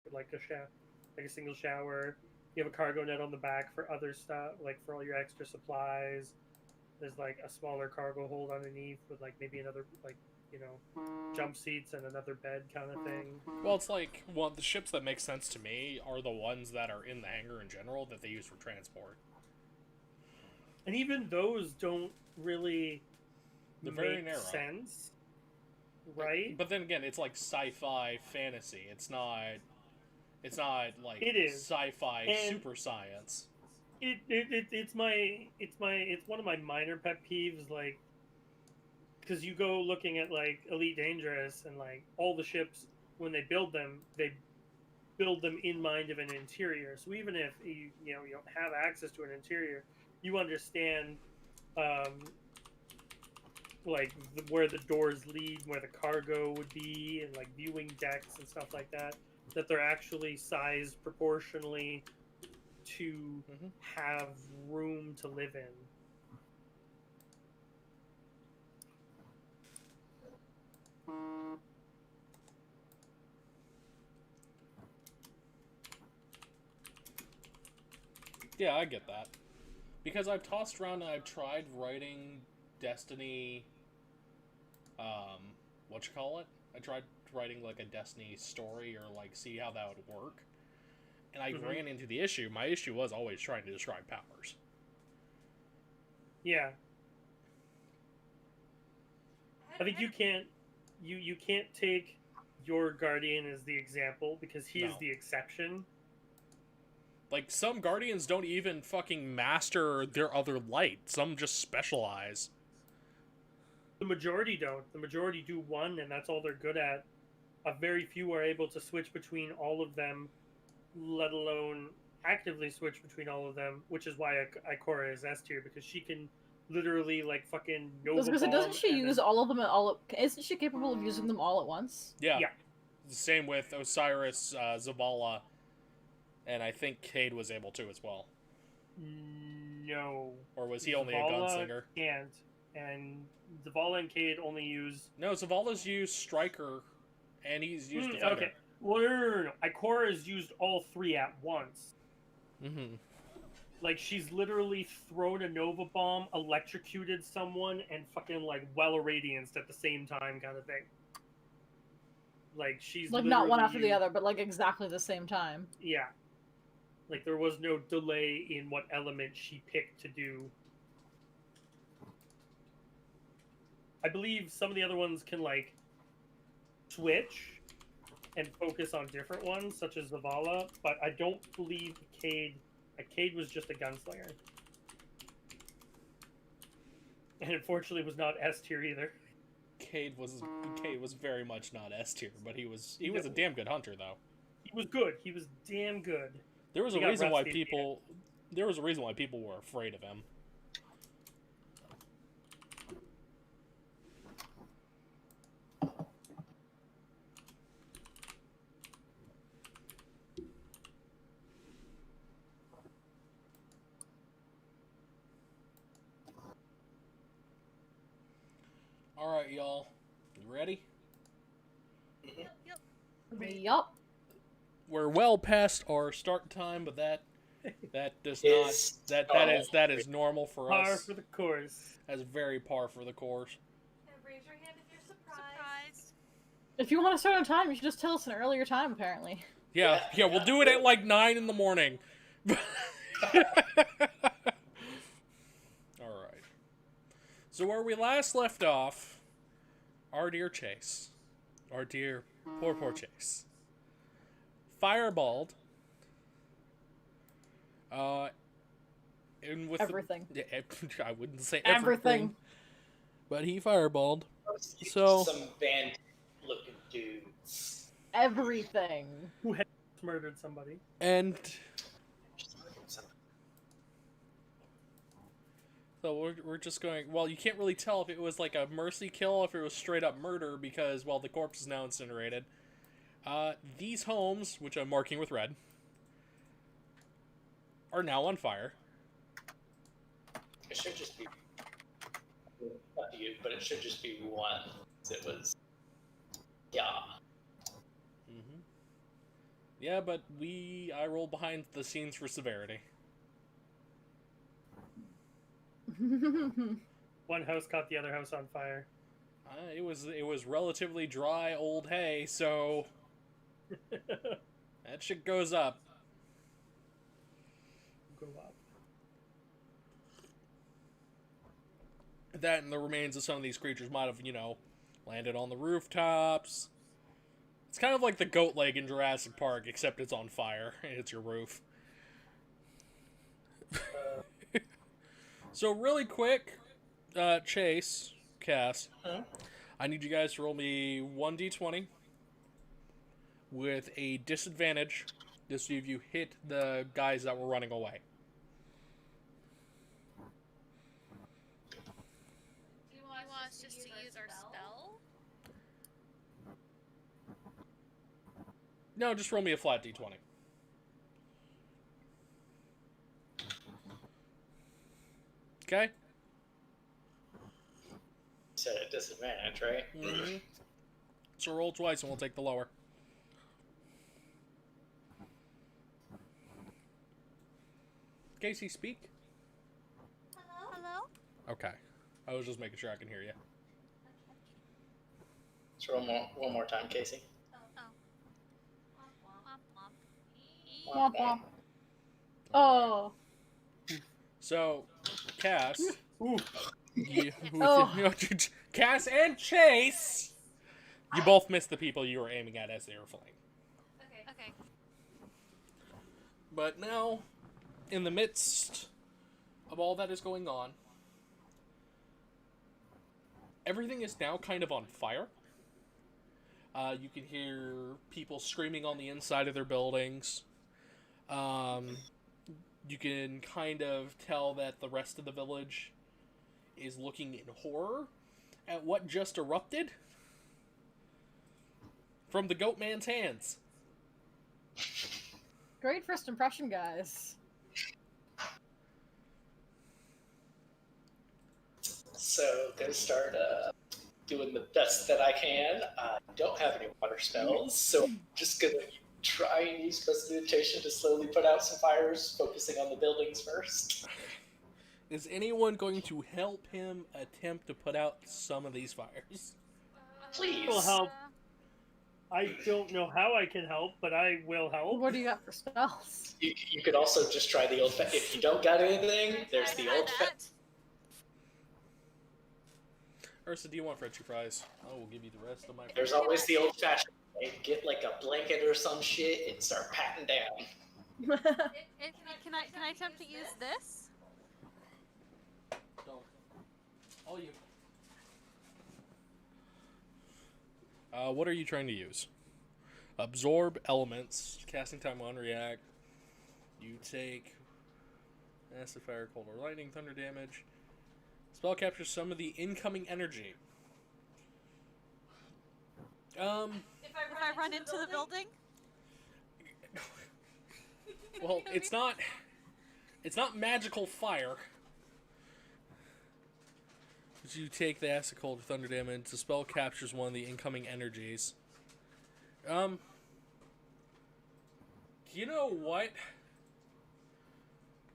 for like a single shower. You have a cargo net on the back for other stuff, like for all your extra supplies. There's like a smaller cargo hold underneath with like maybe another like jump seats and another bed kind of thing. Well, it's like, well, the ships that make sense to me are the ones that are in the hangar in general that they use for transport. And even those don't really They're very make narrow. sense, right? But then again, it's like sci-fi fantasy. It's not like It is. sci-fi And super science. it's one of my minor pet peeves, like, because you go looking at like Elite Dangerous and like all the ships when they build them in mind of an interior. So even if you don't have access to an interior, you understand like where the doors lead, where the cargo would be, and like viewing decks and stuff like that. That they're actually sized proportionally to have room to live in. Yeah, I get that. Because I've tossed around and I've tried writing Destiny, I tried writing like a Destiny story or like see how that would work. And I ran into the issue. My issue was always trying to describe powers. Yeah. I think you can't take your Guardian as the example because he is the exception. Like, some Guardians don't even fucking master their other light. Some just specialize. The majority don't. The majority do one, and that's all they're good at. A very few are able to switch between all of them, let alone actively switch between all of them, which is why Ikora is S tier, because she can literally, like, fucking Nova Bomb. Doesn't she use all of them isn't she capable of using them all at once? Yeah. The same with Osiris, Zavala, and I think Cade was able to as well. No. Or was he only a gunslinger? Can't. And Zavala and Cade only use... No, Zavala's used Striker, and he's used Defender. Okay. Well, no. Ikora has used all three at once. Like, she's literally thrown a Nova Bomb, electrocuted someone, and fucking, like, well-irradianced at the same time kind of thing. Like, she's like, not one after the other, but, like, exactly the same time. Yeah. Like, there was no delay in what element she picked to do. I believe some of the other ones can, like, switch and focus on different ones, such as Zavala, but I don't believe Cade was just a gunslinger. And unfortunately was not S tier either. Cade was very much not S tier, but he was a damn good hunter though. He was good. He was damn good. There was a reason why people were afraid of him. Alright, y'all. You ready? Yup. We're well past our start time, but that does not that is normal for us. Par for the course. That's very par for the course. And raise your hand if you're surprised. If you want to start on time, you should just tell us an earlier time, apparently. Yeah, we'll do it at like 9 in the morning. Alright. So where we last left off, our dear Chase. Our dear poor Chase. Fireballed. And with everything. I wouldn't say everything. But he fireballed. So some band looking dudes. Everything. Who had murdered somebody. And so we're just going, well, you can't really tell if it was like a mercy kill or if it was straight up murder because, well, the corpse is now incinerated. These homes, which I'm marking with red, are now on fire. It should just be, not you, but it should just be one. It was, yeah. Yeah, but I rolled behind the scenes for severity. One house caught the other house on fire. It was relatively dry old hay, so that shit goes up. Go up. That and the remains of some of these creatures might have, landed on the rooftops. It's kind of like the goat leg in Jurassic Park, except it's on fire and it's your roof. So really quick, Chase, Cass, Huh? I need you guys to roll me 1d20 with a disadvantage to see if you hit the guys that were running away. Do you want us just to use our spell? No, just roll me a flat d20. Okay? Set at disadvantage, right? Mm-hmm. So roll twice and we'll take the lower. Casey, speak. Hello? Okay. I was just making sure I can hear you. So one more time, Casey. Womp womp. Oh. So, Cass, Ooh. Oh. Cass and Chase, you both missed the people you were aiming at as they were flying. Okay. But now, in the midst of all that is going on, everything is now kind of on fire. You can hear people screaming on the inside of their buildings. You can kind of tell that the rest of the village is looking in horror at what just erupted from the goat man's hands. Great first impression, guys. So gonna start doing the best that I can. I don't have any water spells, so I'm just gonna try and use prestidigitation to slowly put out some fires, focusing on the buildings first. Is anyone going to help him attempt to put out some of these fires? Please. Will help. I don't know how I can help, but I will help. What do you got for spells? You could also just try the old. If you don't got anything, there's the old. Ursa, do you want French fries? I will give you the rest of my. There's always the old-fashioned way. Get like a blanket or some shit and start patting down. Can I attempt to use this? Don't. All you. What are you trying to use? Absorb elements. Casting time on react. You take acid, fire, cold, or lightning, thunder damage. Spell captures some of the incoming energy. If I run into the building? Well, it's not magical fire. But you take the acid, cold, or thunder damage. The spell captures one of the incoming energies. You know what?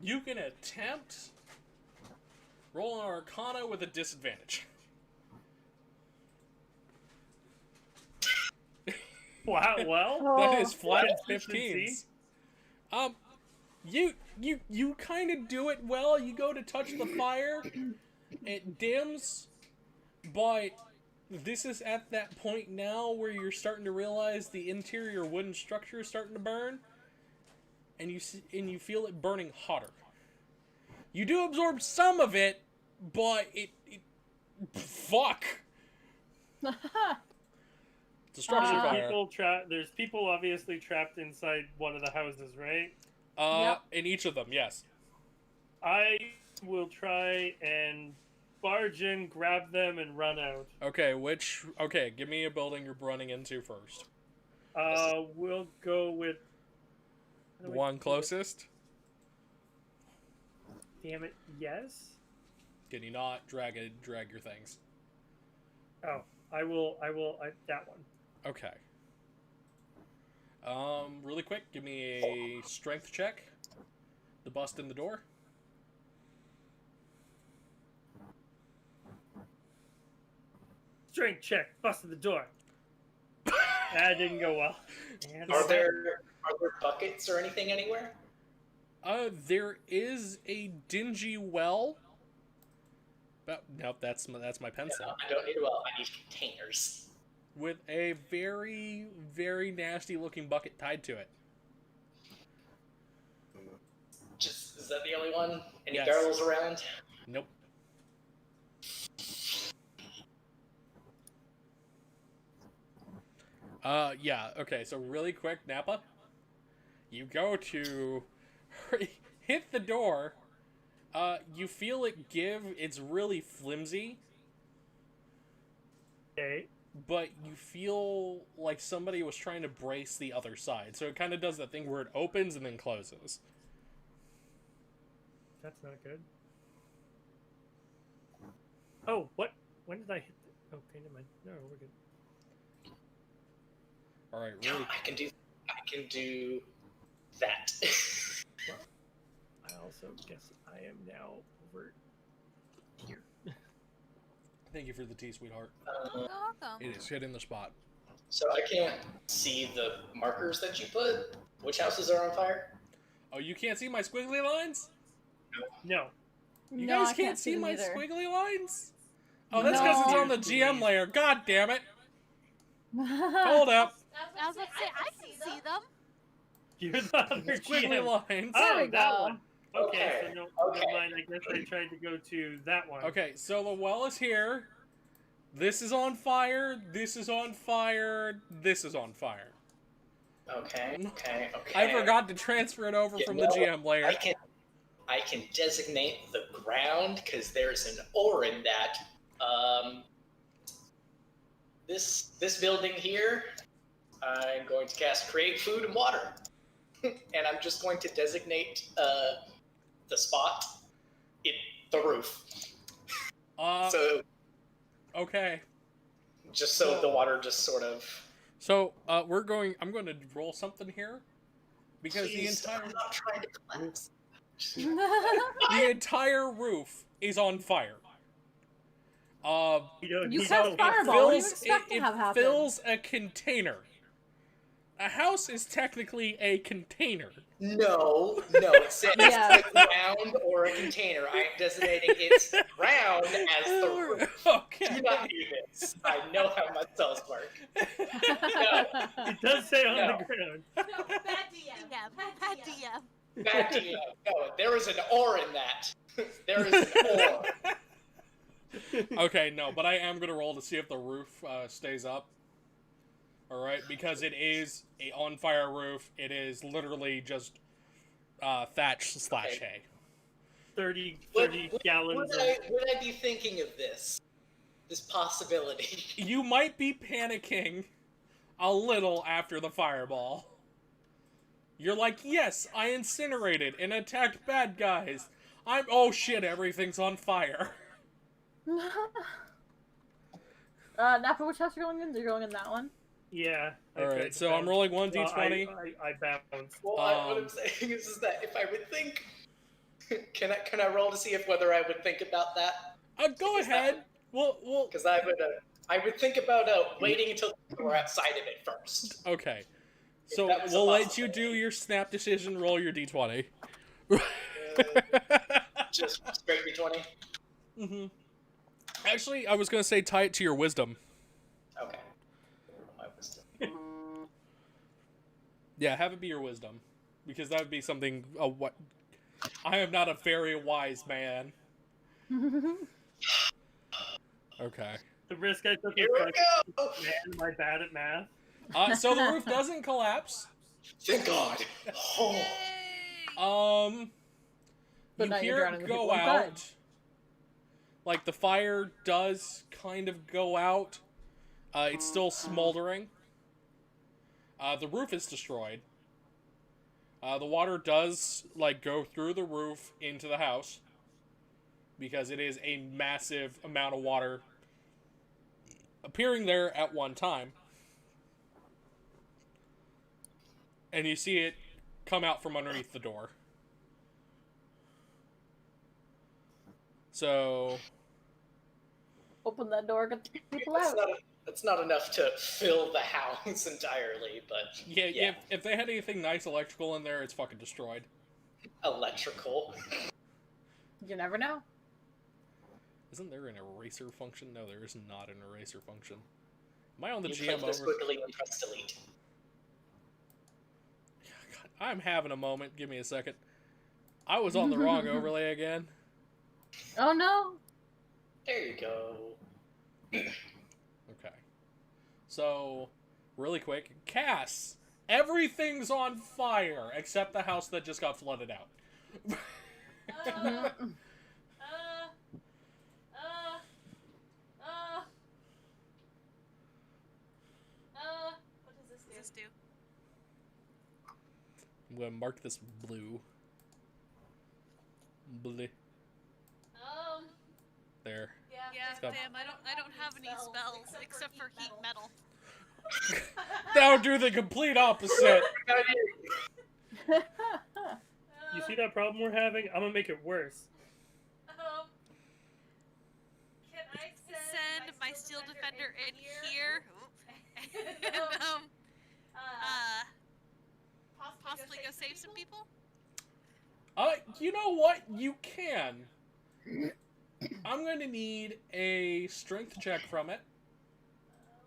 You can attempt roll an Arcana with a disadvantage. Wow, well, That is flat Consistency. 15s. You kind of do it well. You go to touch the fire, it dims, but this is at that point now where you're starting to realize the interior wooden structure is starting to burn, and you feel it burning hotter. You do absorb some of it, but it fuck. Destruction fire. There's people obviously trapped inside one of the houses, right? Yep. In each of them, yes. I will try and barge in, grab them, and run out. Okay, give me a building you're running into first. We'll go with The one closest? Damn it, yes. Can you not drag your things? Oh, I will, that one. Okay. Really quick, give me a strength check. The bust in the door. Strength check. Busted the door. That didn't go well. And Are there buckets or anything anywhere? There is a dingy well. Nope, that's my pencil. No, I don't need well. I need containers. With a very, very nasty looking bucket tied to it. Is that the only one? Any Yes. barrels around? Nope. Yeah, okay, so really quick, Nappa. You go to hit the door. You feel it give. It's really flimsy. Okay. But you feel like somebody was trying to brace the other side. So it kind of does that thing where it opens and then closes. That's not good. Oh, what? When did I hit the... Okay, never mind. No, we're good. Alright, No, really. I can do that. I also guess I am now over here. Thank you for the tea, sweetheart. You're welcome. It is hit in the spot. So I can't see the markers that you put. Which houses are on fire? Oh, you can't see my squiggly lines? No. You No, guys I can't see them my either. squiggly lines? Oh, that's because it's No. on the GM layer. God damn it. Hold up. I was about to say, I can see them. You're the other Squiggly GM. lines. Oh, There we that go. one. Okay, Okay, so no, okay. never mind. I guess I tried to go to that one. Okay, so the well is here. This is on fire. This is on fire. This is on fire. Okay. I forgot to transfer it over Yeah, from well, the GM layer. I can designate the ground because there's an ore in that. This building here, I'm going to cast Create Food and Water, and I'm just going to designate the spot, the roof. So Okay. just so the water just sort of. So I'm going to roll something here because Please, I'm not trying to cleanse. the entire roof is on fire. You he said don't- fireball. What do you expect to it have happen? fills a container. A house is technically a container. No, it says Yeah. the ground or a container. I'm designating its ground as the roof. Okay. Do not do this. I know how my spells work. It does say on No. the ground. No, bad DM. Bad DM. Bad DM. No, there is an ore in that. There is an ore. Okay, no, but I am gonna roll to see if the roof stays up. Alright, because it is a on fire roof. It is literally just thatch / hay. 30 Would gallons of... I be thinking of this possibility? You might be panicking a little after the fireball. You're like, yes, I incinerated and attacked bad guys. Oh shit, everything's on fire. Napa, which house are you going in? You're going in that one? Yeah. Alright, so I'm rolling 1d20. I bounced. Well, what I'm saying is that if I would think, can I roll to see if whether I would think about that? Go ahead. Well, Because I would think about waiting until we're outside of it first. okay. So that was a we'll let you possibility. do your snap decision. Roll your d20. Just straight d20. Mm-hmm. Actually, I was gonna say tie it to your wisdom. Okay. My wisdom. Yeah, have it be your wisdom, because that would be something. What? I am not a very wise man. Okay. The risk I took Here was we like, go. man, am I bad at math? So the roof doesn't collapse. Thank God. Oh. But You now you're hear drowning it the go people inside. out. Like the fire does kind of go out. It's still smoldering. The roof is destroyed. The water does go through the roof into the house because it is a massive amount of water appearing there at one time. and you see it come out from underneath the door. So... Open that door, get the people That's out. that's not enough to fill the house entirely, but Yeah. If they had anything nice electrical in there, it's fucking destroyed. Electrical. You never know. Isn't there an eraser function? No, there is not an eraser function. Am I on the You GM click this over? quickly and press delete. God, I'm having a moment. Give me a second. I was on the wrong overlay again. Oh no. There you go. Okay. So, really quick, Cass, everything's on fire except the house that just got flooded out. What does this do? I'm gonna mark this blue. Blue. There. Yeah, Stop. damn, I don't have any spells except for heat metal. Now do the complete opposite. You see that problem we're having? I'm gonna make it worse. Can I send my steel defender in here? And, possibly go save some people? You know what? You can. I'm going to need a strength check from it.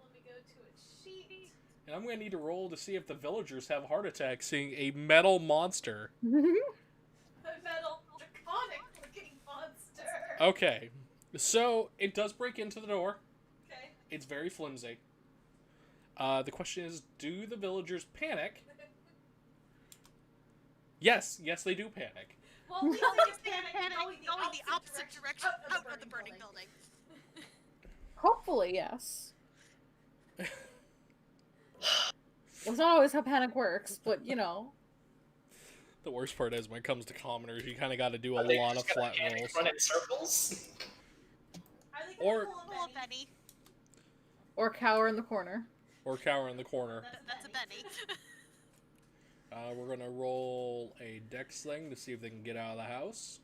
Let me go to its sheet. And I'm going to need to roll to see if the villagers have heart attacks seeing a metal monster. A metal, draconic-looking monster. Okay. So, it does break into the door. Okay. It's very flimsy. The question is, do the villagers panic? Yes, they do panic. Well, we just panic going the opposite direction out of the burning building. Hopefully, yes. That's not always how panic works, but you know. The worst part is when it comes to commoners, you kind of got to do a Are they lot of just gonna flat panic, rolls. run in circles? Or Pull a Benny. Or cower in the corner. or cower in the corner. That's a Benny. We're gonna roll a dex thing to see if they can get out of the house.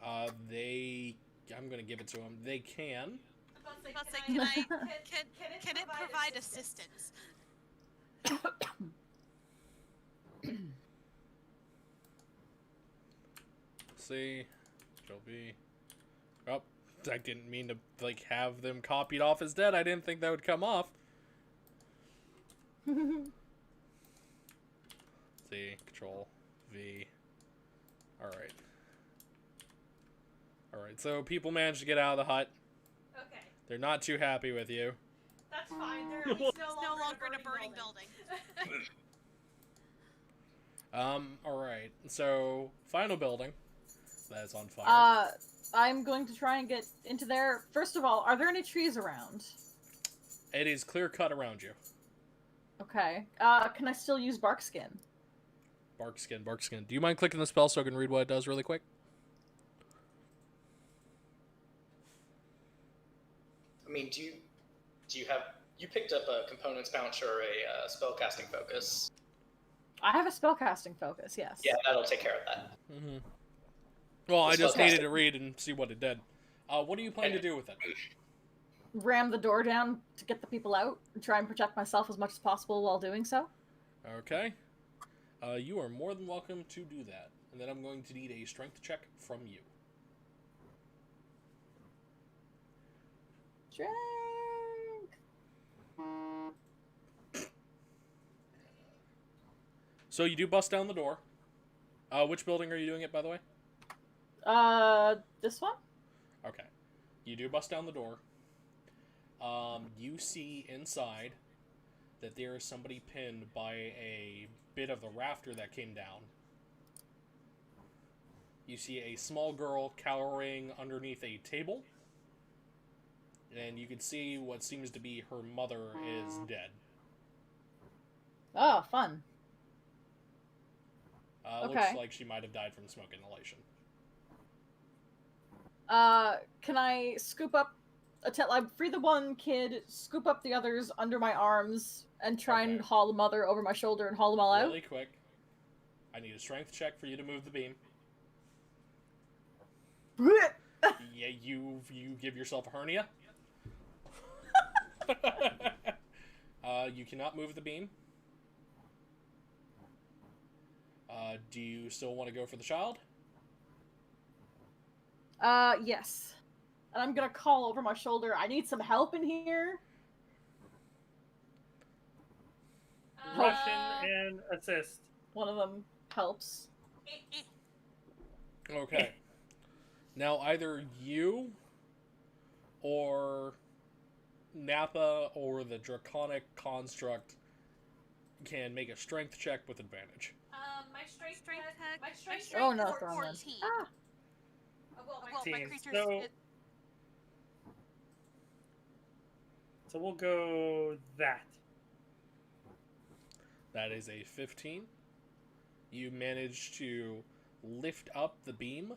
I'm gonna give it to them. They can. Can it provide assistance? See, she'll be. Oh, I didn't mean to have them copied off as dead. I didn't think that would come off. C, Control, V. Alright. Alright, so people managed to get out of the hut. Okay, They're not too happy with you. that's fine. They're at least no longer in a burning building. Alright. So, final building that is on fire. I'm going to try and get into there. First of all, are there any trees around? It is clear cut around you. Okay. Can I still use bark skin? Bark skin. Do you mind clicking the spell so I can read what it does really quick? I mean, do you have... You picked up a components pouch or a spellcasting focus. I have a spellcasting focus, yes. Yeah, that'll take care of that. Mm-hmm. Well, I The just needed spellcasting. to read and see what it did. What do you plan to do with it? Ram the door down to get the people out and try and protect myself as much as possible while doing so. Okay. You are more than welcome to do that. And then I'm going to need a strength check from you. Strength! So you do bust down the door. Which building are you doing it, by the way? This one? Okay. You do bust down the door. You see inside that there is somebody pinned by a bit of the rafter that came down. You see a small girl cowering underneath a table. And you can see what seems to be her mother is dead. Oh, fun. Looks Okay. like she might have died from smoke inhalation. Can I scoop up I free the one kid, scoop up the others under my arms, and try and Okay. haul the mother over my shoulder and haul them all Really quick. I need a strength check for you to move the beam. out. Yeah, you give yourself a hernia. You cannot move the beam. Do you still want to go for the child? Yes. And I'm gonna call over my shoulder. I need some help in here. Rush in and assist. One of them helps. Okay. Now either you or Nappa or the draconic construct can make a strength check with advantage. My strength check. My strength Oh, no, is throw 'em in. 14. Ah. Well, my 14. creature's... So we'll go that. That is a 15. You manage to lift up the beam.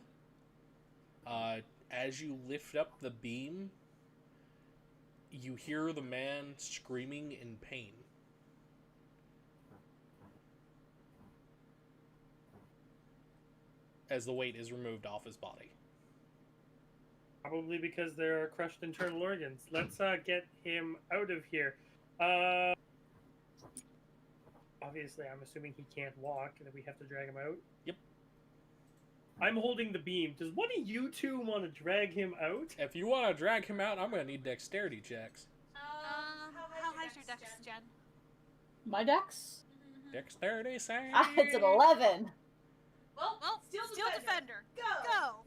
As you lift up the beam, you hear the man screaming in pain. As the weight is removed off his body. Probably because there are crushed internal organs. Let's get him out of here. Obviously, I'm assuming he can't walk, and we have to drag him out. Yep. I'm holding the beam. Does one of you two want to drag him out? If you want to drag him out, I'm going to need dexterity checks. How high's your dex, Jen? My dex? Dexterity save. It's an 11. Well, Steel Defender. Go!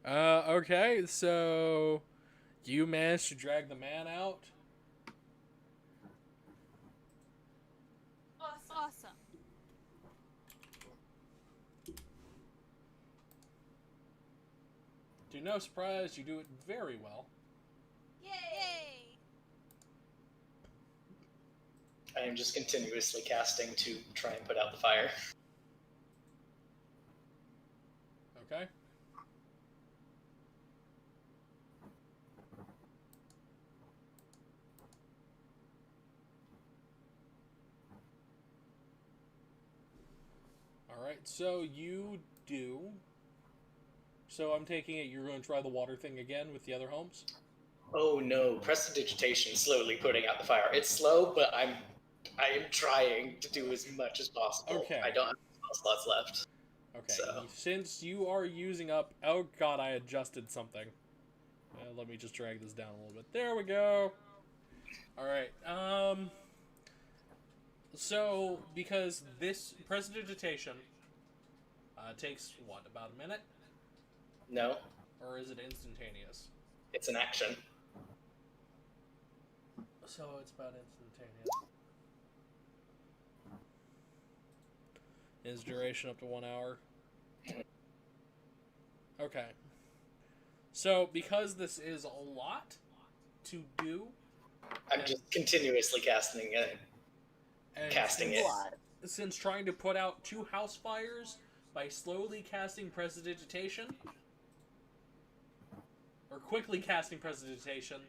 Okay, so you managed to drag the man out. Awesome. To no surprise, you do it very well. Yay! I am just continuously casting to try and put out the fire. Okay. Alright, so you do. So I'm taking it you're going to try the water thing again with the other homes? Oh no, prestidigitation slowly putting out the fire. It's slow, but I am trying to do as much as possible. Okay. I don't have spell slots left. Okay, So. since you are using up... Oh god, I adjusted something. Let me just drag this down a little bit. There we go! Alright, so, because this prestidigitation takes, what, about a minute? No, Or is it instantaneous? it's an action. So it's about instantaneous. Is duration up to 1 hour? Okay. So, because this is a lot to do... I'm just continuously casting it. and Casting since, it. Since trying to put out 2 house fires by slowly casting prestidigitation, or quickly casting prestidigitation,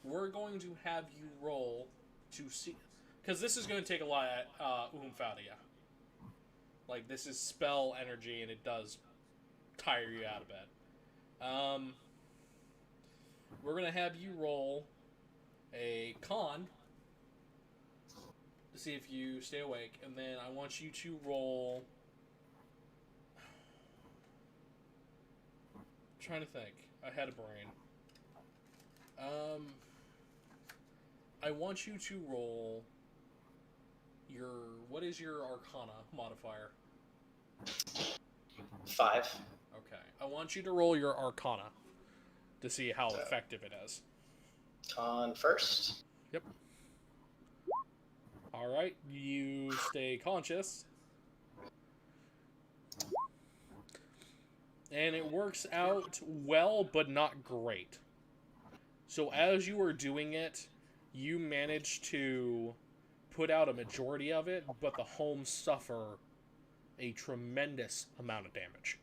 we're going to have you roll to see... Because this is going to take a lot of oomph out of you. Like, this is spell energy, and it does tire you out of bed. We're going to have you roll a con to see if you stay awake, and then I want you to roll... I'm trying to think. I had a brain. I want you to roll your... What is your Arcana modifier? 5. Okay. I want you to roll your Arcana to see how effective it is. Con first. Yep. Alright, you stay conscious. And it works out well, but not great. So as you are doing it, you manage to put out a majority of it, but the homes suffer a tremendous amount of damage.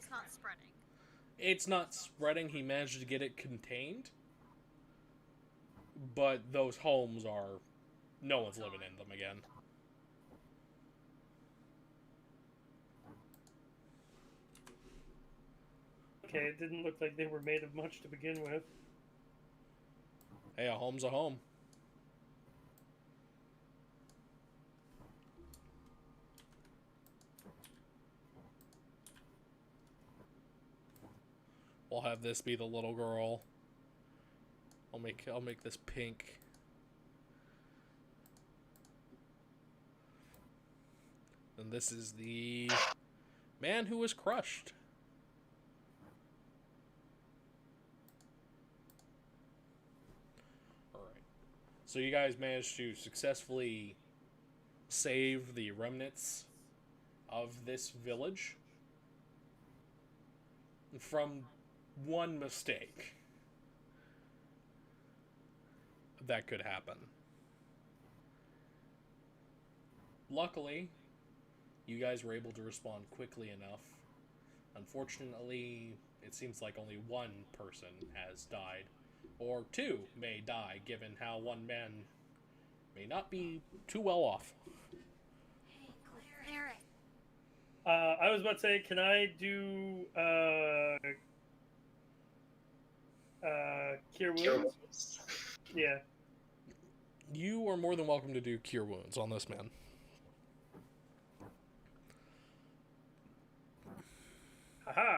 it's not spreading. It's not spreading. He managed to get it contained. But those homes are... No one's living in them again. Okay, it didn't look like they were made of much to begin with. Hey, a home's a home. We'll have this be the little girl. I'll make this pink. And this is the man who was crushed. Alright. So you guys managed to successfully save the remnants of this village from one mistake that could happen. Luckily, you guys were able to respond quickly enough. Unfortunately, it seems like only one person has died, or two may die, given how one man may not be too well off. Hey, clear it. I was about to say, can I do cure wounds? Yeah. You are more than welcome to do cure wounds on this man. Haha.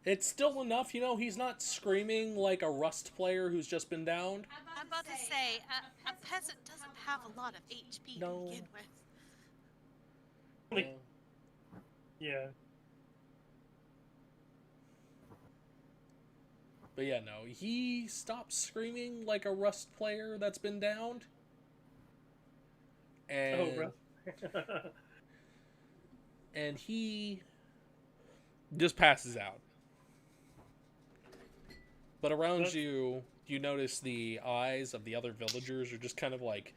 It's still enough, you know, he's not screaming like a Rust player who's just been downed. I'm about to say, a peasant doesn't have a lot of HP No. to begin with. Like, yeah. But yeah, no, he stopped screaming like a Rust player that's been downed. And, Oh, bro. and he just passes out. But around you, you notice the eyes of the other villagers are just kind of like,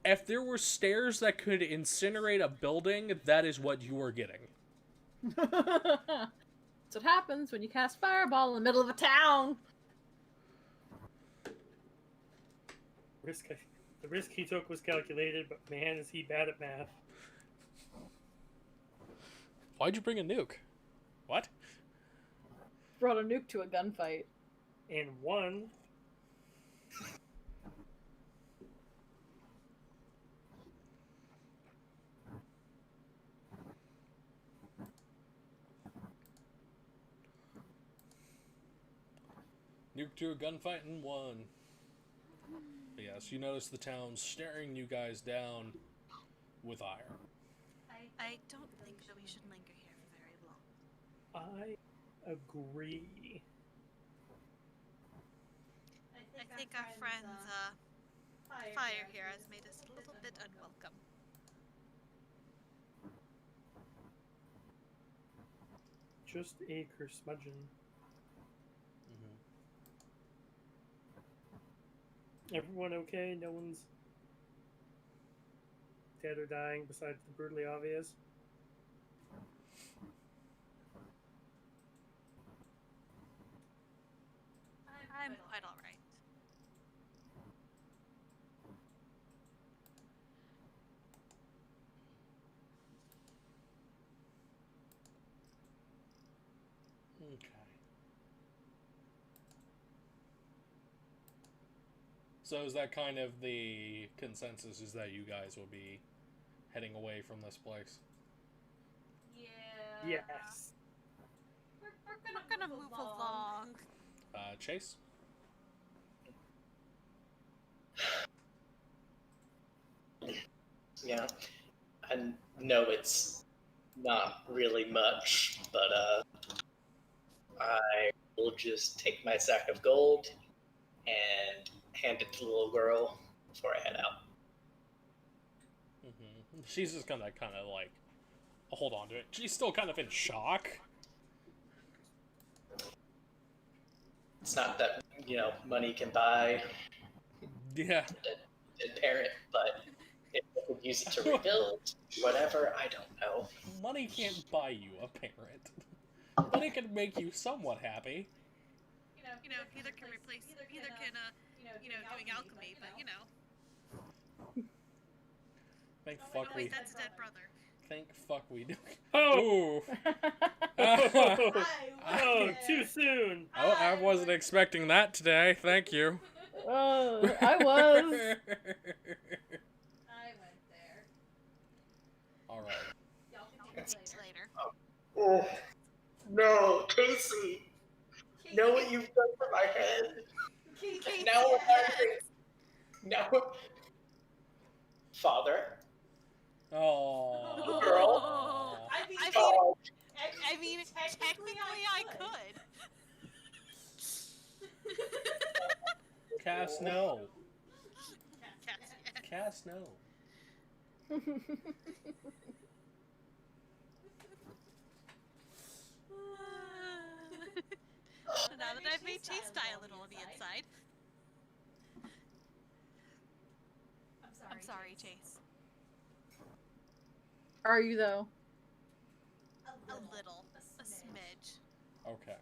if there were stairs that could incinerate a building, that is what you are getting. That's what happens when you cast Fireball in the middle of a town. The risk he took was calculated, but man, is he bad at math. Why'd you bring a nuke? What? Brought a nuke to a gunfight. And one. Nuke to a gunfight and won. But yes, you notice the town staring you guys down with ire. I don't think that we should linger here for very long. I agree. I think our friend's fire here has made us a little bit unwelcome. Just a curmudgeon. Everyone okay? No one's dead or dying besides the brutally obvious? I'm quite alright. Okay. So is that kind of the consensus, is that you guys will be heading away from this place? Yeah. Yes. We're gonna move along. Chase? Yeah. I know it's not really much, but I will just take my sack of gold and hand it to the little girl before I head out. She's just gonna kind of like hold on to it. She's still kind of in shock. It's not that, money can buy Yeah. a dead parent, but if I could use it to rebuild, whatever, I don't know. Money can't buy you a parent, but it can make you somewhat happy. Neither can replace, neither can, doing alchemy, but, Thank Oh, fuck wait, we. that's a dead brother. Thank fuck we do. Oh! Ooh. Oh, too soon. Oh, I wasn't expecting that today. Thank you. I was. I went there. All right. Y'all can do it later. Oh, no, Casey. Know what you've done for my head? Now I'm hungry. Now, Father, Oh. girl. I mean, technically I could. Cass, no. Yes. Cass, no. So now that I've made Chase die a little on the inside. I'm sorry, Chase. Are you though? A little. A smidge. Okay.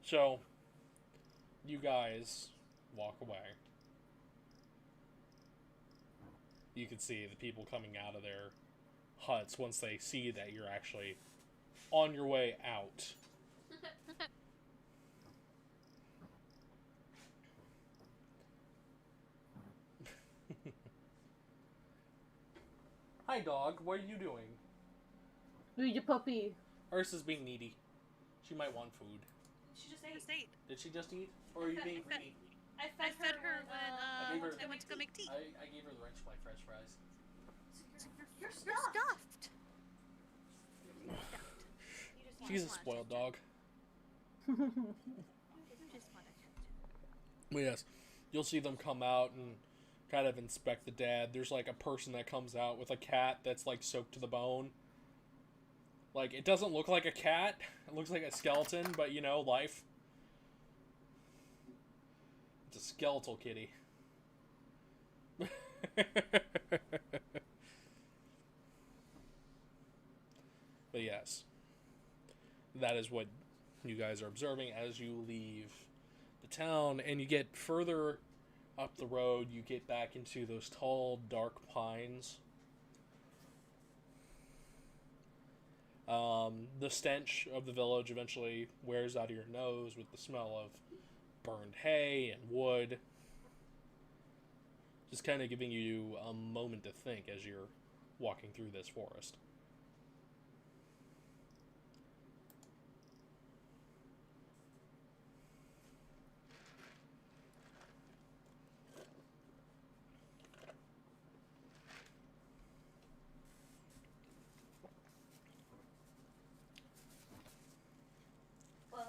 So, you guys walk away. You can see the people coming out of their huts once they see that you're actually on your way out. Hi, dog. What are you doing? Who's your puppy? Ursa's being needy. She might want food. She just Just ate. ate. Did she just eat? Or are you being greedy? I I fed her when I gave her- I went to go make tea. I gave her the rest of my french fries. You're You're stuffed. She's a spoiled dog. You just want attention. Well, yes, you'll see them come out and kind of inspect the dad. There's like a person that comes out with a cat that's like soaked to the bone. Like, it doesn't look like a cat. It looks like a skeleton, but you know, life. It's a skeletal kitty. But yes, that is what you guys are observing as you leave the town, and you get further up the road. You get back into those tall, dark pines. The stench of the village eventually wears out of your nose with the smell of burned hay and wood. Just kind of giving you a moment to think as you're walking through this forest.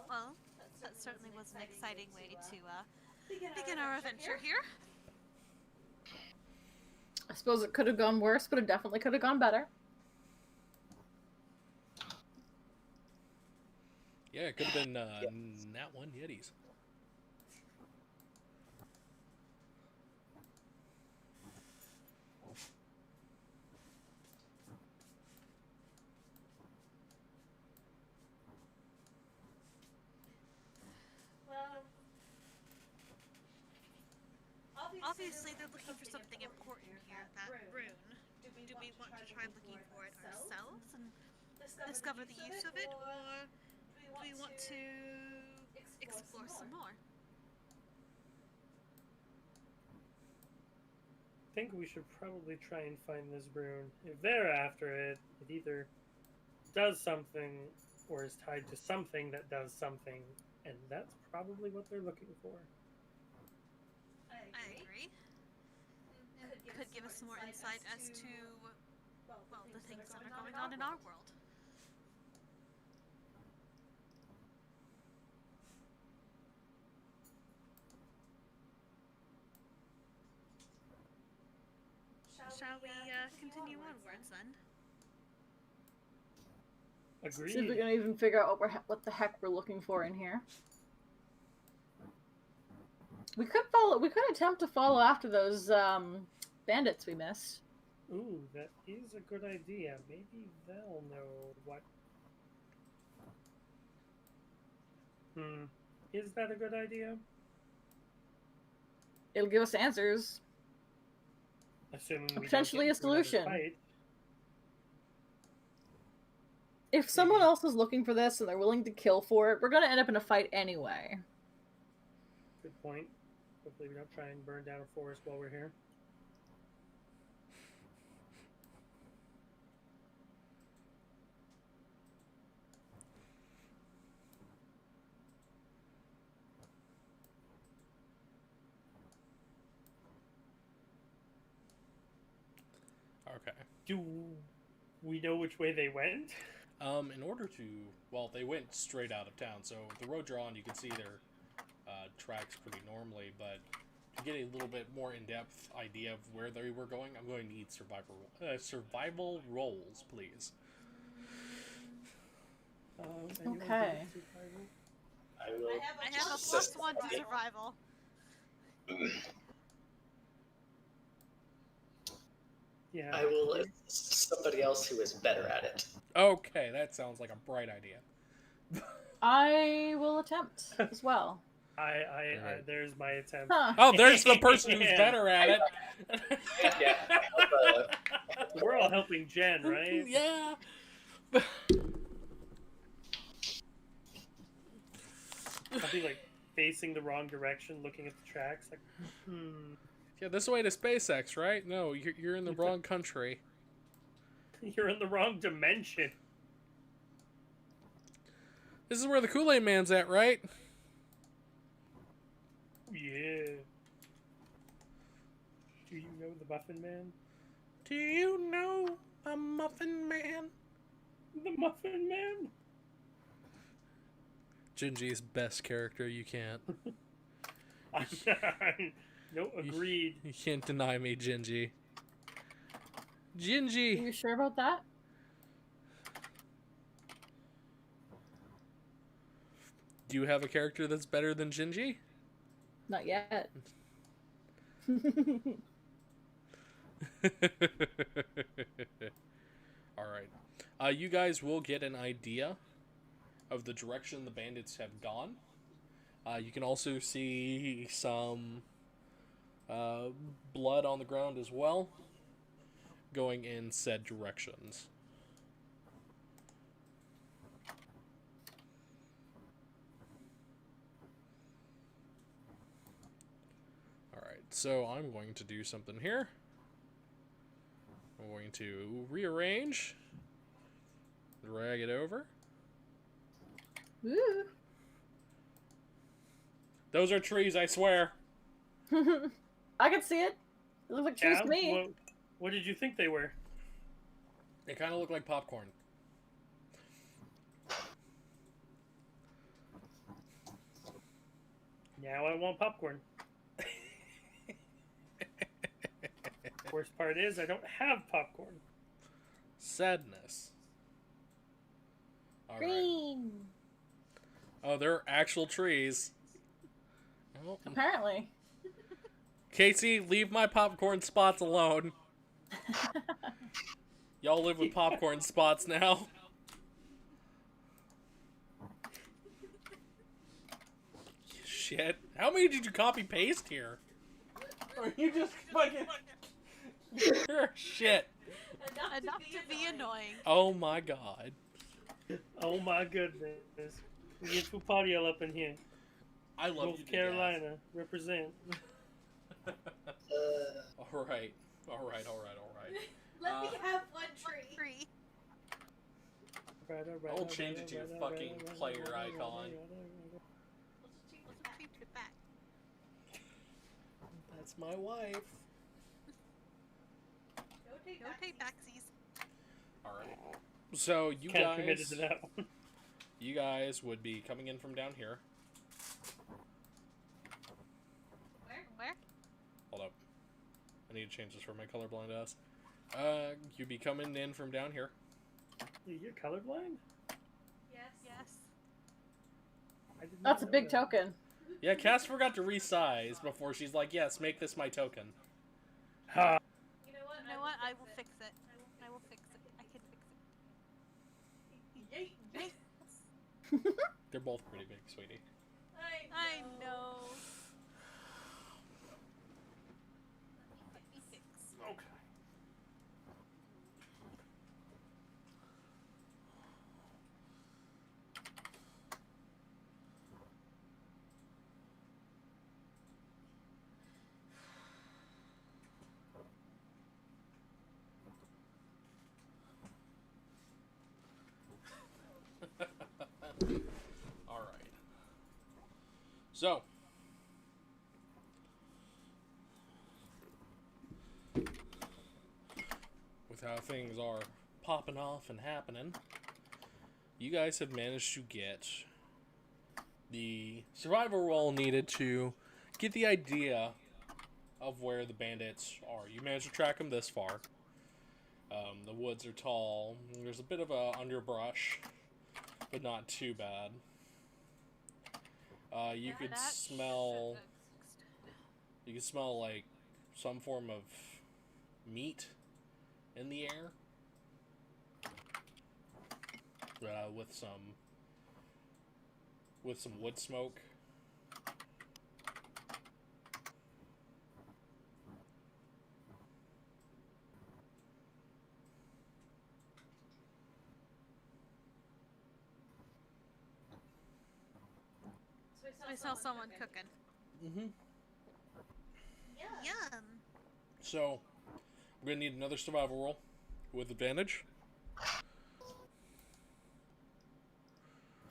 Well, that certainly was an exciting way to begin our adventure here. I suppose it could have gone worse, but it definitely could have gone better. Yeah, it could have been Nat 1 Yetis. Obviously, they're looking for something important here, that rune. Do we want to try looking for it ourselves and discover the use of it, or do we want to explore some more? I think we should probably try and find this rune. If they're after it, it either does something or is tied to something that does something, and that's probably what they're looking for. I agree. Could give us some more insight as to, well, the things that are going on in our world. Shall we continue onwards then? See if we Agreed. can even figure out what the heck we're looking for in here. We could follow. We could attempt to follow after those bandits we missed. Ooh, that is a good idea. Maybe they'll know what. Is that a good idea? It'll give us answers. Assuming we Potentially don't a get into another solution. fight. If someone else is looking for this and they're willing to kill for it, we're gonna end up in a fight anyway. Good point. Hopefully we don't try and burn down a forest while we're here. Okay. Do we know which way they went? In order to, well, they went straight out of town, so the road you're on, you can see their tracks pretty normally, but to get a little bit more in-depth idea of where they were going, I'm going to need survival rolls, please. Anyone Okay. do survival? I will. I have a +1 to survival. Yeah. I will assist somebody else who is better at it. Okay, that sounds like a bright idea. I will attempt as well. I there's my attempt. Huh. Oh, there's the person who's Yeah. better at it. Yeah, We're all helping Jen, right? Yeah. I'll be like facing the wrong direction, looking at the tracks, like, Yeah, this way to SpaceX, right? No, you're in the wrong country. you're in the wrong dimension. This is where the Kool-Aid Man's at, right? Yeah. Do you know the Muffin Man? Do you know a Muffin Man? The Muffin Man? Gingy's best character, you can't. No, agreed. You can't deny me, Gingy. Are Gingy! you sure about that? Do you have a character that's better than Gingy? Not yet. Alright. You guys will get an idea of the direction the bandits have gone. You can also see some blood on the ground as well, going in said directions. Alright, so I'm going to do something here. I'm going to rearrange, drag it over. Woo. Those are trees, I swear. I can see it. It looks like trees Yeah, to me. what did you think they were? They kind of look like popcorn. Now I want popcorn. Worst part is I don't have popcorn. Sadness. All right. Green. Oh, they're actual trees. Oh. Apparently. Casey, leave my popcorn spots alone. Y'all live with popcorn spots now. Shit. How many did you copy paste here? Or you just fucking... Shit. Enough to be annoying. Oh my god. Oh my goodness. We get to party all up in here. I love North you to Carolina, represent. Alright. Alright. Let me have one tree. Free. I'll change it to your fucking player icon. Let's keep it back. That's my wife. No take backsies. Alright. So you Can't commit guys to that one. you guys would be coming in from down here. Where? Hold up. I need to change this for my colorblind ass. You'd be coming in from down here. You're colorblind? Yes. Yes. I did not That's a know big that. token. Yeah, Cass forgot to resize before she's like, yes, make this my token. Ha! You know what? You know what? I will fix it. I will fix it. I can fix it. Yeet. They're both pretty big, sweetie. I know. Let me fix. Okay. All right. So, with how things are popping off and happening, you guys have managed to get the survival roll needed to get the idea of where the bandits are. You managed to track them this far. The woods are tall. There's a bit of a underbrush, but not too bad. You could That smell. should- You can smell like some form of meat in the air, with some wood smoke. We saw someone cooking. Mm-hmm. Yum. So we're gonna need another survival roll with advantage.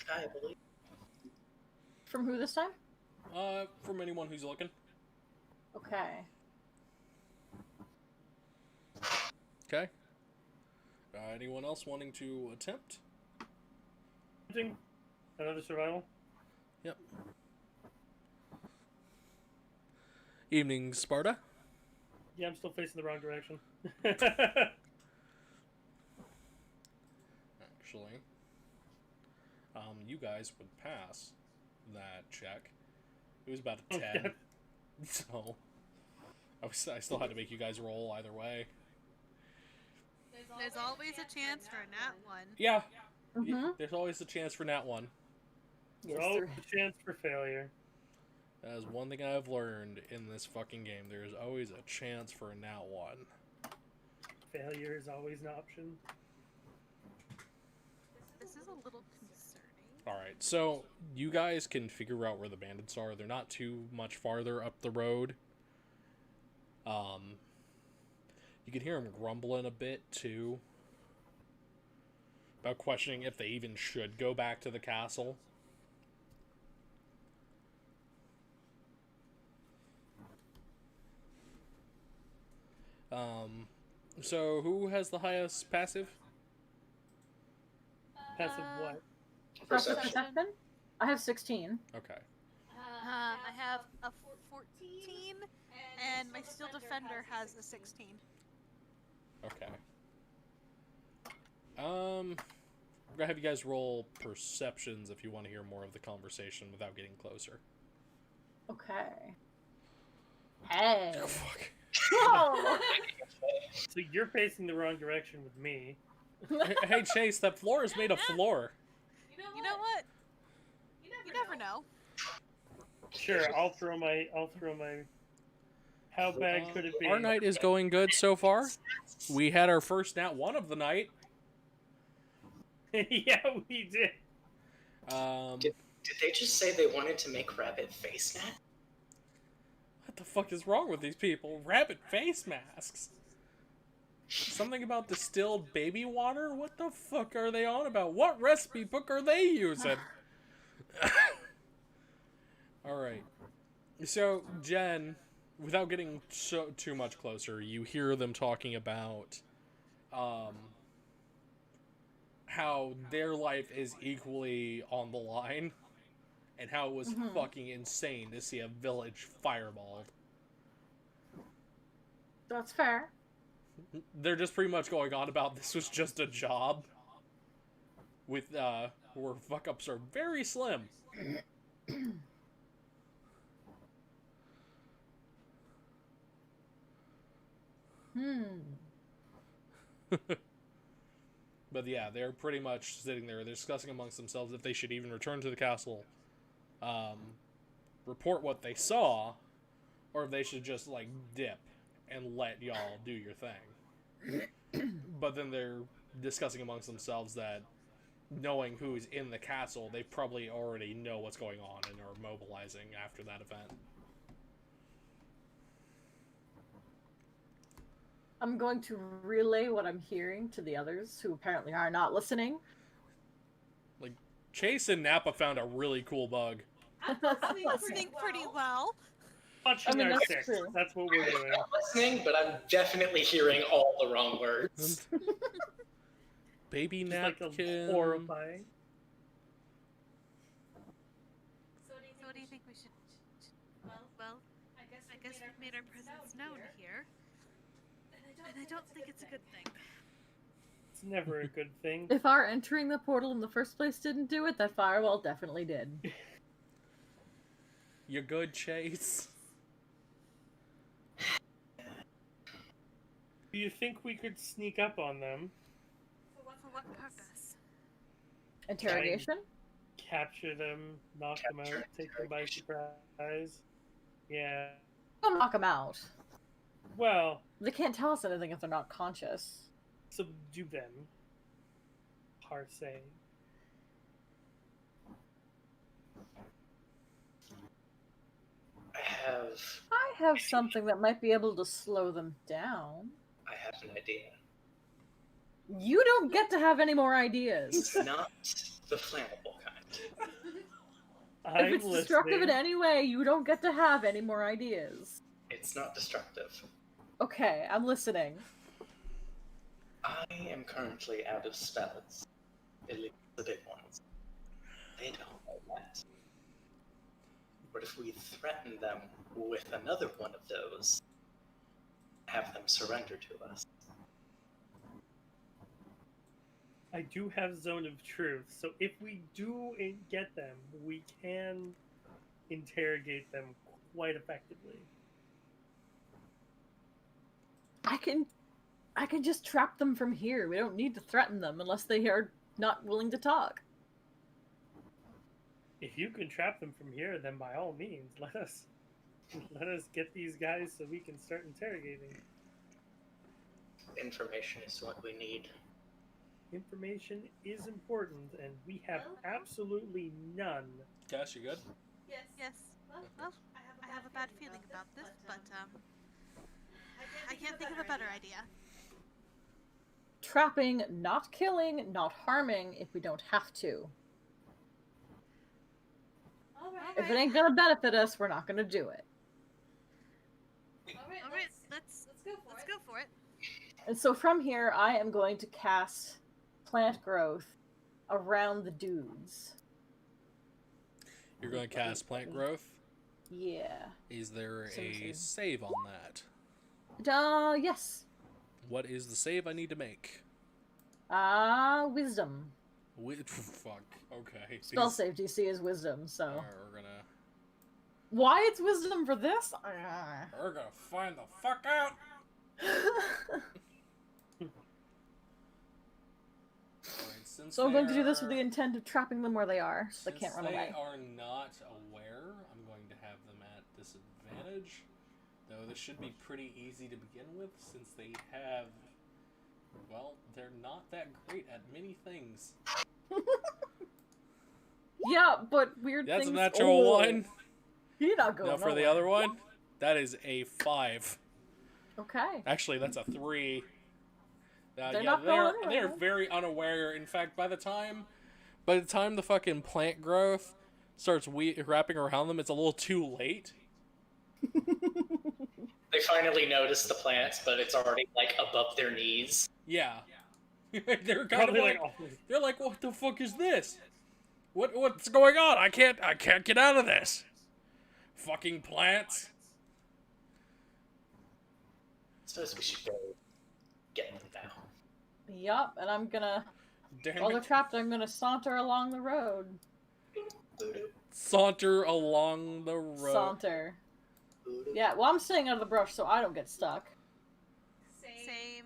I believe. From who this time? From anyone who's looking. Okay. Okay. Anyone else wanting to attempt? Another survival. Yep. Evening, Sparta. Yeah, I'm still facing the wrong direction. Actually, you guys would pass that check. It was about a 10. So, I still had to make you guys roll either way. There's always a chance for a nat 1. Yeah. Mm-hmm. There's always a chance for nat 1. There's always a chance for failure. That is one thing I've learned in this fucking game. There is always a chance for a nat 1. Failure is always an option. This is a little concerning. Alright, so you guys can figure out where the bandits are. They're not too much farther up the road. You can hear them grumbling a bit, too. About questioning if they even should go back to the castle. So who has the highest passive? Passive what? Perception. Perception? I have 16. Okay. I have a 14, and my steel defender has a 16. Okay. I'm gonna have you guys roll perceptions if you want to hear more of the conversation without getting closer. Okay. Hey. Oh, fuck. Whoa! So you're facing the wrong direction with me. Hey, Chase, that floor is made of floor. You know what? You never know. Sure, I'll throw my. How bad could it be? Our night is going good so far. We had our first nat 1 of the night. Yeah, we did. Did they just say they wanted to make rabbit face masks? What the fuck is wrong with these people? Rabbit face masks. Something about distilled baby water? What the fuck are they on about? What recipe book are they using? Alright. So, Jen, without getting too much closer, you hear them talking about how their life is equally on the line and how it was fucking insane to see a village fireballed. That's fair. They're just pretty much going on about this was just a job with where fuck ups are very slim. But yeah, they're pretty much sitting there. They're discussing amongst themselves if they should even return to the castle, report what they saw, or if they should just, like, dip and let y'all do your thing. But then they're discussing amongst themselves that, knowing who's in the castle, they probably already know what's going on and are mobilizing after that event. I'm going to relay what I'm hearing to the others who apparently are not listening. Like, Chase and Nappa found a really cool bug. Listening pretty well. Watching our that's six. true. That's what we're doing. I'm listening, but I'm definitely hearing all the wrong words. Baby Just like napkin. a horrifying. So what do you think we should... Well, I guess we've made our presence known here. And I don't think it's a good thing. It's never a good thing. If our entering the portal in the first place didn't do it, that firewall definitely did. You good, Chase? Do you think we could sneak up on them? For what purpose? Interrogation? Capture them, knock them out, take them by surprise? Yeah. Don't knock them out. Well, They can't tell us anything if they're not conscious. subdue them. Hard saying. I I have something that might be able to slow them down. have an idea. You don't get to have any more ideas. It's not the flammable kind. I'm If it's destructive in listening. any way, you don't get to have any more ideas. It's not destructive. Okay, I'm listening. I am currently out of spells. At least the big ones. They don't know that. What if we threaten them with another one of those? Have them surrender to us? I do have Zone of Truth, so if we do get them, we can interrogate them quite effectively. I can just trap them from here. We don't need to threaten them unless they are not willing to talk. If you can trap them from here, then by all means, let us get these guys so we can start interrogating. Information is what we need. Information is important, and we have absolutely none. Cass, you good? Yes. Well, I have a bad feeling about this, but I can't think of a better idea. Trapping, not killing, not harming if we don't have to. If it ain't gonna benefit us, we're not gonna do it. All right, let's go for it. And so from here, I am going to cast plant growth around the dudes. You're going to cast plant growth? Yeah. Is there a Something. save on that? Yes. What is the save I need to make? Wisdom. Fuck. Okay. Spell save DC is wisdom, so. Alright, we're gonna... Why it's wisdom for this? We're gonna find the fuck out! Alright, since So I'm going to do this they with the intent of trapping them where they are, so they Since can't run they away. are not aware, I'm going to have them at disadvantage. Though this should be pretty easy to begin with, since they have... Well, they're not that great at many things. Yeah, but weird That's things. a natural Oh, one. You're not going Now for the nowhere. other one, that is a 5. Okay. Actually, that's a 3. They're Yeah, not going they're anywhere. very unaware. In fact, by the time the fucking plant growth starts wrapping around them, it's a little too late. They finally notice the plants, but it's already like above their knees. Yeah, they're kind Probably of like, oh, they're like, what the fuck is this? What's going on? I can't get out of this. Fucking plants. Suppose we should go get them now. Yup, and I'm gonna. Damn While they're it. trapped, I'm gonna saunter along the road. Saunter along the road. Saunter. Yeah, well, I'm staying out of the brush so I don't get stuck. same.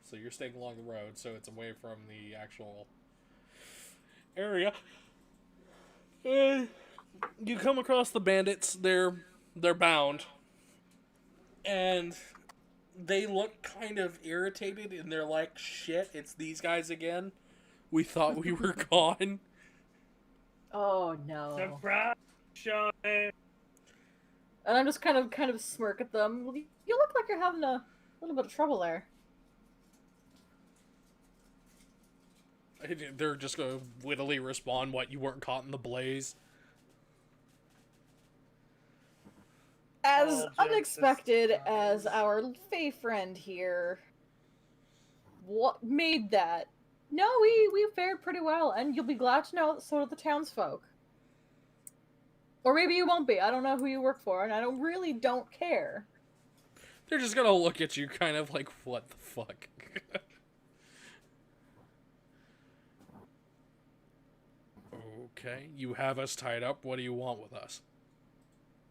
So you're staying along the road, so it's away from the actual area. And you come across the bandits. They're bound, and they look kind of irritated, and they're like, "Shit, it's these guys again. We thought we were gone." Oh no. Surprise, Sean. And I'm just kind of smirk at them. "Well, you look like you're having a little bit of trouble there." They're just gonna wittily respond, "What, you weren't caught in the blaze?" As Oh, unexpected just- as our Fey friend here what made that. No, we fared pretty well, and you'll be glad to know that so do the townsfolk. Or maybe you won't be. I don't know who you work for, and I don't care. They're just gonna look at you kind of like, "What the fuck?" Okay, you have us tied up. What do you want with us?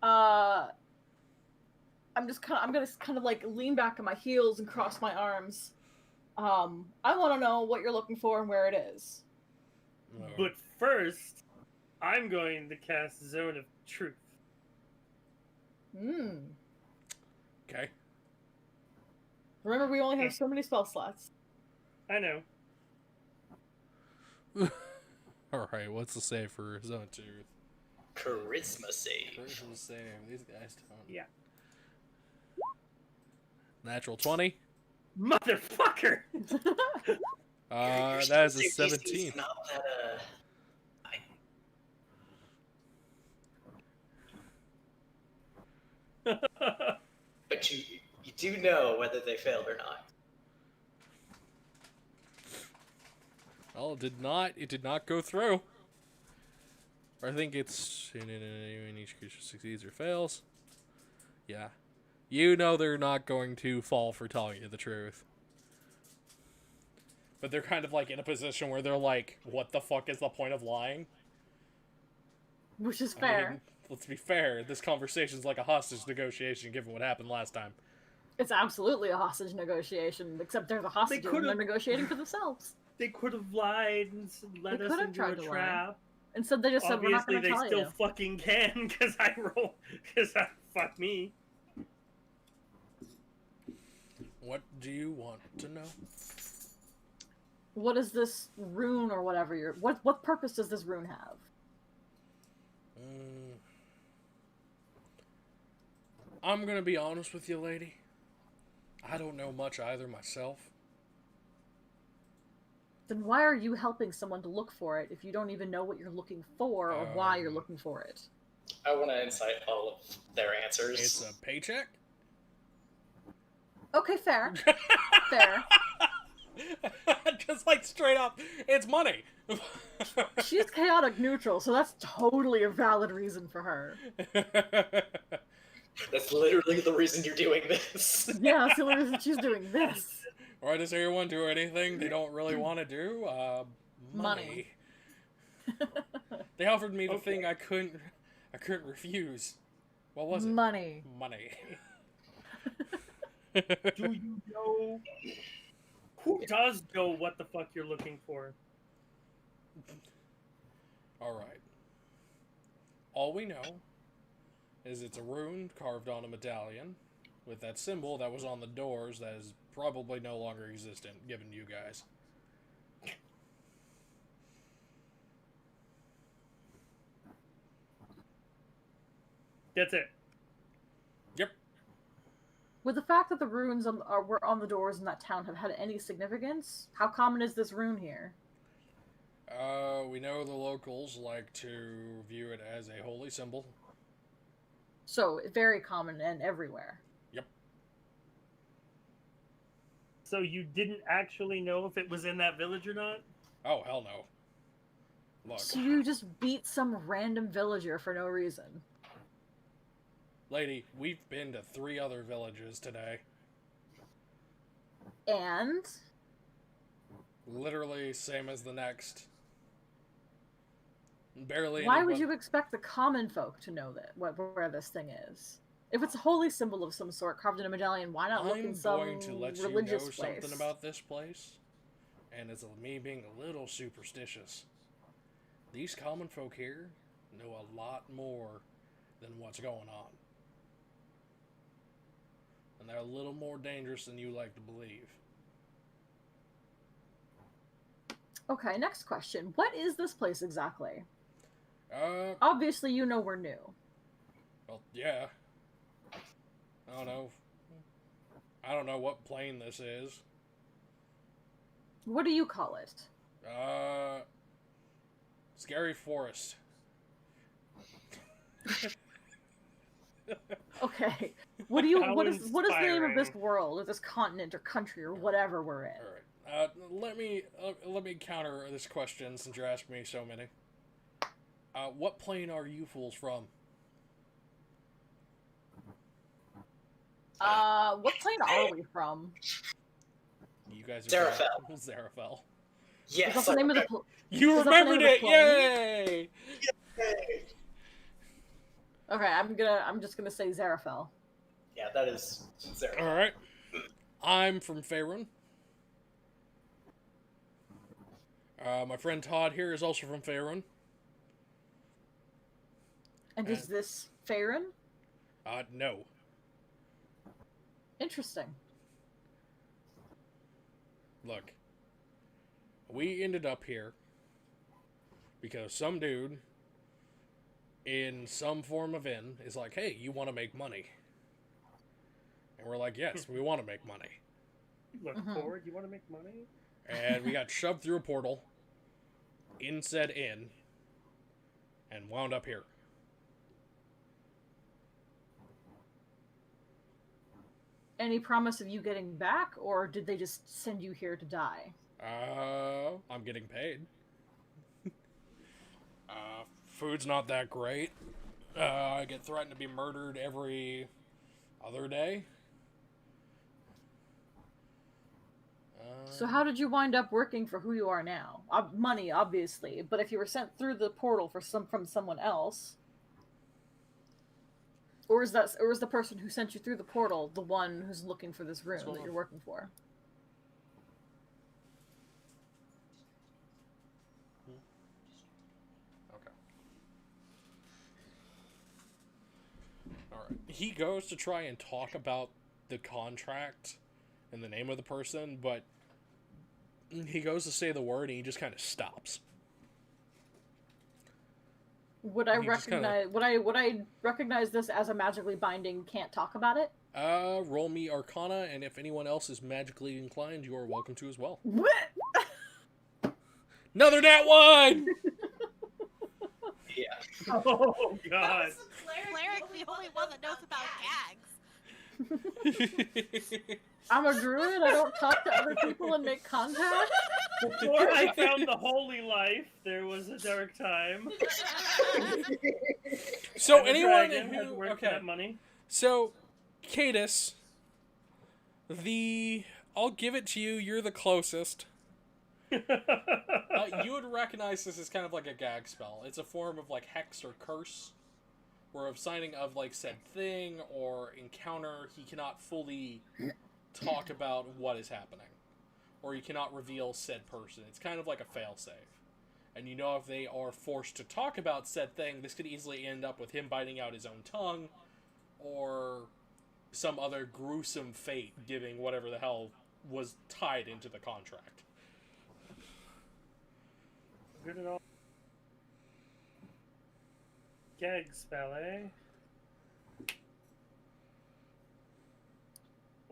I'm gonna kind of like lean back on my heels and cross my arms. I want to know what you're looking for and where it is. But first, I'm going to cast Zone of Truth. Okay. Remember, we only have so many spell slots. I know. Alright, what's the save for Zone 2? Charisma save. Charisma save. These guys don't. Yeah. Natural 20. Motherfucker! That is a 17. Not that, but you do know whether they failed or not. Well, it did not go through. I think it's when each creature succeeds or fails. Yeah. You know they're not going to fall for telling you the truth. But they're kind of like in a position where they're like, "What the fuck is the point of lying?" Which is I fair. mean, let's be fair, this conversation's like a hostage negotiation given what happened last time. It's absolutely a hostage negotiation, except they're the hostages and they're negotiating for themselves. They could have lied and led They us could have into tried a to lie. trap. Instead, they just said, "We're not Obviously, going to they tell still you." fucking can because I fuck me. What do you want to know? What is this rune or whatever what purpose does this rune have? I'm gonna be honest with you, lady. I don't know much either myself. Then why are you helping someone to look for it if you don't even know what you're looking for or why you're looking for it? I want to incite all of their answers. It's a paycheck? Okay, fair. Fair. Just like straight up, it's money. She's chaotic neutral, so that's totally a valid reason for her. That's literally the reason you're doing this. Yeah, that's the only reason she's doing this. Why does everyone do anything they don't really want to do? Money. They offered me the thing I couldn't refuse. What was it? Money. Money. Do you know? Who does know what the fuck you're looking for? Alright. All we know is it's a rune carved on a medallion with that symbol that was on the doors that is probably no longer existent, given you guys. That's it. Yep. Would the fact that the runes were on the doors in that town have had any significance? How common is this rune here? We know the locals like to view it as a holy symbol. So, very common and everywhere. Yep. So you didn't actually know if it was in that village or not? Oh, hell no. Look, So you just beat some random villager for no reason. lady, we've been to 3 other villages today. And? Literally same as the next. Barely Why would anyone. you expect the common folk to know that where this thing is? If it's a holy symbol of some sort carved in a medallion, why not look in I'm some going to let you religious know place? something about this place, and it's me being a little superstitious. These common folk here know a lot more than what's going on. And they're a little more dangerous than you like to believe. Okay, next question. What is this place exactly? Uh, Obviously, you know we're new. well, yeah. I don't know. I don't know what plane this is. What do you call it? Scary Forest. Okay. What what is the name of this inspiring. world, or this continent, or country, or whatever we're in? All right. Let me counter this question since you're asking me so many. What plane are you fools from? What plane are we from? You guys are Zarafel. from Zarafel. Is Yes. that the name of the You Is that the name remembered of the it! plane? Yay! Okay, I'm just gonna say Zarafel. Yeah, that is Zarafel. All right. I'm from Faerun. My friend Todd here is also from Faerun. And is this Faerun? No. Interesting. Look. We ended up here because some dude in some form of inn is like, hey, you want to make money? And we're like, yes, we want to make money. Look forward. You want to make money? And we got shoved through a portal in said inn and wound up here. Any promise of you getting back, or did they just send you here to die? I'm getting paid. Food's not that great. I get threatened to be murdered every other day. So how did you wind up working for who you are now? Money, obviously, but if you were sent through the portal from someone else, or is the person who sent you through the portal the one who's looking for this room that you're working for? Okay. Alright. He goes to try and talk about the contract and the name of the person, but he goes to say the word and he just kind of stops. Would I recognize this as a magically binding can't talk about it? Roll me Arcana, and if anyone else is magically inclined, you are welcome to as well. What? Another nat one! Yeah. Oh God! Cleric, the only one that knows about gags. I'm a druid. I don't talk to other people and make contact. Before I found the holy life, there was a dark time. So I'm a anyone dragon, had to who work for that money. So Cadus, I'll give it to you. You're the closest. You would recognize this as kind of like a gag spell. It's a form of like hex or curse, where of signing of like said thing or encounter, he cannot fully talk about what is happening, or he cannot reveal said person. It's kind of like a failsafe. And you know if they are forced to talk about said thing, this could easily end up with him biting out his own tongue, or some other gruesome fate giving whatever the hell was tied into the contract. Good at all. Gag spell, eh?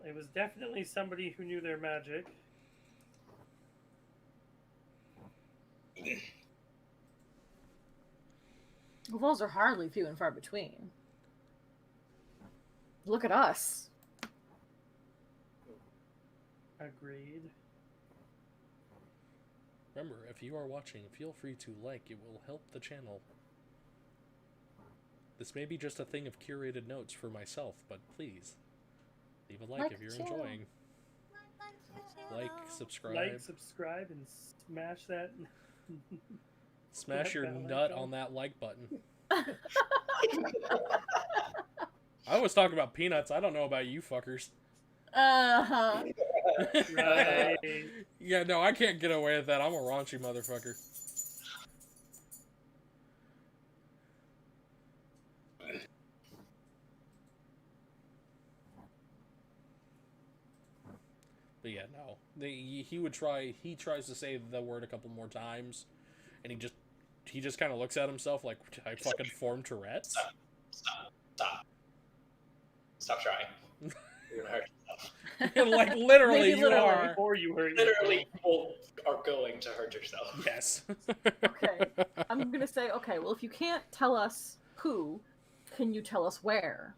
It was definitely somebody who knew their magic. Well, those are hardly few and far between. Look at us. Agreed. Remember, if you are watching, feel free to like. It will help the channel. This may be just a thing of curated notes for myself, but please, leave a like if you're enjoying. Like, subscribe. Like, subscribe, and smash that Smash your That bell nut icon. on that like button. I was talking about peanuts. I don't know about you fuckers. Uh-huh. Right. Yeah, no, I can't get away with that. I'm a raunchy motherfucker. But yeah, no. He would try. He tries to say the word a couple more times, and he just kind of looks at himself like, "Did I fucking form Tourette's?" Stop trying. You're gonna hurt yourself. Like literally, Maybe you literally. are. Or you hurt Literally, you are going to hurt yourself. Yes. Okay. I'm gonna say, okay, well, if you can't tell us who, can you tell us where?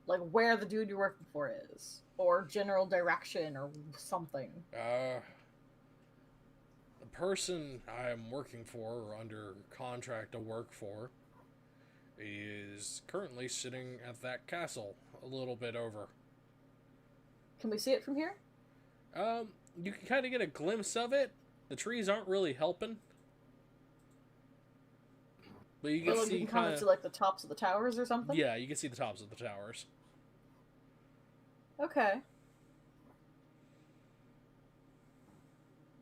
Like, where the dude you're working for is. Or general direction, or something. The person I am working for, or under contract to work for, is currently sitting at that castle, a little bit over. Can we see it from here? You can kind of get a glimpse of it. The trees aren't really helping. But you can Or, like, see you can kind kind of see, of... like, the tops of the towers or something? Yeah, you can see the tops of the towers. Okay.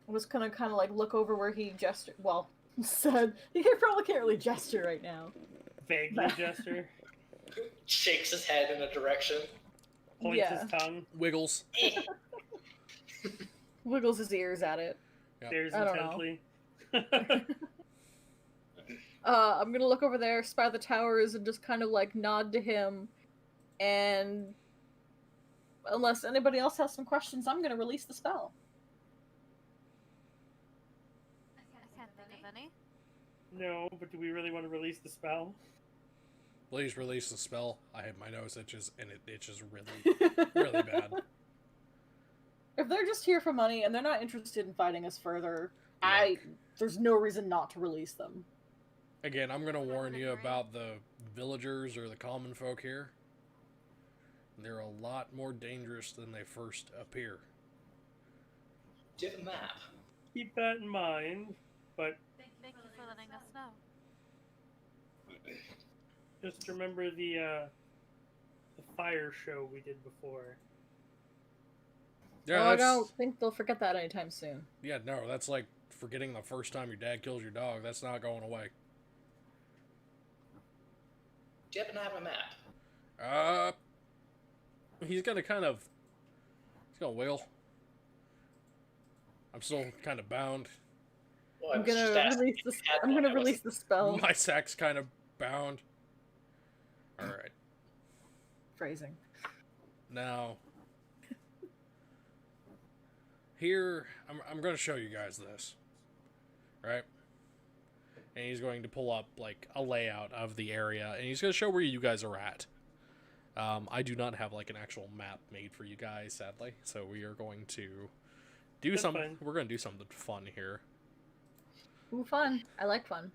I'm just gonna kind of, like, look over where he gestured. Well, said. He probably can't really gesture right now. Vaguely gesture. Shakes his head in a direction. Points Yeah. his tongue. Wiggles. Wiggles his ears at it. Yep. Stares I don't know. intently. I'm gonna look over there, spy the towers, and just kind of, like, nod to him. And unless anybody else has some questions, I'm gonna release the spell. I can't think of any. No, but do we really want to release the spell? Please release the spell. I have my nose itches, and it itches really, really bad. If they're just here for money and they're not interested in fighting us further, Look. there's no reason not to release them. Again, I'm going to warn you about the villagers or the common folk here. They're a lot more dangerous than they first appear. Do you have a map? Keep that in mind, but Thank you for letting us know. just remember the fire show we did before. Yeah, I that's, don't think they'll forget that anytime soon. yeah, no, that's like forgetting the first time your dad kills your dog. That's not going away. Do you happen to have a map? He's gonna kind of, he's gonna wiggle. I'm still kind of bound. Well, I I'm was just gonna asking release if this. you had I'm one. gonna I release the spell. My sack's kind of bound. Alright. Phrasing. Now, here, I'm going to show you guys this. Right? And he's going to pull up, like, a layout of the area, and he's going to show where you guys are at. I do not have, like, an actual map made for you guys, sadly, so we are going to do That's something. fine. We're going to do something fun here. Ooh, fun. I like fun.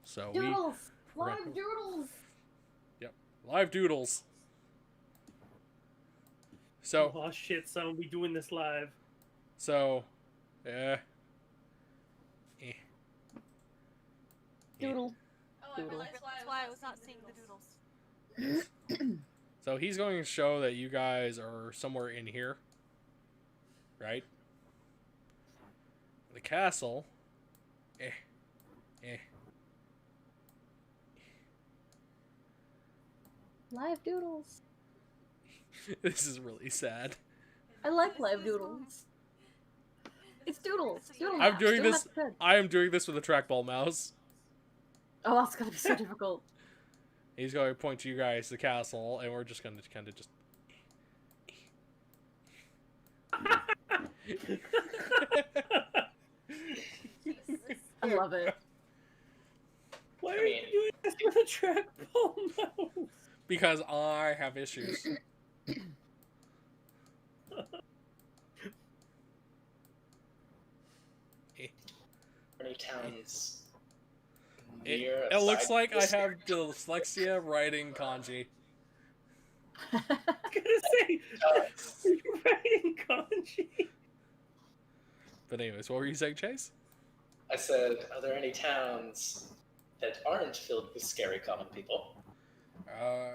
So Doodles! we're Live gonna- doodles! live doodles. So, Oh shit, son, we doing this live. so, eh. Doodle. Oh, I Doodle. realized That's why I was not seeing the doodles. So he's going to show that you guys are somewhere in here. Right? The castle. Live doodles. This is really sad. I like live doodles. It's doodles. Doodle I'm maps. doing Doodle this. maps are good. I am doing this with a trackball mouse. Oh, that's gonna be so difficult. He's going to point to you guys the castle, and we're just going to kind of just. I love it. Why I are you mean- doing this with a trackball mouse? Because I have issues. Any towns It, near? it looks aside like from I this have area? dyslexia writing kanji. I was gonna say, you're writing kanji. But anyways, what were you saying, Chase? I said, are there any towns that aren't filled with scary common people?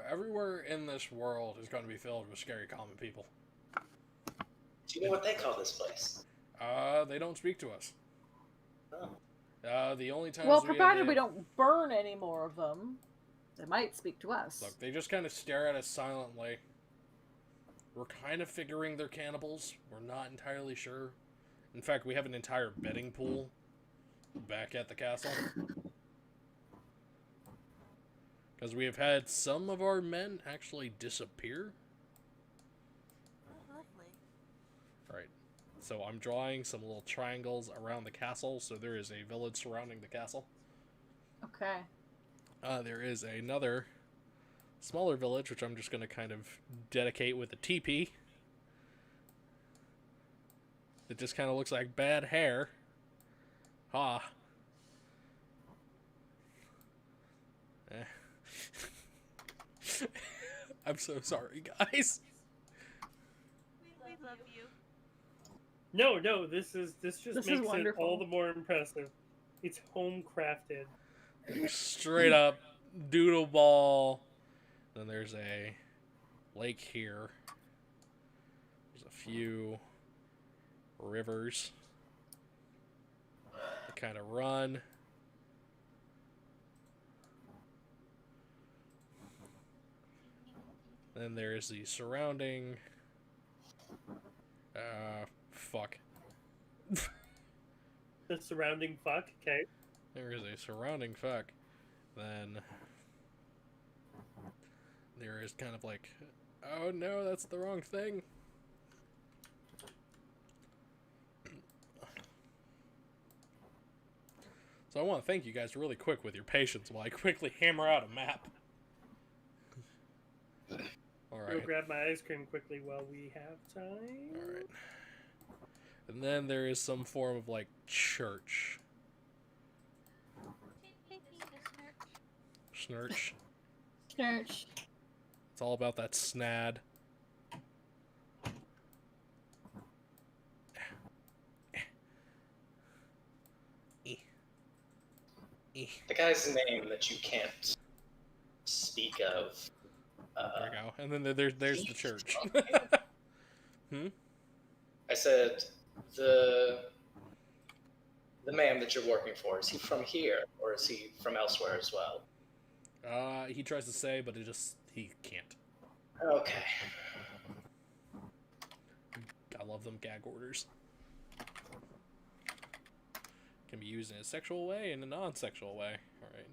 Everywhere in this world is going to be filled with scary common people. Do you know what they call this place? They don't speak to us. Oh. The only times Well, we provided we don't burn any more of them, they might speak to us. Look, they just kind of stare at us silently. We're kind of figuring they're cannibals. We're not entirely sure. In fact, we have an entire betting pool back at the castle. Because we have had some of our men actually disappear. Oh, lovely. Right. So I'm drawing some little triangles around the castle, so there is a village surrounding the castle. Okay. There is another smaller village, which I'm just going to kind of dedicate with a teepee. It just kind of looks like bad hair. Ha. I'm so sorry, guys. We love you. No, this just This is makes it wonderful. all the more impressive. It's home crafted. Straight up doodle ball. Then there's a lake here. There's a few rivers that kind of run. Then there's the surrounding. Fuck. The surrounding fuck, okay. There is a surrounding fuck. Then there is kind of like, oh no, that's the wrong thing. So I want to thank you guys really quick with your patience while I quickly hammer out a map. Go Alright. grab my ice cream quickly while we have time. Alright. And then there is some form of like church. Snurch. Snurch. It's all about that snad. The guy's name that you can't speak of. There we go. And then there's the church. I said, the man that you're working for, is he from here, or is he from elsewhere as well? He tries to say, but he can't. Okay. I love them gag orders. Can be used in a sexual way and a non-sexual way. Alright.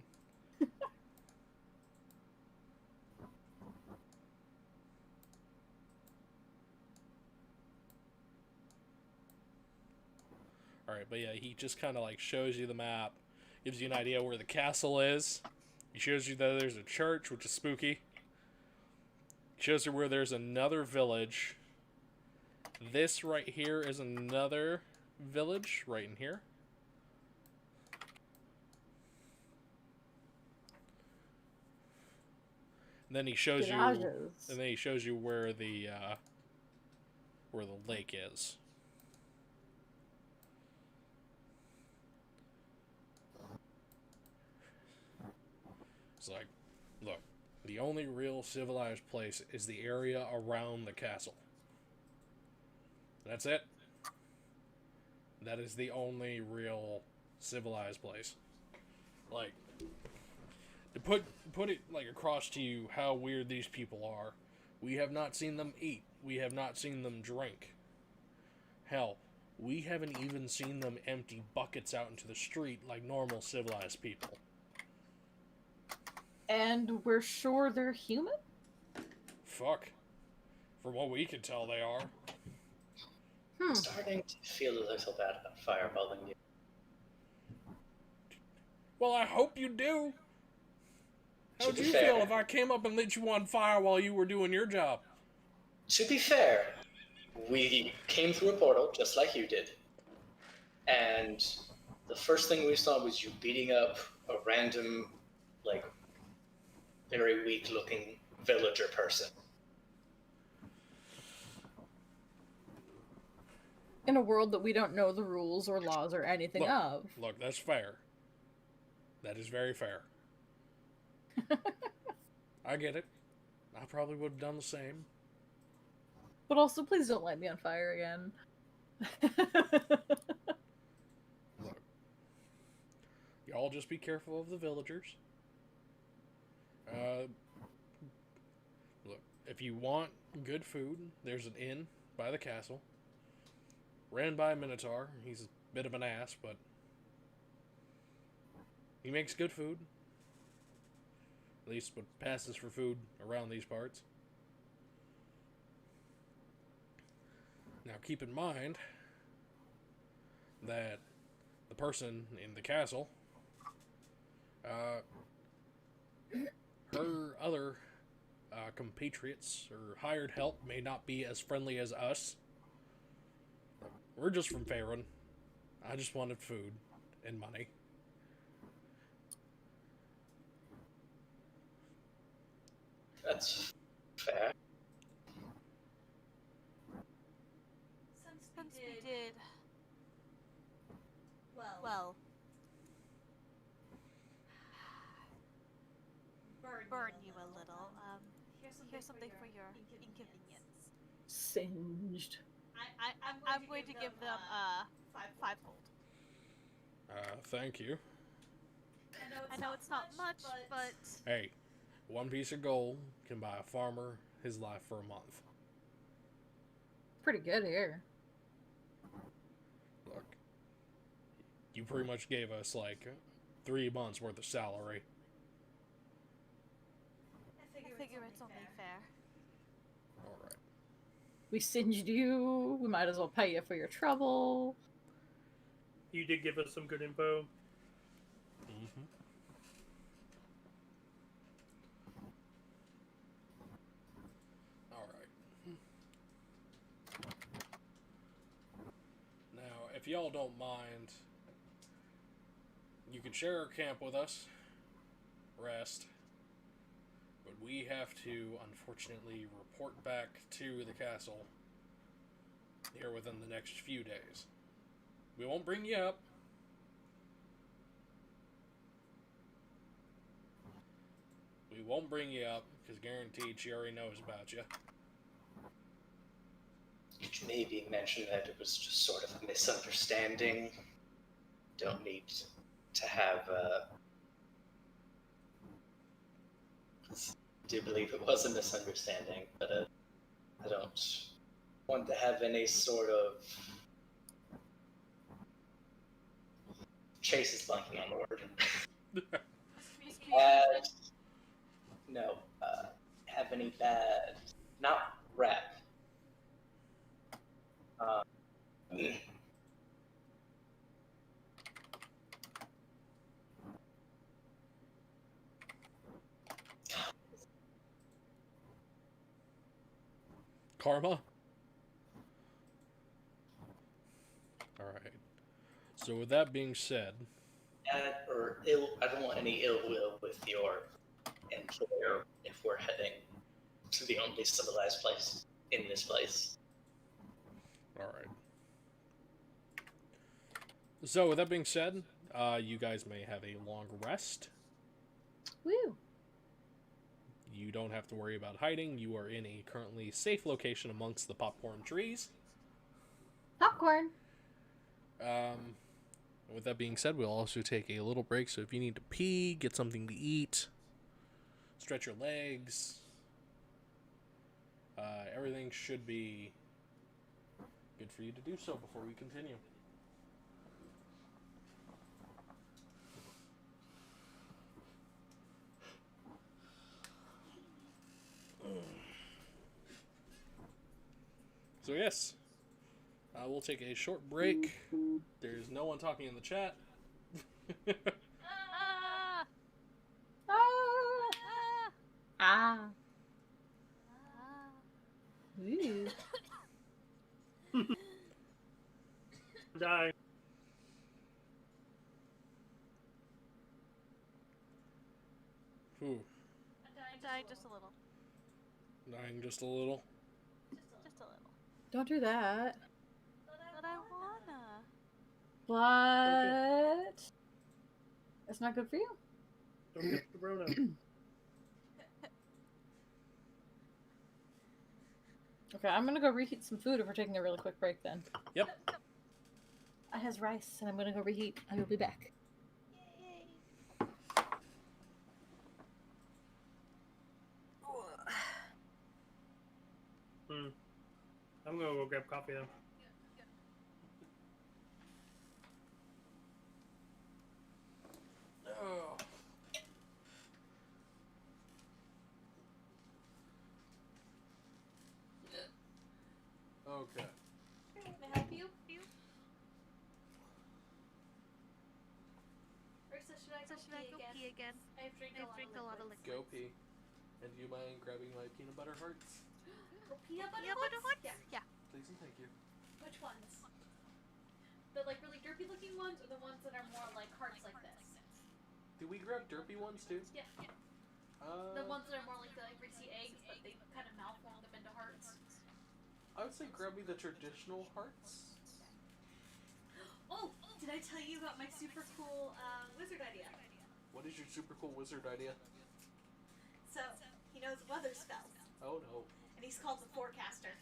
Alright, but yeah, he just kind of like shows you the map, gives you an idea where the castle is. He shows you that there's a church, which is spooky. He shows you where there's another village. This right here is another village, right in here. And then he shows you, Garages. and then he shows you where the lake is. It's like, look, the only real civilized place is the area around the castle. That's it. That is the only real civilized place. Like, to put it like across to you how weird these people are. We have not seen them eat. We have not seen them drink. Hell, we haven't even seen them empty buckets out into the street like normal civilized people. And we're sure they're human? Fuck. From what we can tell, they are. I'm starting to feel a little bad about fireballing you. Well, I hope you do. How'd To be you fair- feel if I came up and lit you on fire while you were doing your job? To be fair, we came through a portal just like you did. And the first thing we saw was you beating up a random, like, very weak looking villager person. In a world that we don't know the rules or laws or anything Look. of. Look, that's fair. That is very fair. I get it. I probably would have done the same. But also, please don't light me on fire again. Look. Y'all just be careful of the villagers. Look, if you want good food, there's an inn by the castle. Ran by a Minotaur. He's a bit of an ass, but he makes good food. At least what passes for food around these parts. Now keep in mind that the person in the castle, her other compatriots or hired help may not be as friendly as us. We're just from Faerun. I just wanted food and money. That's fair. Since we did, well, burn you a little, here's something for your inconvenience. Singed. I'm going to give them, 5 gold. Thank you. I know it's not much, but Hey, 1 piece of gold can buy a farmer his life for a month. Pretty good here. Look, you pretty much gave us like 3 months worth of salary. I figure it's only fair. Alright. We singed you. We might as well pay you for your trouble. You did give us some good info. Mm-hmm. Alright. Now, if y'all don't mind, you can share our camp with us. Rest. But we have to, unfortunately, report back to the castle here within the next few days. We won't bring you up. We won't bring you up, because guaranteed she already knows about you. It may be mentioned that it was just sort of a misunderstanding. Don't need to have I do believe it was a misunderstanding, but I don't want to have any sort of... Chase is blanking on the word. No, have any bad... Not rap. Karma? Alright. So with that being said... I don't want any ill will with your employer if we're heading to the only civilized place in this place. Alright. So with that being said, you guys may have a long rest. Woo. You don't have to worry about hiding. You are in a currently safe location amongst the popcorn trees. Popcorn. With that being said, we'll also take a little break. So if you need to pee, get something to eat, stretch your legs, everything should be good for you to do so before we continue. So yes, we'll take a short break. There's no one talking in the chat. Ah! Ah. Ah! Ah. Ah! Ooh. Die. Whew, I died just a little. dying just a little. Just a little. Don't do that. But I but it's not good for you. Don't get the Rona. Okay, I'm gonna go reheat some food if we're taking a really quick break then. Yep. I has rice, and I'm gonna go reheat. I will be back. I'm gonna go grab coffee though. Oh. Okay. May I help you? Or should I go pee again? I've drank a lot of liquid. Go pee. And do you mind grabbing my peanut butter hearts? Peanut butter ones? Yeah. Please and thank you. Which ones? The like really derpy looking ones, or the ones that are more like hearts like this? Did we grab derpy ones too? Yeah. The ones that are more like the greasy eggs, but they kind of malform them into hearts. I would say grab me the traditional hearts. Oh, did I tell you about my super cool wizard idea? What is your super cool wizard idea? So, he knows weather spells, Oh no. and he's called the Forecaster.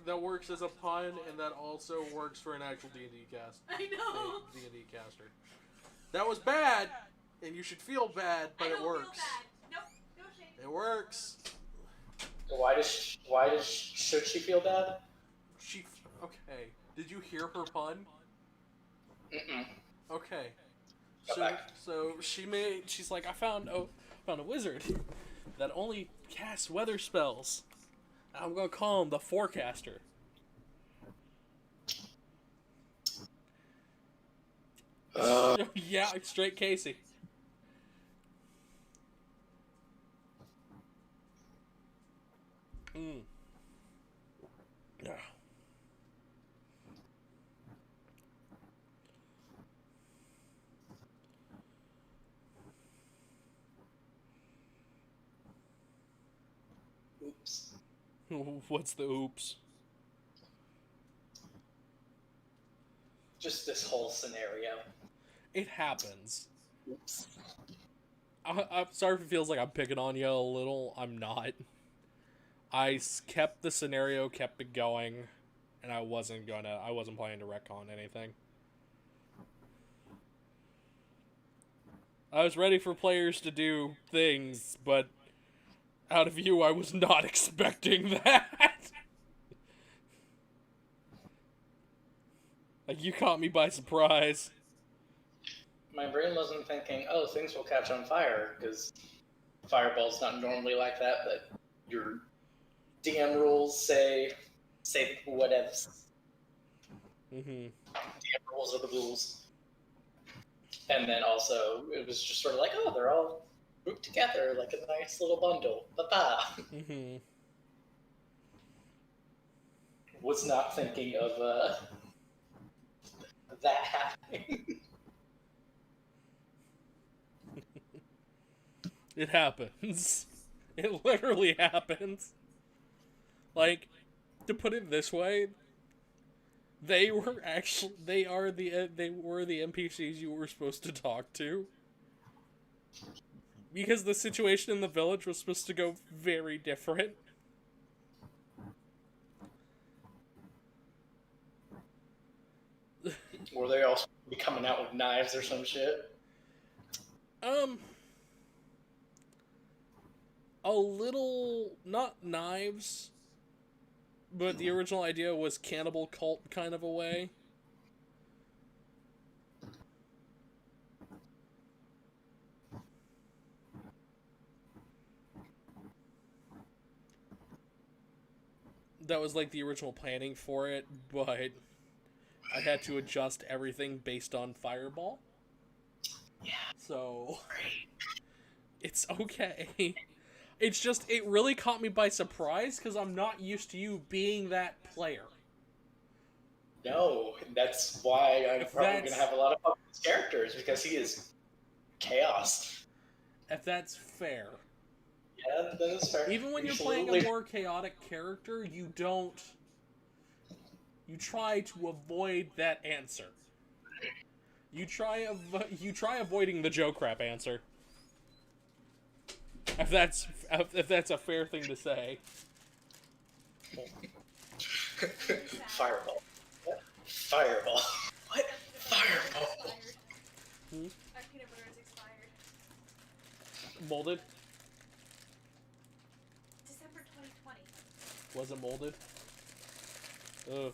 That works as a pun, and that also works for an actual D&D cast. I know! D&D caster. That was bad, and you should feel bad, but it works. Feel bad. Nope, no shame. It works. Should she feel bad? Okay. Did you hear her pun? Mm-mm. Okay. Go back. So she's like, I found a wizard that only casts weather spells. I'm gonna call him the Forecaster. Yeah, straight Casey. Yeah. Oops. What's the oops? Just this whole scenario. It happens. Oops. I'm sorry if it feels like I'm picking on you a little. I'm not. I kept the scenario, kept it going, and I wasn't planning to retcon anything. I was ready for players to do things, but out of you, I was not expecting that. Like, you caught me by surprise. My brain wasn't thinking, oh, things will catch on fire, because Fireball's not normally like that, but your DM rules say whatever. Mm-hmm. DM rules are the rules. And then also, it was just sort of like, oh, they're all grouped together like a nice little bundle. Ba-ba. Mm-hmm. Was not thinking of that happening. It happens. It literally happens. Like, to put it this way, they were the NPCs you were supposed to talk to. Because the situation in the village was supposed to go very different. Were they all be coming out with knives or some shit? A little, not knives, but the original idea was cannibal cult kind of a way. That was like the original planning for it, but I had to adjust everything based on Fireball. Yeah. So it's okay. It's just, it really caught me by surprise because I'm not used to you being that player. No, that's why I'm probably going to have a lot of fun with his characters, because he is chaos. If that's fair. Yeah, that is fair. Even when you're playing a more chaotic character, you don't you try to avoid that answer. You try avoiding the Joe crap answer. If that's a fair thing to say. Fireball. What? Fireball. What? Fireball. Hmm? Our peanut butter is expired. Molded? December 2020. Was it molded? Ugh.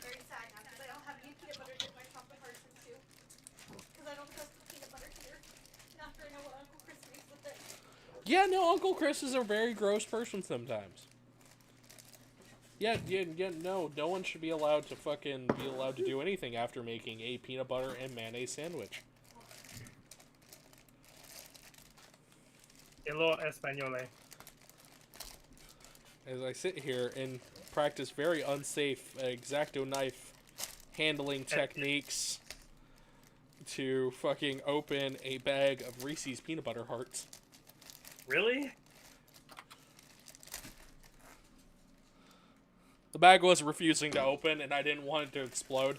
Very sad now because I don't have any peanut butter to dip my chocolate hearts into. Because I don't trust the peanut butter here. After I know what Uncle Chris makes with it. Yeah, no, Uncle Chris is a very gross person sometimes. Yeah, no one should be allowed to do anything after making a peanut butter and mayonnaise sandwich. Hello, Españole. As I sit here and practice very unsafe X-Acto knife handling techniques to fucking open a bag of Reese's peanut butter hearts. Really? The bag was refusing to open, and I didn't want it to explode.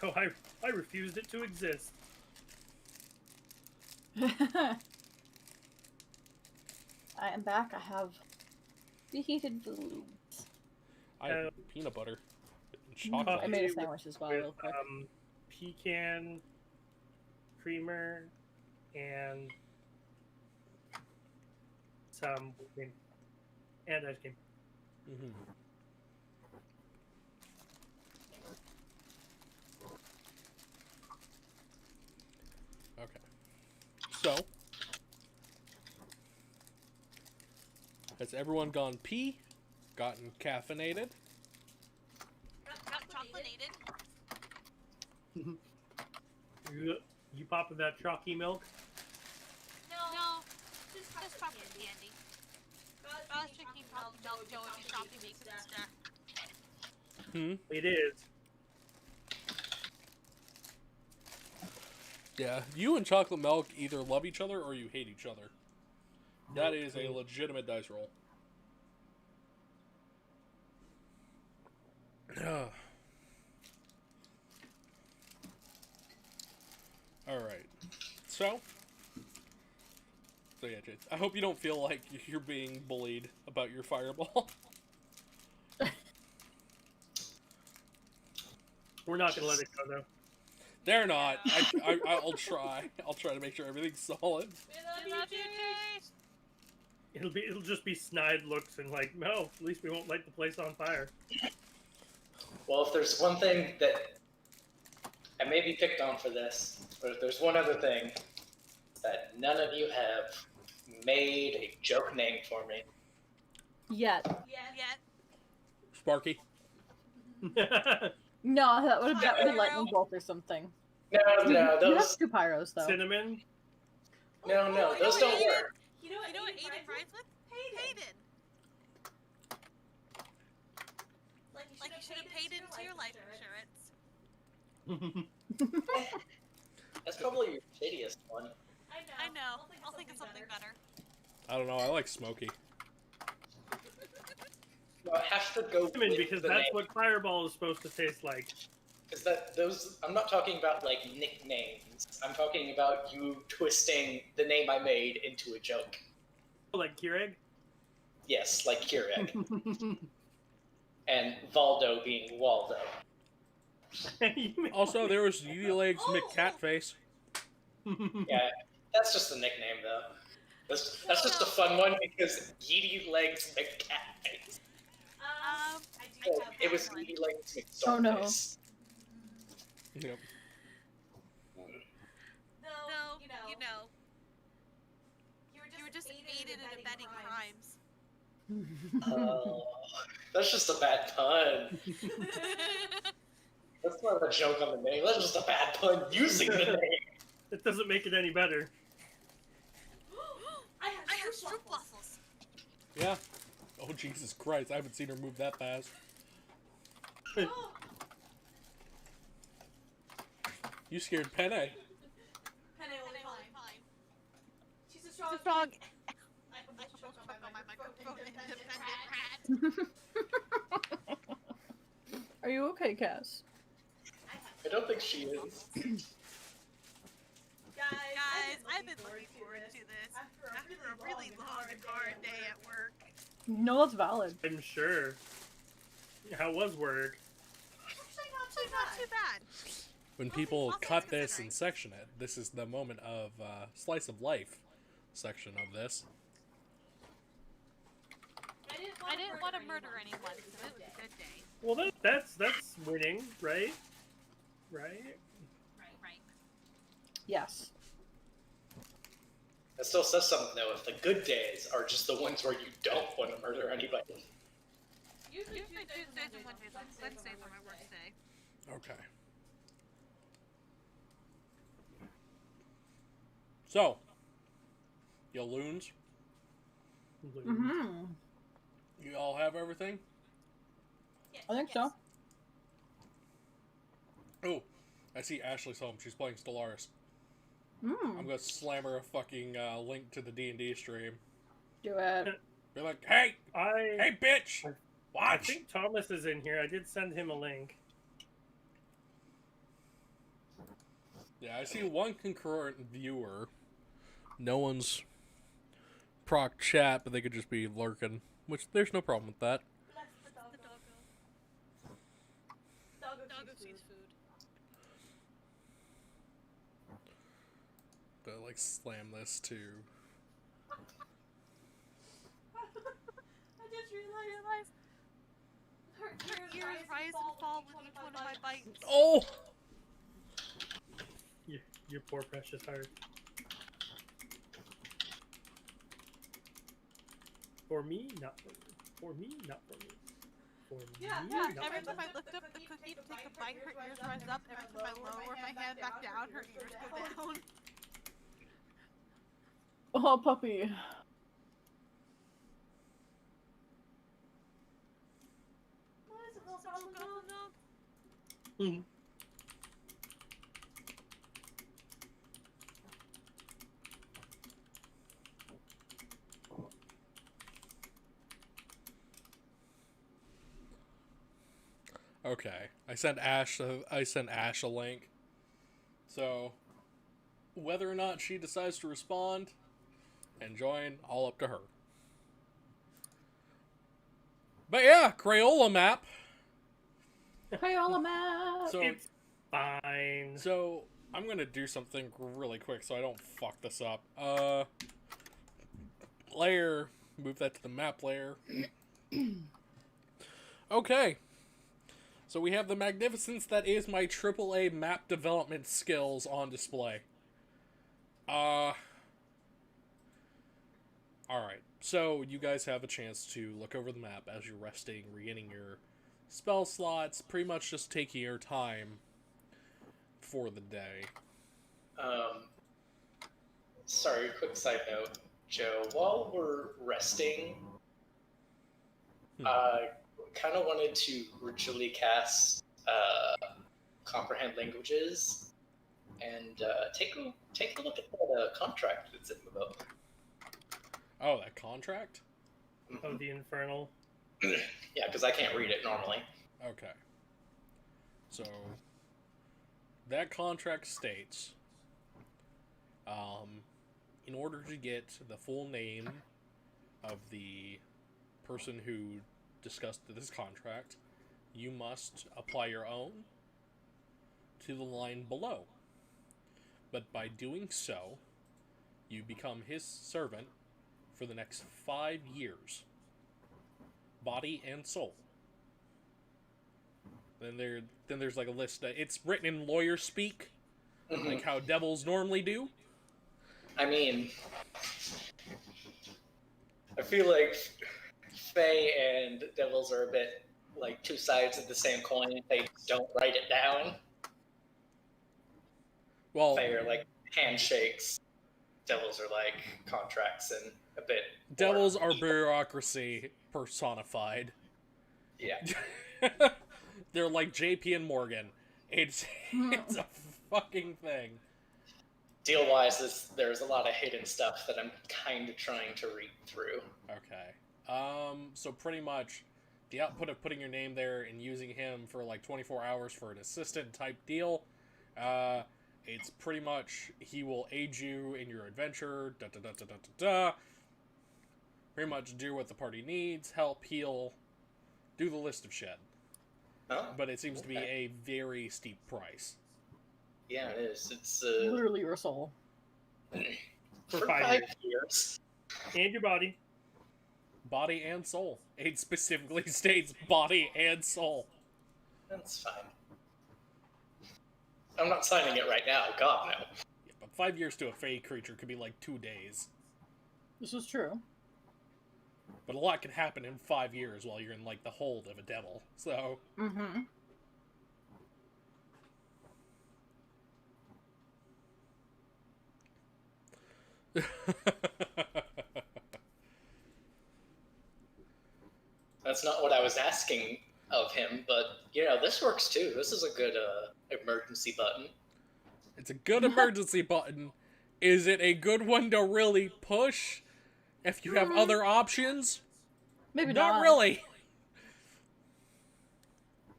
Oh, I refused it to exist. I am back. I have reheated food. I have peanut butter and chocolate. I made a sandwich as well, real quick. Pecan creamer and some whipped cream and ice cream. Mm-hmm. Okay. So, has everyone gone pee? Gotten caffeinated? Got chocolated. You popping that chalky milk? No, just chocolate candy. I was drinking milk Joe and coffee makes it extra. It is. Yeah, you and chocolate milk either love each other or you hate each other. That is a legitimate dice roll. Alright. So yeah, Jade, I hope you don't feel like you're being bullied about your fireball. We're not gonna let it go though. They're not. I'll try. I'll try to make sure everything's solid. We love you, Jade. It'll just be snide looks and like, no, at least we won't light the place on fire. Well, if there's one thing that I may be picked on for this, but if there's one other thing that none of you have made a joke name for me. Yet. Yet. Sparky. No, that would have been lightning bolt or something. No, You have those. two pyros, though. Cinnamon. No, those don't work. You know what Aiden fries with? Hayden. Like you should have paid into your life insurance. That's probably your shittiest one. I know. I'll think of something better. I don't know. I like Smoky. No, I have to go Cinnamon, with because the that's name. what fireball is supposed to taste like. Is that those? I'm not talking about like nicknames. I'm talking about you twisting the name I made into a joke. Like Keurig? Yes, like Keurig. And Valdo being Waldo. Also, there was Yeety Legs McCatface. Yeah, that's just a nickname though. That's just a fun one because Yeety Legs McCatface. I do Oh, have it was one. Yeety Legs McStormface. Oh, no. Yep. No, you know. You were just aided and abetting crimes. Oh, that's just a bad pun. That's not a joke on the name. That's just a bad pun using the name. It doesn't make it any better. I have stroop waffles. Yeah. Oh, Jesus Christ. I haven't seen her move that fast. You scared Penne. Penny will be fine. She's a strong. Frog. I I almost almost choked on choked on my my microphone microphone independent independent rat. rat. you okay, Cass? I don't think she is. Guys, I've been looking forward to this after a really long and hard day at work. No, that's valid. I'm sure. How was work? Actually, not too bad. When All people things cut this considering. and section it, this is the moment of slice of life section of this. I didn't want to murder anyone, so it was a good day. Well, that's winning, right? Right? Right. Yes. That still says something though. If the good days are just the ones where you don't want to murder anybody. Usually Tuesdays and Wednesdays are my work day. Okay. So, you loons, Mm-hmm. you all have everything? I think so. Oh, I see Ashley's home. She's playing Stellaris. I'm Mm. gonna slam her a fucking link to the D&D stream. Do it. Be like, hey, I bitch, I watch. think Thomas is in here. I did send him a link. Yeah, I see one concurrent viewer. No one's proc chat, but they could just be lurking, which there's no problem with that. The doggo sees food. But like slam this to. I just realized Her ears rise and fall with each one of my bites. Oh! Your poor precious heart. For me, not for me. For me, not for me. For me, Yeah, not Every for time me. I lift up the cookie to take a bite, her ears rise up. Every time I lower my hand back down, her ears go down. Oh, puppy. what is it, little So problem go, dog? no. Mhm. Okay, I sent Ash a link. So, whether or not she decides to respond and join, all up to her. But yeah, Crayola map. Crayola map. So, It's fine. so I'm gonna do something really quick so I don't fuck this up. Layer, move that to the map layer. Okay. So we have the magnificence that is my AAA map development skills on display. Alright. So you guys have a chance to look over the map as you're resting, regaining your spell slots, pretty much just taking your time for the day. Sorry, quick side note, Joe. While we're resting, kind of wanted to ritually cast comprehend languages and take a look at that contract that's in the book. Oh, that contract? Oh, the infernal. Yeah, because I can't read it normally. Okay. So, that contract states, in order to get the full name of the person who discussed this contract, you must apply your own to the line below. But by doing so, you become his servant for the next 5 years. Body and soul. Then there's like a list. It's written in lawyer speak, like how devils normally do. I mean, I feel like Fae and devils are a bit like two sides of the same coin. They don't write it down. Well, Fae are like handshakes. Devils are like contracts and a bit. devils more are evil. bureaucracy personified. Yeah. They're like JP and Morgan. It's a fucking thing. Deal wise, there's a lot of hidden stuff that I'm kind of trying to read through. Okay. So pretty much the output of putting your name there and using him for like 24 hours for an assistant type deal. It's pretty much he will aid you in your adventure. Da da da da da da da. Pretty much do what the party needs, help, heal, do the list of shit. Oh, But it seems to be okay. a very steep price. Yeah, it is. It's Literally your soul. For for 5 5 years. years. And your body. Body and soul. It specifically states body and soul. That's fine. I'm not signing it right now. God, no. Yeah, but 5 years to a fey creature could be like 2 days. This is true. But a lot can happen in 5 years while you're in like the hold of a devil. So Mm-hmm. That's not what I was asking of him, but you know, this works too. This is a good emergency button. it's a good emergency button. Is it a good one to really push if you have other options? Maybe Not not. really.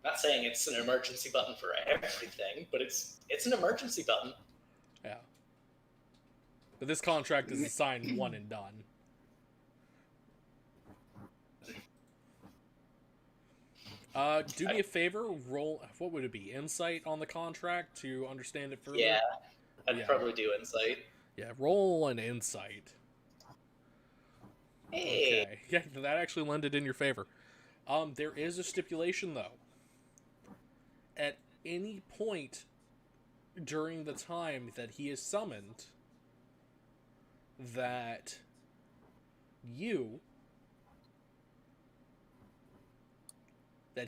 Not saying it's an emergency button for everything, but it's an emergency button. Yeah. But this contract is assigned one and done. Do me a favor, roll, what would it be, insight on the contract to understand it further? Yeah, I'd Yeah. probably do insight. Yeah, roll an insight. Hey, Okay. Yeah, that actually lended in your favor. There is a stipulation, though. At any point during the time that he is summoned, that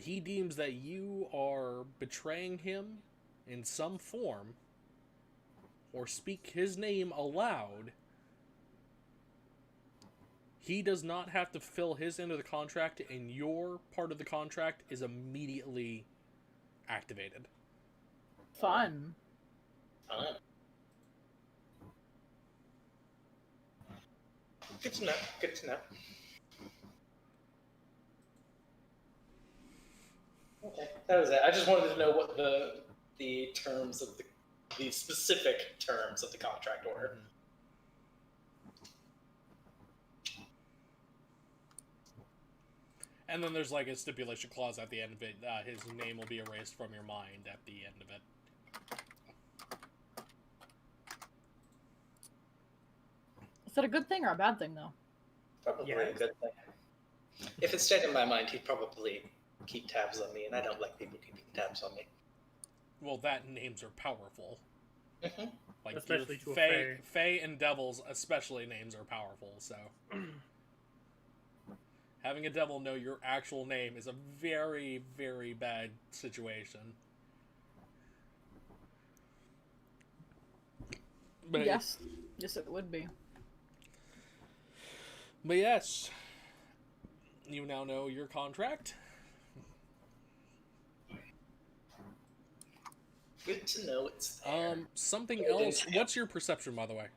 he deems that you are betraying him in some form, or speak his name aloud, he does not have to fill his end of the contract, and your part of the contract is immediately activated. Fun. fun. Good to know. Good to know. Okay, that was it. I just wanted to know what the terms of the specific terms of the contract were. And then there's like a stipulation clause at the end of it. His name will be erased from your mind at the end of it. Is that a good thing or a bad thing, though? Probably Yeah. a good thing. If it stayed in my mind, he'd probably keep tabs on me, and I don't like people keeping tabs on me. Well, that names are powerful. Mm-hmm. Like Especially to a Fae and devils, especially names are powerful. So having a devil know your actual name is a very, very bad situation. But Yes. Yes, it would be. But yes, you now know your contract. Good to know it's there. Something else. What's your perception, by the way?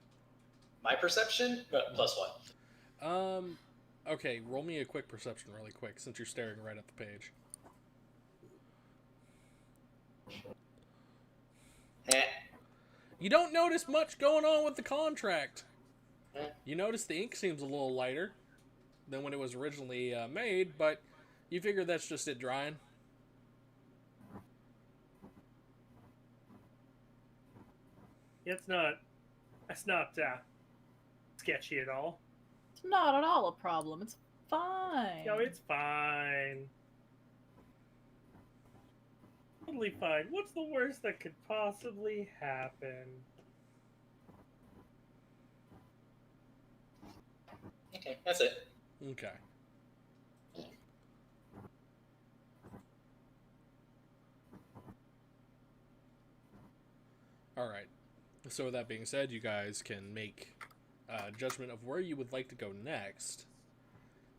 My perception? +1. Okay, roll me a quick perception really quick, since you're staring right at the page. You don't notice much going on with the contract. You notice the ink seems a little lighter than when it was originally made, but you figure that's just it drying. It's not sketchy at all. It's not at all a problem. It's fine. No, it's fine. Totally fine. What's the worst that could possibly happen? Okay, that's it. Okay. Alright. So with that being said, you guys can make a judgment of where you would like to go next.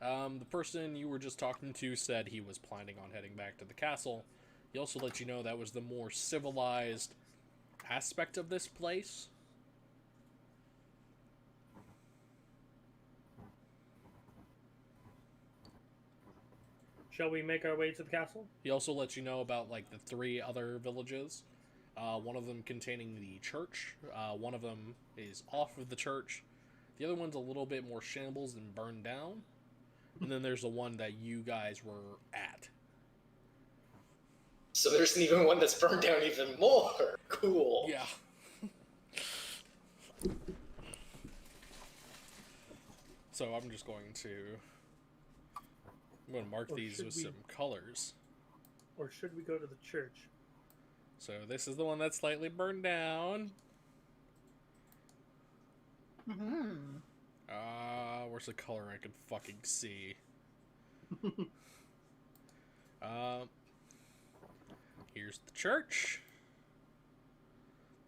The person you were just talking to said he was planning on heading back to the castle. He also let you know that was the more civilized aspect of this place. Shall we make our way to the castle? He also lets you know about like the 3 other villages. One of them containing the church. One of them is off of the church. The other one's a little bit more shambles and burned down. And then there's the one that you guys were at. So there's even one that's burned down even more. Cool. Yeah. So I'm just going to... I'm going to mark these with some colors. Or should we go to the church? So this is the one that's slightly burned down. Hmm. Where's the color I can fucking see? Here's the church.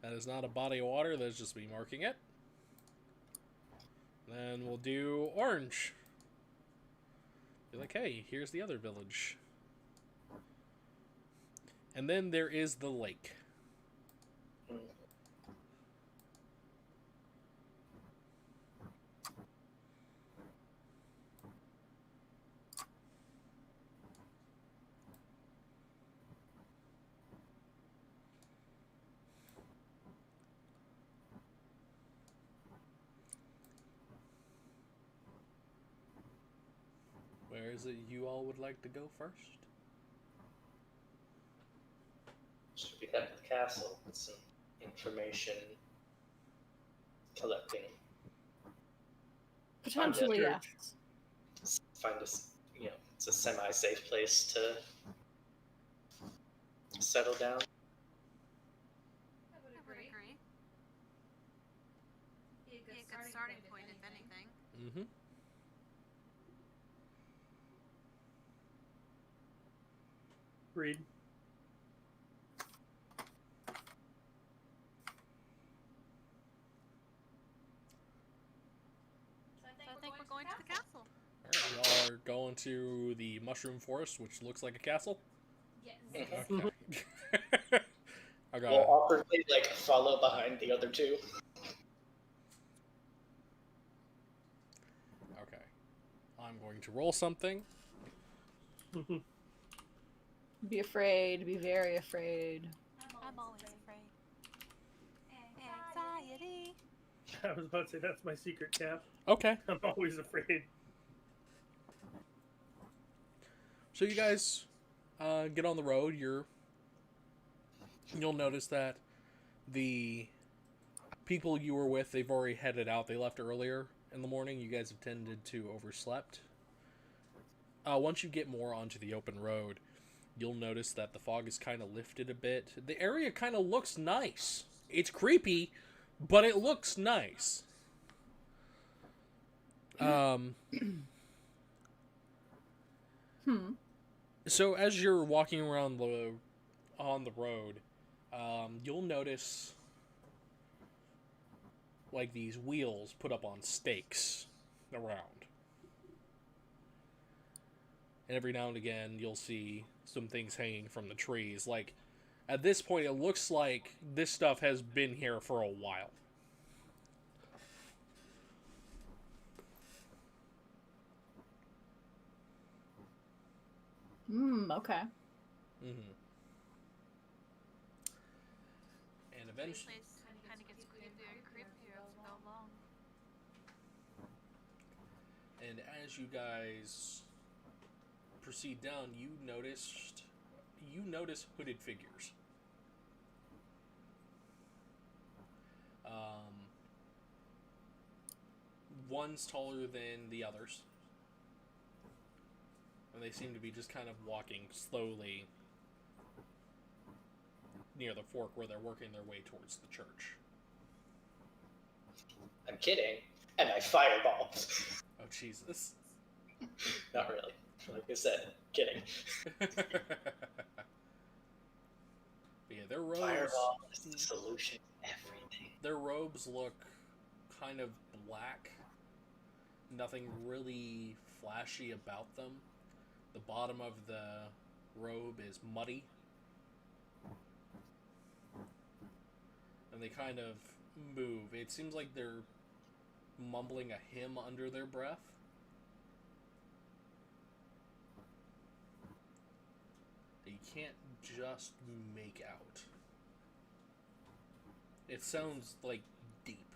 That is not a body of water, that's just me marking it. Then we'll do orange. Be like, hey, here's the other village. And then there is the lake. Where is it you all would like to go first? Should we head to the castle with some information collecting? Potentially, Church. yes. Find us, it's a semi-safe place to settle down. I would agree. Be a good starting point, if anything. Mm-hmm. Read. So I think we're going to the castle. Alright, y'all are going to the mushroom forest, which looks like a castle. Yes. Okay. I got We'll it. awkwardly follow behind the other 2. Okay. I'm going to roll something. Be afraid. Be very afraid. I'm always afraid. Anxiety. I was about to say that's my secret cap. Okay. I'm always afraid. So you guys get on the road. You'll notice that the people you were with, they've already headed out. They left earlier in the morning. You guys have tended to overslept. Once you get more onto the open road, you'll notice that the fog is kind of lifted a bit. The area kind of looks nice. It's creepy, but it looks nice. So as you're walking around on the road, you'll notice like these wheels put up on stakes around. And every now and again, you'll see some things hanging from the trees. Like, at this point, it looks like this stuff has been here for a while. Okay. Mm-hmm. And This eventually... place kind of gets creepier and creepier as we go along. And as you guys proceed down, you notice hooded figures. One's taller than the others, and they seem to be just kind of walking slowly near the fork where they're working their way towards the church. I'm kidding, and I fireball. Oh, Jesus. Not really. Like I said, kidding. But yeah, their robes... Fireball is the solution to everything. Their robes look kind of black. Nothing really flashy about them. The bottom of the robe is muddy. And they kind of move. It seems like they're mumbling a hymn under their breath. You can't just make out. It sounds like deep.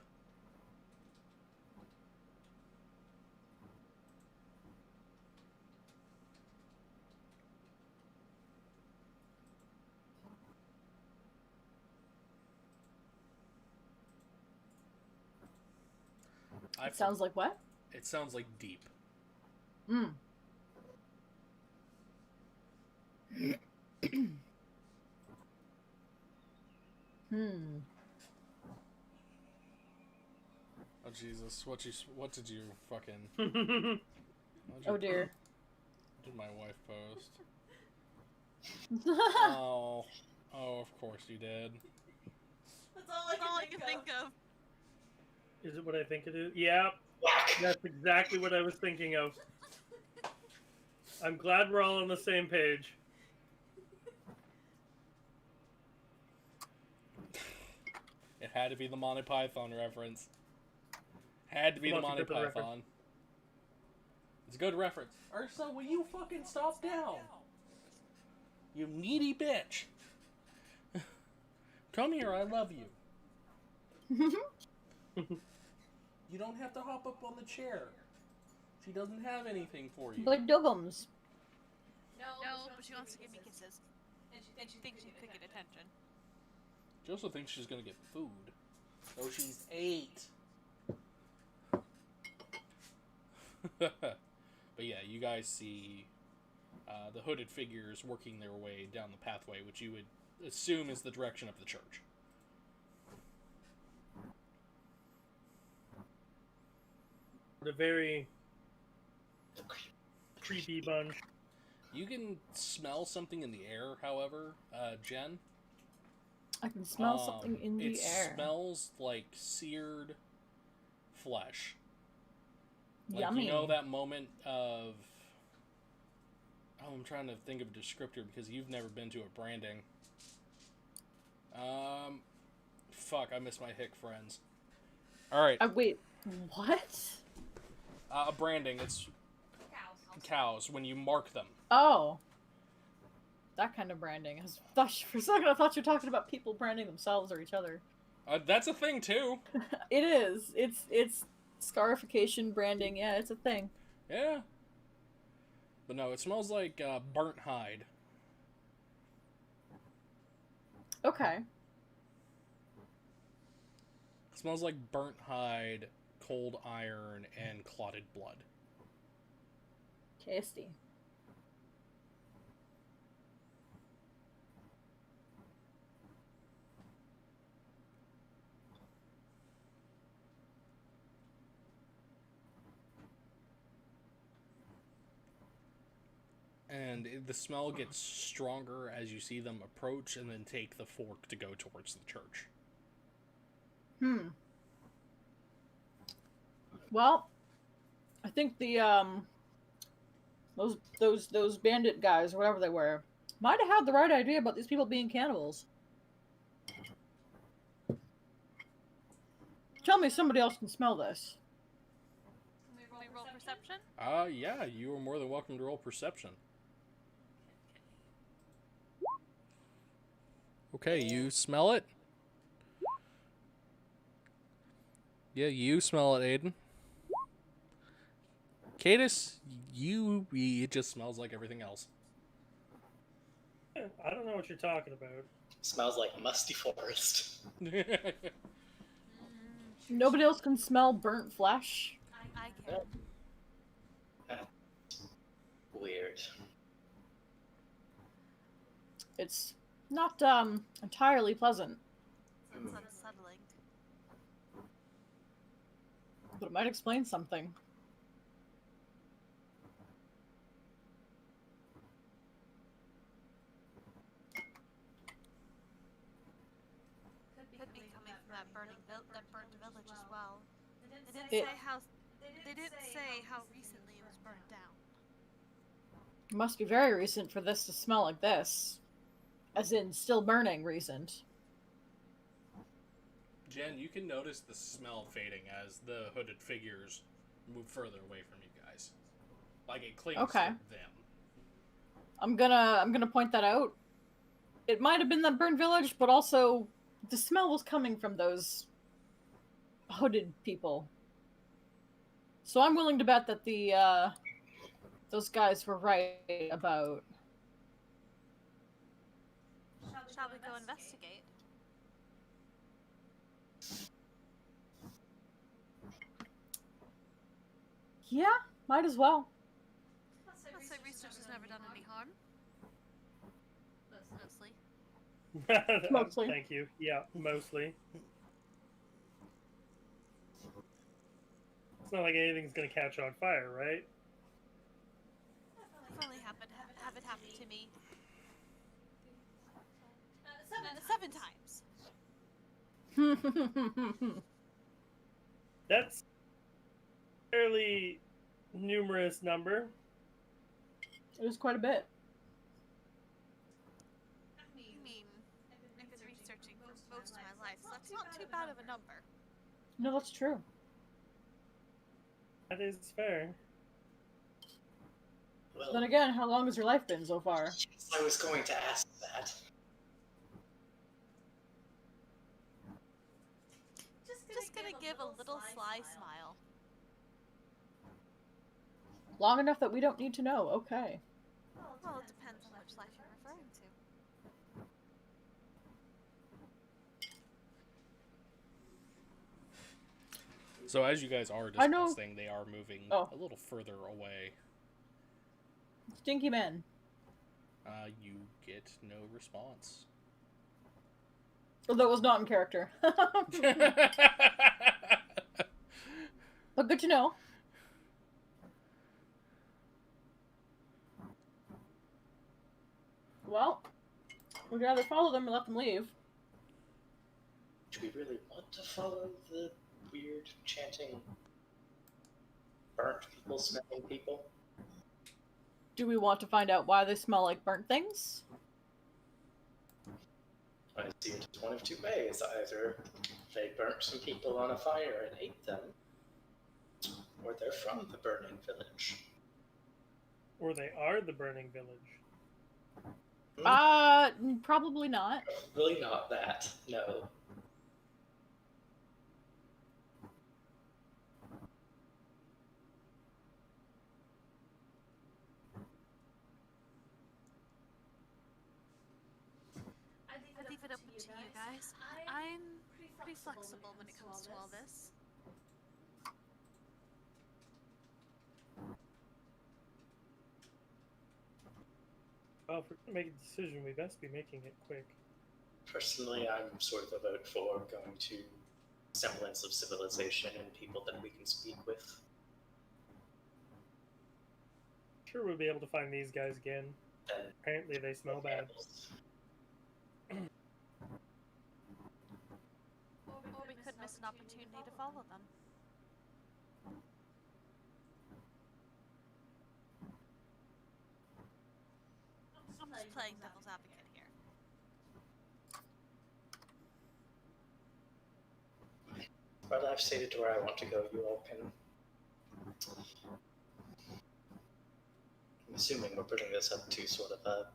It sounds like what? It sounds like deep. Hmm. Hmm. Oh Jesus! What did you fucking? Oh dear. What did my wife post? Oh, of course you did. That's all I can think of. Is it what I think it is? Yeah, Whack! that's exactly what I was thinking of. I'm glad we're all on the same page. It had to be the Monty Python reference. Had to be Come the on, Monty keep it a Python. It's a good reference. Ursa, will you fucking stop down? You needy bitch. Come here, I love you. You don't have to hop up on the chair. She doesn't have anything for you. Like Duggums. No, but she wants to give me kisses. And she thinks she could get attention. She also thinks she's gonna get food. Though she's 8. But yeah, you guys see the hooded figures working their way down the pathway, which you would assume is the direction of the church. A very creepy bunch. You can smell something in the air, however, Jen. I can smell something in the air. It smells like seared flesh. Like, Yummy. you know that moment of... Oh, I'm trying to think of a descriptor because you've never been to a branding. Fuck, I miss my hick friends. Alright. Wait, what? A branding, it's cows when you mark them. Oh. That kind of branding. For a second I thought you were talking about people branding themselves or each other. That's a thing too. It is. It's scarification branding. Yeah, it's a thing. Yeah. But no, it smells like burnt hide. Okay. It smells like burnt hide, cold iron, and clotted blood. Tasty. And the smell gets stronger as you see them approach and then take the fork to go towards the church. Well, I think the those bandit guys or whatever they were might have had the right idea about these people being cannibals. Tell me somebody else can smell this. Can we roll perception? Yeah, you are more than welcome to roll perception. Okay, you smell it? Yeah, you smell it, Aiden. Cadis, it just smells like everything else. I don't know what you're talking about. Smells like musty forest. Nobody else can smell burnt flesh. I can. Weird. It's not entirely pleasant, It's unsettling. but it might explain something. Could be coming from that burnt village as well. They didn't It- say how. They didn't say how recently it was burned down. It must be very recent for this to smell like this. As in, still burning recent. Jen, you can notice the smell fading as the hooded figures move further away from you guys. Like it clings Okay. to them. I'm gonna point that out. It might have been that burned village, but also the smell was coming from those hooded people. So I'm willing to bet that the those guys were right about. Shall we go investigate? Yeah, might as well. I'd say research has never done any harm. Mostly. Mostly. Thank you. Yeah, mostly. It's not like anything's gonna catch on fire, right? I've only have it happen to me 7 times. That's a fairly numerous number. It was quite a bit. I mean, I've been researching for most of my life, so that's not too bad of a number. No, that's true. That is fair. Well, Then again, how long has your life been so far? yes, I was going to ask that. Just gonna give a little sly smile. Long enough that we don't need to know. Okay. Well, it depends on which life you're referring to. So as you guys are I know- discussing, they are moving Oh. a little further away. Stinky men. You get no response. Oh, that was not in character. But good to know. Well, we could either follow them or let them leave. Do we really want to follow the weird chanting, burnt people, smelling people? Do we want to find out why they smell like burnt things? I assume it's one of two ways. Either they burnt some people on a fire and ate them, or they're from the burning village. Or they are the burning village. Probably not. Really not that, no. I leave it open to you guys. I'm pretty flexible when it comes to all this. Well, if we're gonna make a decision, we best be making it quick. Personally, I'm sort of a vote for going to semblance of civilization and people that we can speak with. Sure, we'll be able to find these guys again. And Apparently, they smell bad. Or we could miss an opportunity to follow them. I'm just playing devil's advocate here. Well, I've stated where I want to go. You all can. I'm assuming we're putting this up to sort of a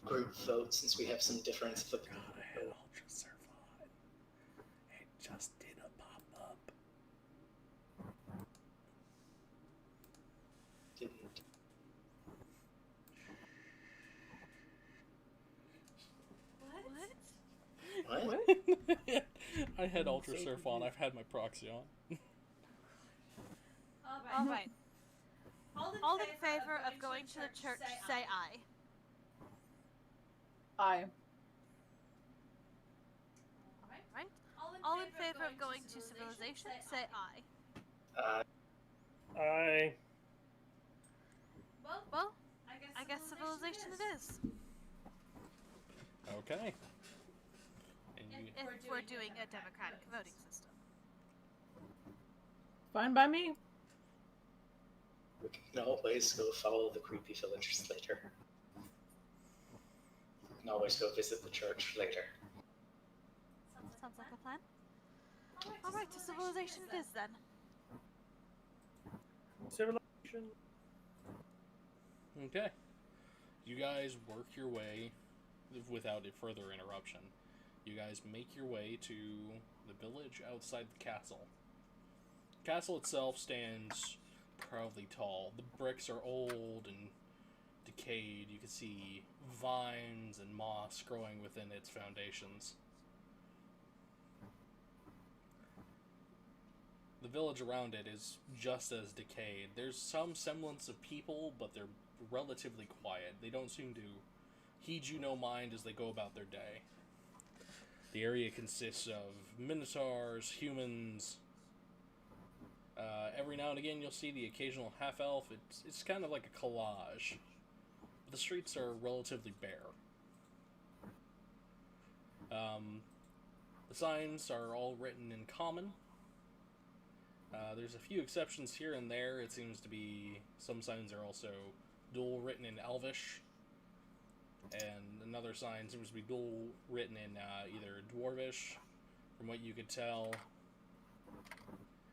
group vote since we have some difference of opinion. Ultra Servon. It just didn't pop up. Didn't. What? What? I had Ultra Surf on. I've had my proxy on. Alright. All in favor of going to the church, say aye. Aye. Right? All in favor of going to civilization, say aye. I Well, I guess civilization it is. Okay. And you, If we're doing a democratic voting system. Fine by me. We can always go follow the creepy villagers later. We can always go visit the church later. Sounds like a plan. Alright, to civilization it is then. civilization. Okay. You guys work your way without a further interruption. You guys make your way to the village outside the castle. The castle itself stands proudly tall. The bricks are old and decayed. You can see vines and moss growing within its foundations. The village around it is just as decayed. There's some semblance of people, but they're relatively quiet. They don't seem to heed you no mind as they go about their day. The area consists of minotaurs, humans. Every now and again you'll see the occasional half-elf. It's kind of like a collage. The streets are relatively bare. The signs are all written in common. There's a few exceptions here and there. It seems to be some signs are also dual written in Elvish, and another sign seems to be dual written in either Dwarvish, from what you could tell,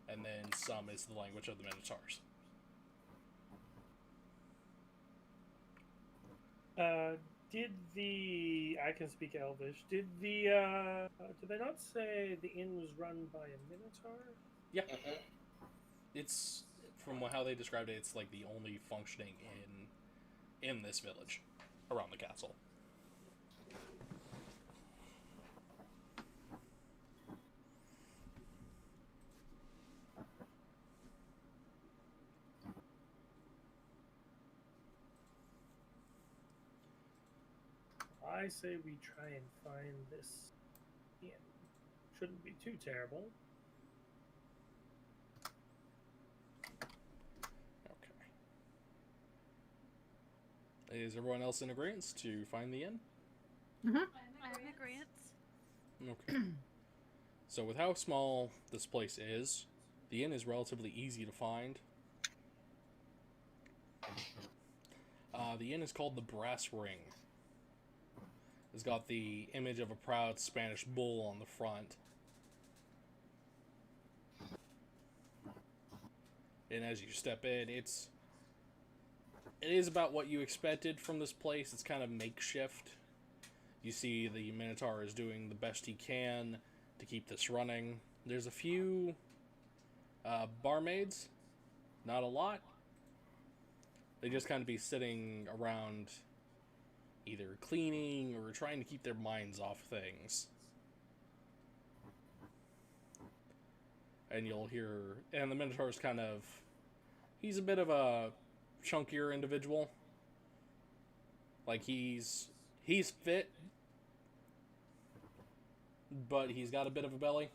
and then some is the language of the Minotaurs. I can speak Elvish. Did they not say the inn was run by a Minotaur? Yeah. It's, from how they described it, it's like the only functioning in this village around the castle. I say we try and find this inn. Shouldn't be too terrible. Okay. Is everyone else in agreement to find the inn? Mm-hmm. I'm in agreement. Okay. So with how small this place is, the inn is relatively easy to find. The inn is called the Brass Ring. It's got the image of a proud Spanish bull on the front. And as you step in, it is about what you expected from this place. It's kind of makeshift. You see the Minotaur is doing the best he can to keep this running. There's a few barmaids, not a lot. They just kind of be sitting around either cleaning or trying to keep their minds off things. And you'll hear, and the Minotaur's kind of, he's a bit of a chunkier individual. Like he's fit, but he's got a bit of a belly.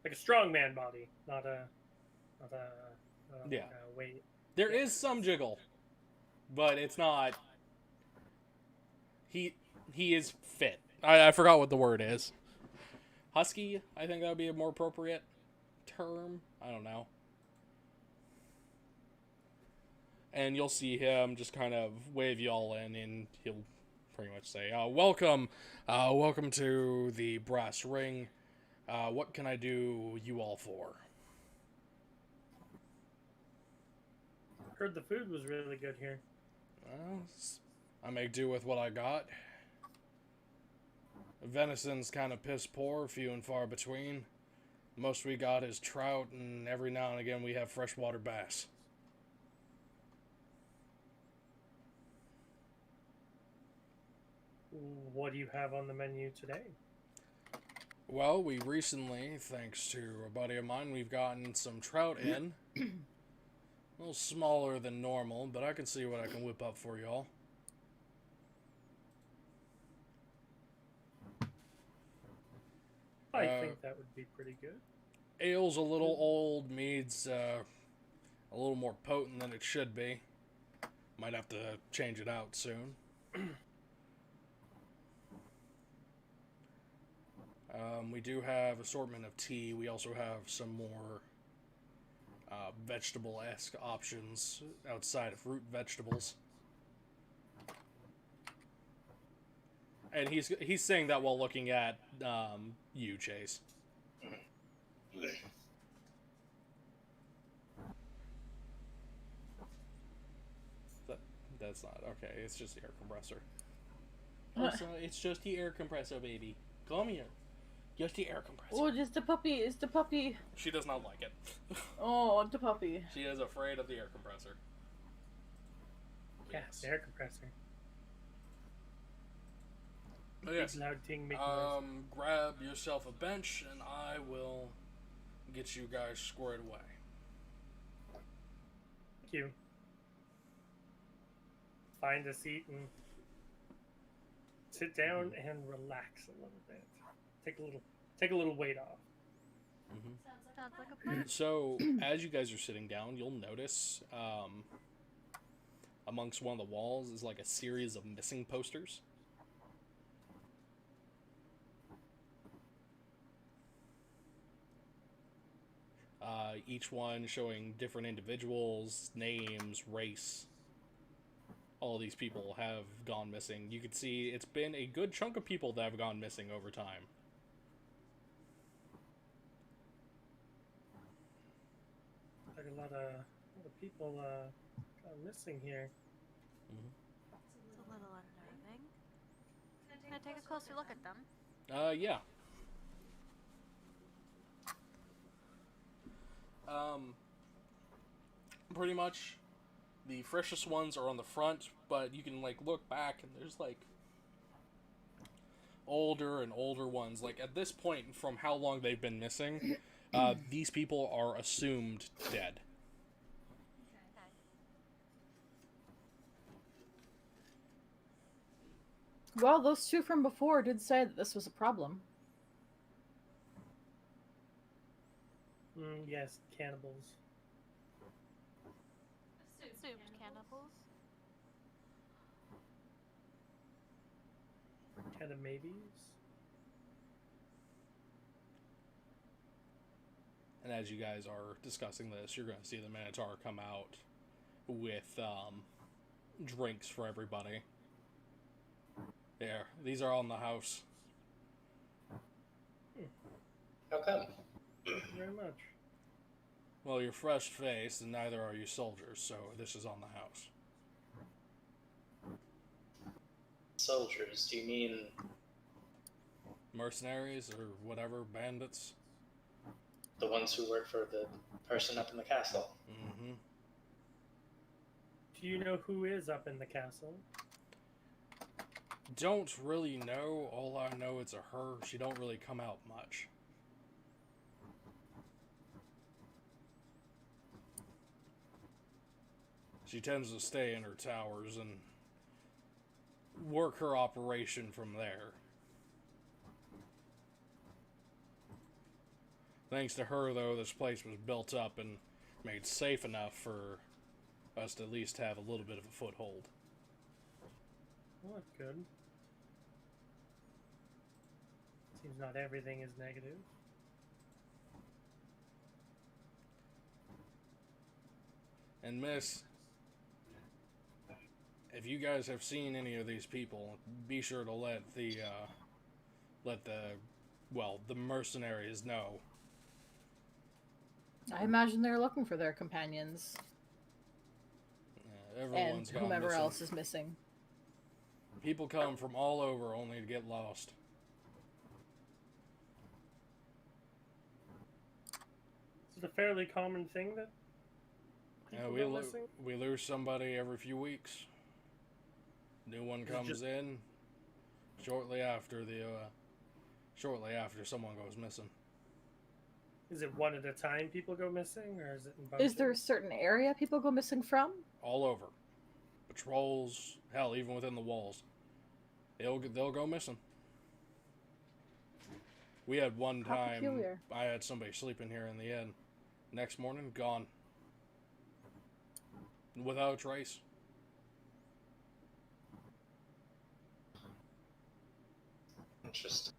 Like a strongman body, not a Yeah. like a weight. There is some jiggle, but it's not. He is fit. I forgot what the word is. Husky, I think that would be a more appropriate term. I don't know. And you'll see him just kind of wave you all in, and he'll pretty much say, welcome to the Brass Ring. What can I do you all for? Heard the food was really good here. Well, I make do with what I got. Venison's kind of piss poor, few and far between. Most we got is trout, and every now and again we have freshwater bass. What do you have on the menu today? Well, we recently, thanks to a buddy of mine, we've gotten some trout in. A little smaller than normal, but I can see what I can whip up for y'all. I think that would be pretty good. Ale's a little old, mead's a little more potent than it should be. Might have to change it out soon. We do have assortment of tea. We also have some more vegetable-esque options outside of root vegetables. And he's saying that while looking at you, Chase. That's not okay. It's just the air compressor. Also, it's just the air compressor, baby. Come here. Just the air compressor. Oh, just the puppy. Is the puppy? She does not like it. Oh, the puppy. She is afraid of the air compressor. Yeah, the air compressor. But yes. Big loud thing making noise. Grab yourself a bench, and I will get you guys squared away. Thank you. Find a seat and sit down and relax a little bit. Take a little weight off. Sounds like a plan. So, as you guys are sitting down, you'll notice amongst one of the walls is like a series of missing posters. Each one showing different individuals, names, race. All of these people have gone missing. You can see it's been a good chunk of people that have gone missing over time. Like a lot of people gone missing here. It's a little unnerving. Can I take a closer look at them? Yeah. Pretty much the freshest ones are on the front, but you can like look back and there's like older and older ones. Like at this point, from how long they've been missing, these people are assumed dead. Well, those two from before did say that this was a problem. Yes, cannibals. Assumed cannibals. Kind of maybes. And as you guys are discussing this, you're going to see the Minotaur come out with drinks for everybody. There, these are all in the house. How come? Thank you very much. Well, you're fresh-faced, and neither are you soldiers, so this is on the house. Soldiers? Do you mean Mercenaries, or whatever, bandits? the ones who work for the person up in the castle? Mm-hmm. Do you know who is up in the castle? Don't really know. All I know it's a her. She don't really come out much. She tends to stay in her towers and work her operation from there. Thanks to her, though, this place was built up and made safe enough for us to at least have a little bit of a foothold. Well, that's good. Seems not everything is negative. And Miss, if you guys have seen any of these people, be sure to let the mercenaries know. I imagine they're looking for their companions and Everyone's gone whomever missing. else is missing. People come from all over only to get lost. Is it a fairly common thing that people go missing? We lose somebody every few weeks. New one Is it comes just- in shortly after someone goes missing. Is it one at a time people go missing, or is it in bunches? Is there a certain area people go missing from? All over. Patrols, hell, even within the walls. They'll go missing. We had one How time, peculiar. I had somebody sleeping here in the inn. Next morning, gone. Without a trace. Interesting.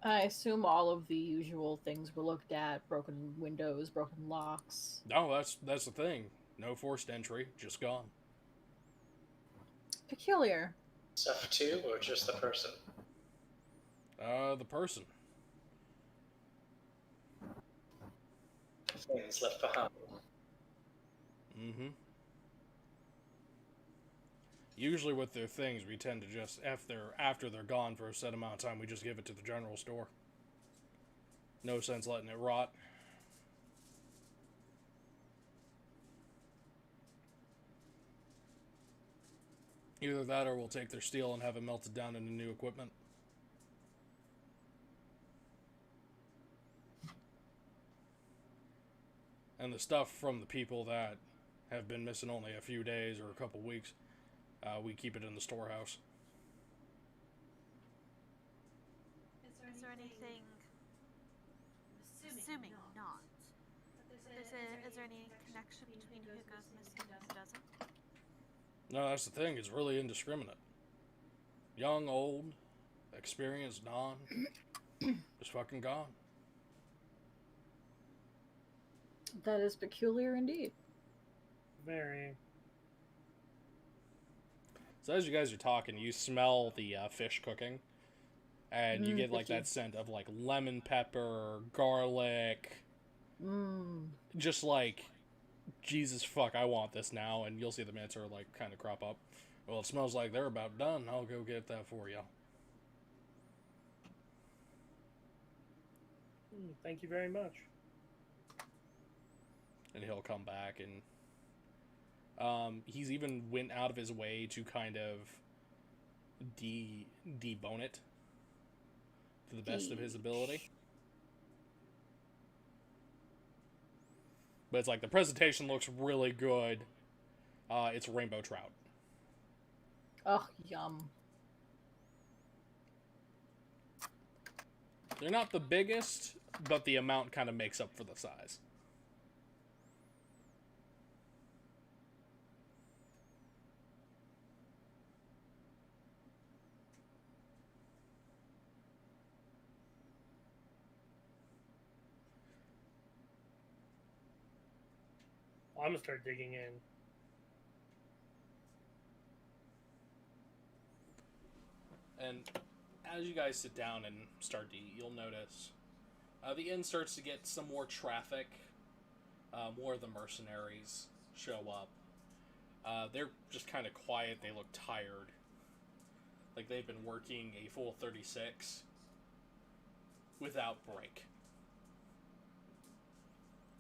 I assume all of the usual things were looked at: broken windows, broken locks. No, that's the thing. No forced entry, just gone. Peculiar. Stuff too, or just the person? The person. Things left behind. Mm-hmm. Usually with their things, we tend to just, after they're gone for a set amount of time, we just give it to the general store. No sense letting it rot. Either that or we'll take their steel and have it melted down into new equipment. And the stuff from the people that have been missing only a few days or a couple weeks, we keep it in the storehouse. Is there anything, assuming not, is there any connection between who goes missing and who doesn't? No, that's the thing. It's really indiscriminate. Young, old, experienced, non. Just fucking gone. That is peculiar indeed. Very. So as you guys are talking, you smell the fish cooking. And you get like fishy. that scent of like lemon pepper, garlic. Just like, Jesus fuck, I want this now. And you'll see the mints are like kind of crop up. Well, it smells like they're about done. I'll go get that for you. Thank you very much. And he'll come back and he's even went out of his way to kind of debone it to the best of his ability. But it's like the presentation looks really good. It's rainbow trout. Oh, yum. They're not the biggest, but the amount kind of makes up for the size. I'm gonna start digging in. And as you guys sit down and start to eat, you'll notice the inn starts to get some more traffic. More of the mercenaries show up. They're just kind of quiet. They look tired. Like they've been working a full 36 without break.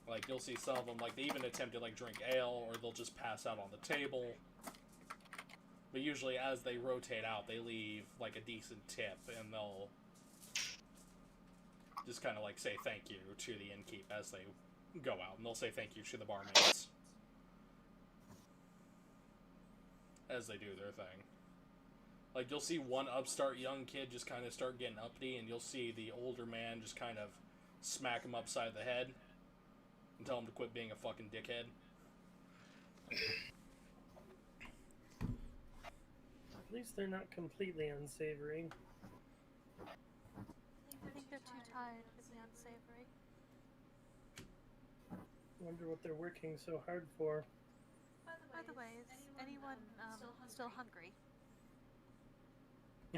Like, you'll see some of them, like, they even attempt to, like, drink ale, or they'll just pass out on the table. But usually, as they rotate out, they leave, like, a decent tip, and they'll just kind of, like, say thank you to the innkeep as they go out. And they'll say thank you to the barmaids as they do their thing. Like, you'll see one upstart young kid just kind of start getting uppity, and you'll see the older man just kind of smack him upside the head and tell him to quit being a fucking dickhead. At least they're not completely unsavory. I think they're too tired to be unsavory. Wonder what they're working so hard for. By the way, is anyone still hungry?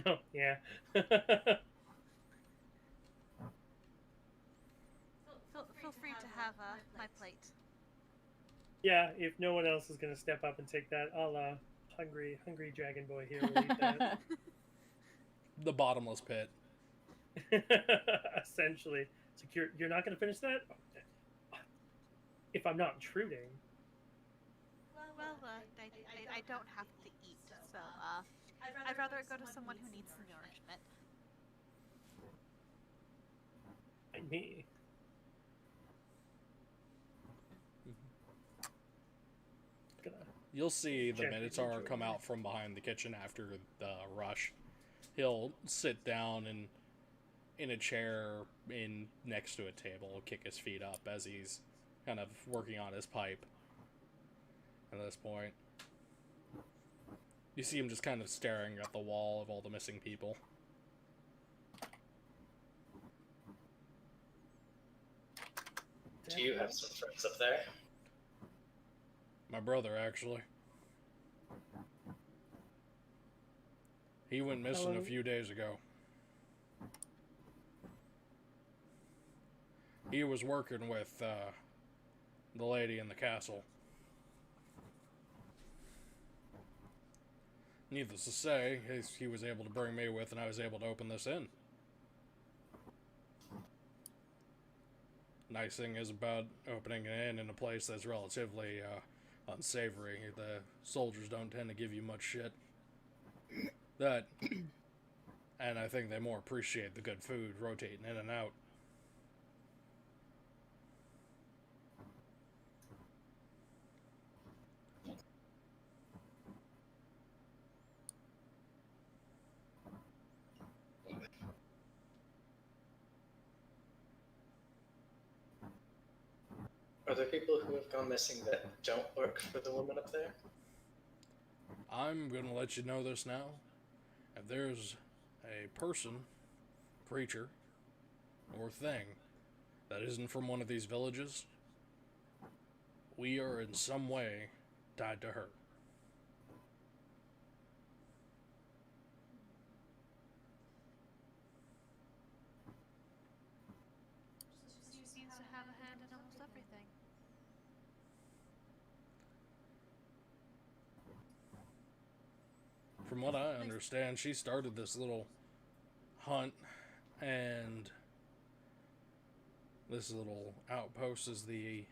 Oh, yeah. Feel free to have my plate. Yeah, if no one else is gonna step up and take that, I'll, hungry dragon boy here will eat that. The bottomless pit. Essentially. It's like, you're not gonna finish that? If I'm not intruding. Well, I don't have to eat, so I'd rather it go to someone who needs the nourishment. Like me. You'll see the Check Minotaur inventory. come out from behind the kitchen after the rush. He'll sit down and in a chair in next to a table, kick his feet up as he's kind of working on his pipe. At this point, you see him just kind of staring at the wall of all the missing people. Do you have some friends up there? My brother, actually. He went missing a few days ago. He was working with the lady in the castle. Needless to say, he was able to bring me with, and I was able to open this inn. Nice thing is about opening an inn in a place that's relatively unsavory. The soldiers don't tend to give you much shit. That, and I think they more appreciate the good food rotating in and out. Are there people who have gone missing that don't work for the woman up there? I'm gonna let you know this now. If there's a person, creature, or thing that isn't from one of these villages, we are in some way tied to her. She seems to have a hand in almost everything. From what I understand, she started this little hunt, and this little outpost is the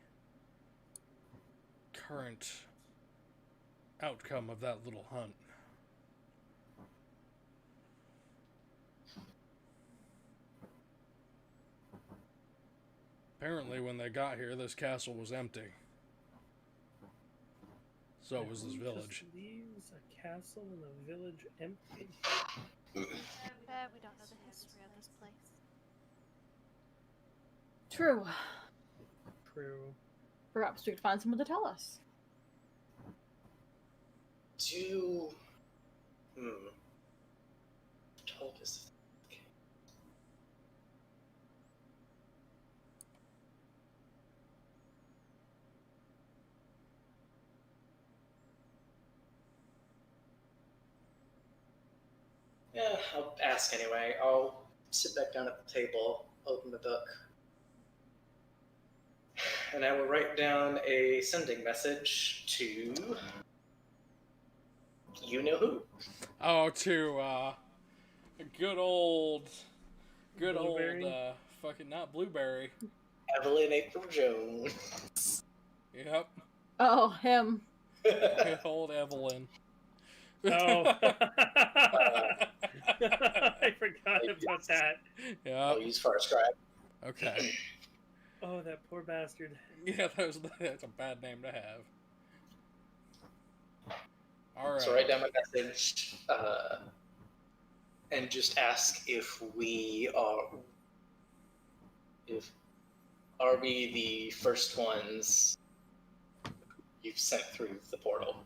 current outcome of that little hunt. Apparently, when they got here, this castle was empty. So was this village. Just leaves a castle and a village empty. We don't know the history of this place. True. True. Perhaps we could find someone to tell us. Told us. Yeah, I'll ask anyway. I'll sit back down at the table, open the book, and I will write down a sending message to you know who. Oh, to good old, Blueberry? fucking not Blueberry. Evelyn April Jones. Yep, Oh, him. good old Evelyn. Oh. I forgot about that. Yeah. I'll use Far Scribe. Okay. Oh, that poor bastard. Yeah, that's a bad name to have. All right. So write down my message and just ask if we are we the first ones you've sent through the portal?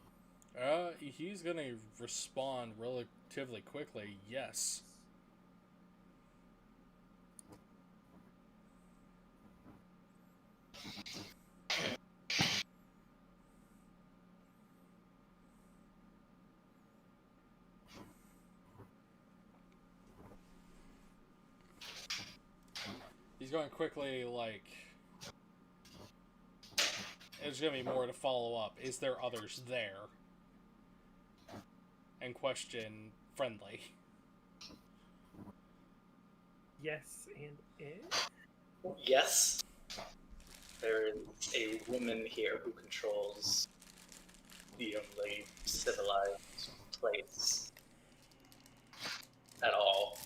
He's gonna respond relatively quickly. Yes. He's going quickly, like... There's gonna be more to follow up. Is there others there? And question friendly. Yes, and it? Yes. There is a woman here who controls the only civilized place at all.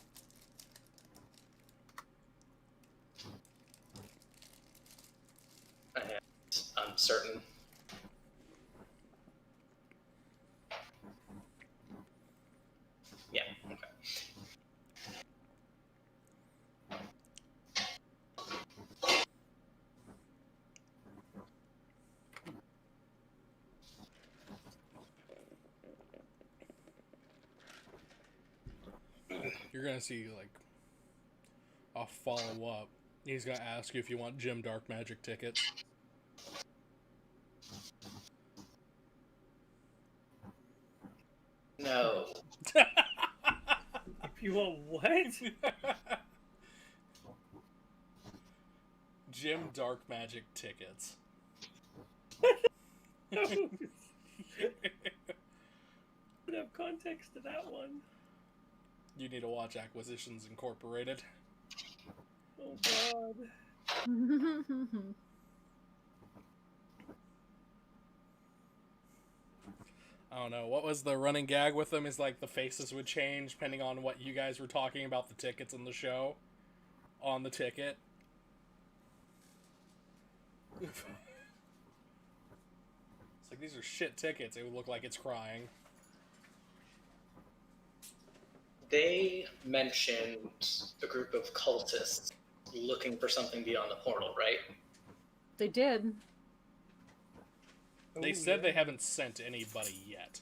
And I'm certain. Yeah, okay. You're gonna see, like, a follow-up. He's gonna ask you if you want Jim Dark Magic tickets. No. If you want what? Jim Dark Magic tickets. would have context to that one. You need to watch Acquisitions Incorporated. Oh god. I don't know. What was the running gag with them? Is like the faces would change depending on what you guys were talking about the tickets in the show. On the ticket. It's like, these are shit tickets. It would look like it's crying. They mentioned a group of cultists looking for something beyond the portal, right? They did. They Oh, said yeah. they haven't sent anybody yet.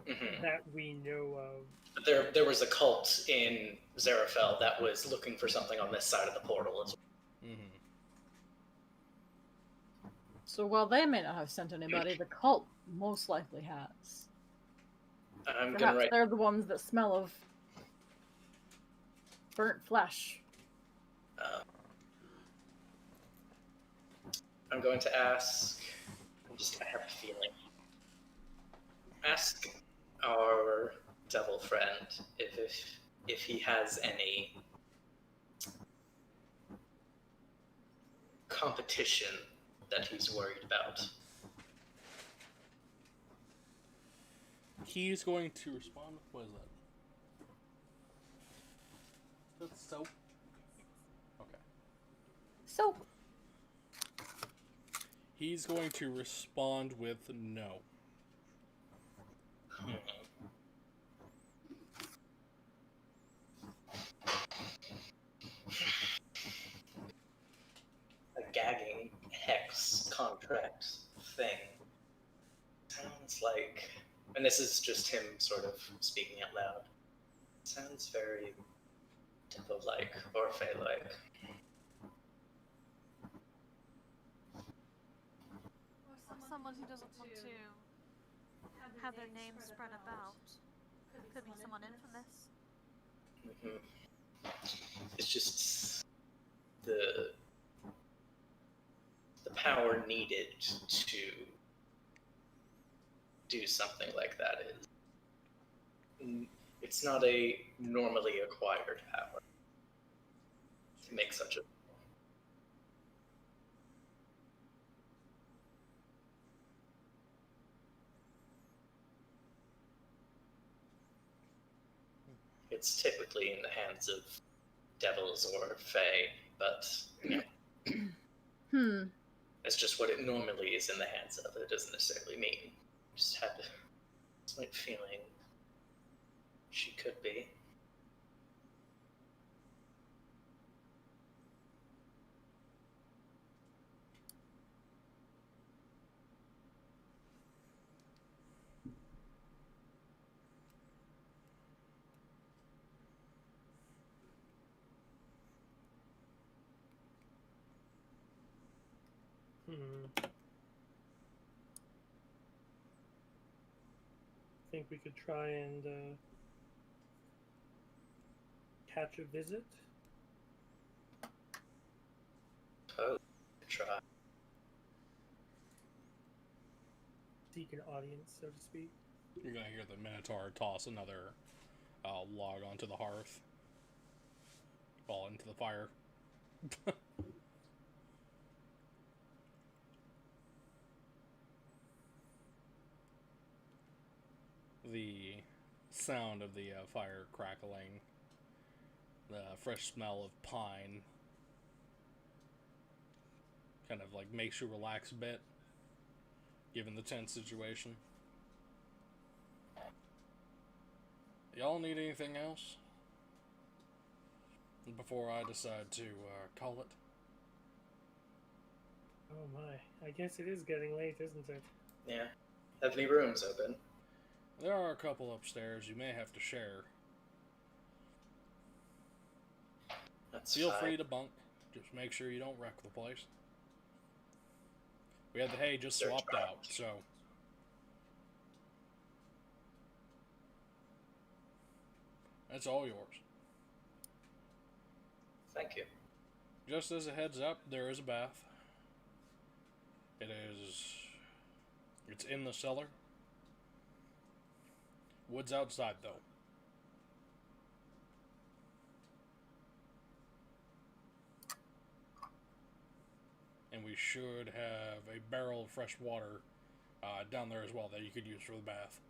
Mm-hmm. That we know of. But there was a cult in Zarafel that was looking for something on this side of the portal as well. Mm-hmm. So while they may not have sent anybody, the cult most likely has. I'm gonna Perhaps write. they're the ones that smell of burnt flesh. I'm going to ask. I have a feeling. Ask our devil friend if he has any competition that he's worried about. He's going to respond. What is that? That's soap. Okay. So, He's going to respond with no. A gagging hex contract thing sounds like, and this is just him sort of speaking out loud, sounds very devil-like or fey-like. Someone who doesn't want to have their name spread about. Could be someone infamous. It's just the power needed to do something like that is, it's not a normally acquired power to make such a. It's typically in the hands of devils or fae, but you know, it's just what it normally is in the hands of. It doesn't necessarily mean. Just had a slight feeling she could be. Think we could try and catch a visit? Oh, try. Seek an audience, so to speak. You're gonna hear the Minotaur toss another log onto the hearth. Fall into the fire. The sound of the fire crackling, the fresh smell of pine, kind of like makes you relax a bit, given the tense situation. Y'all need anything else before I decide to call it? Oh my, I guess it is getting late, isn't it? Yeah. Have any rooms open? There are a couple upstairs you may have to share. That's Feel fine. free to bunk. Just make sure you don't wreck the place. We had the hay just Search swapped box. out, so that's all yours. Thank you. Just as a heads up, there is a bath. It's in the cellar. Woods outside, though. And we should have a barrel of fresh water down there as well that you could use for the bath.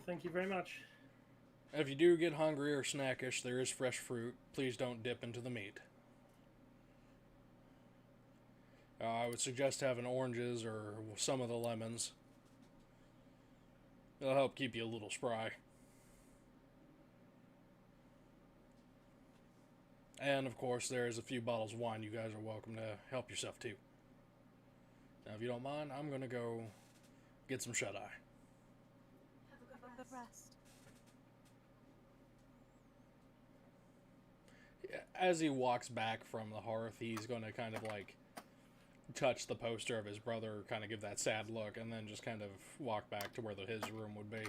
Thank you very much. If you do get hungry or snackish, there is fresh fruit. Please don't dip into the meat. I would suggest having oranges or some of the lemons. It'll help keep you a little spry. And of course, there's a few bottles of wine. You guys are welcome to help yourself too. Now, if you don't mind, I'm gonna go get some shut-eye. Have a good rest. As he walks back from the hearth, he's gonna kind of like touch the poster of his brother, kind of give that sad look, and then just kind of walk back to where his room would be.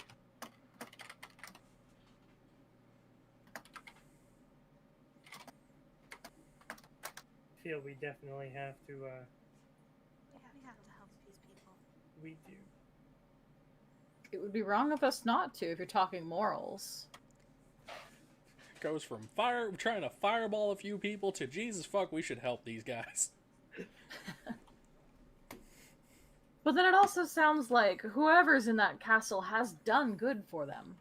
I feel we definitely have to, We have to help these people. we do. It would be wrong of us not to if you're talking morals. Goes from trying to fireball a few people to Jesus fuck, we should help these guys. But then it also sounds like whoever's in that castle has done good for them.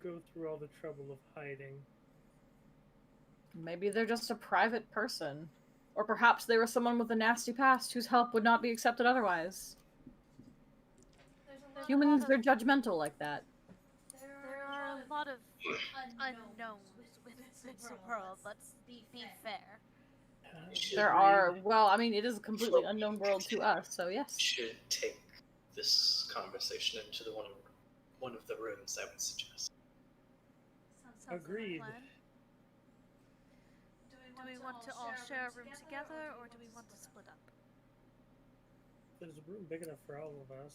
Go through all the trouble of hiding. Maybe they're just a private person. Or perhaps they were someone with a nasty past whose help would not be accepted otherwise. Humans are judgmental like that. There are a lot of unknowns with this world, let's be fair. You should There are, well, I mean, it is a completely unknown world to us, so yes. should take this conversation into one of the rooms, I would suggest. Sounds like a Agreed. plan. Do we want to all share a room together, or do we want to split up? There's a room big enough for all of us.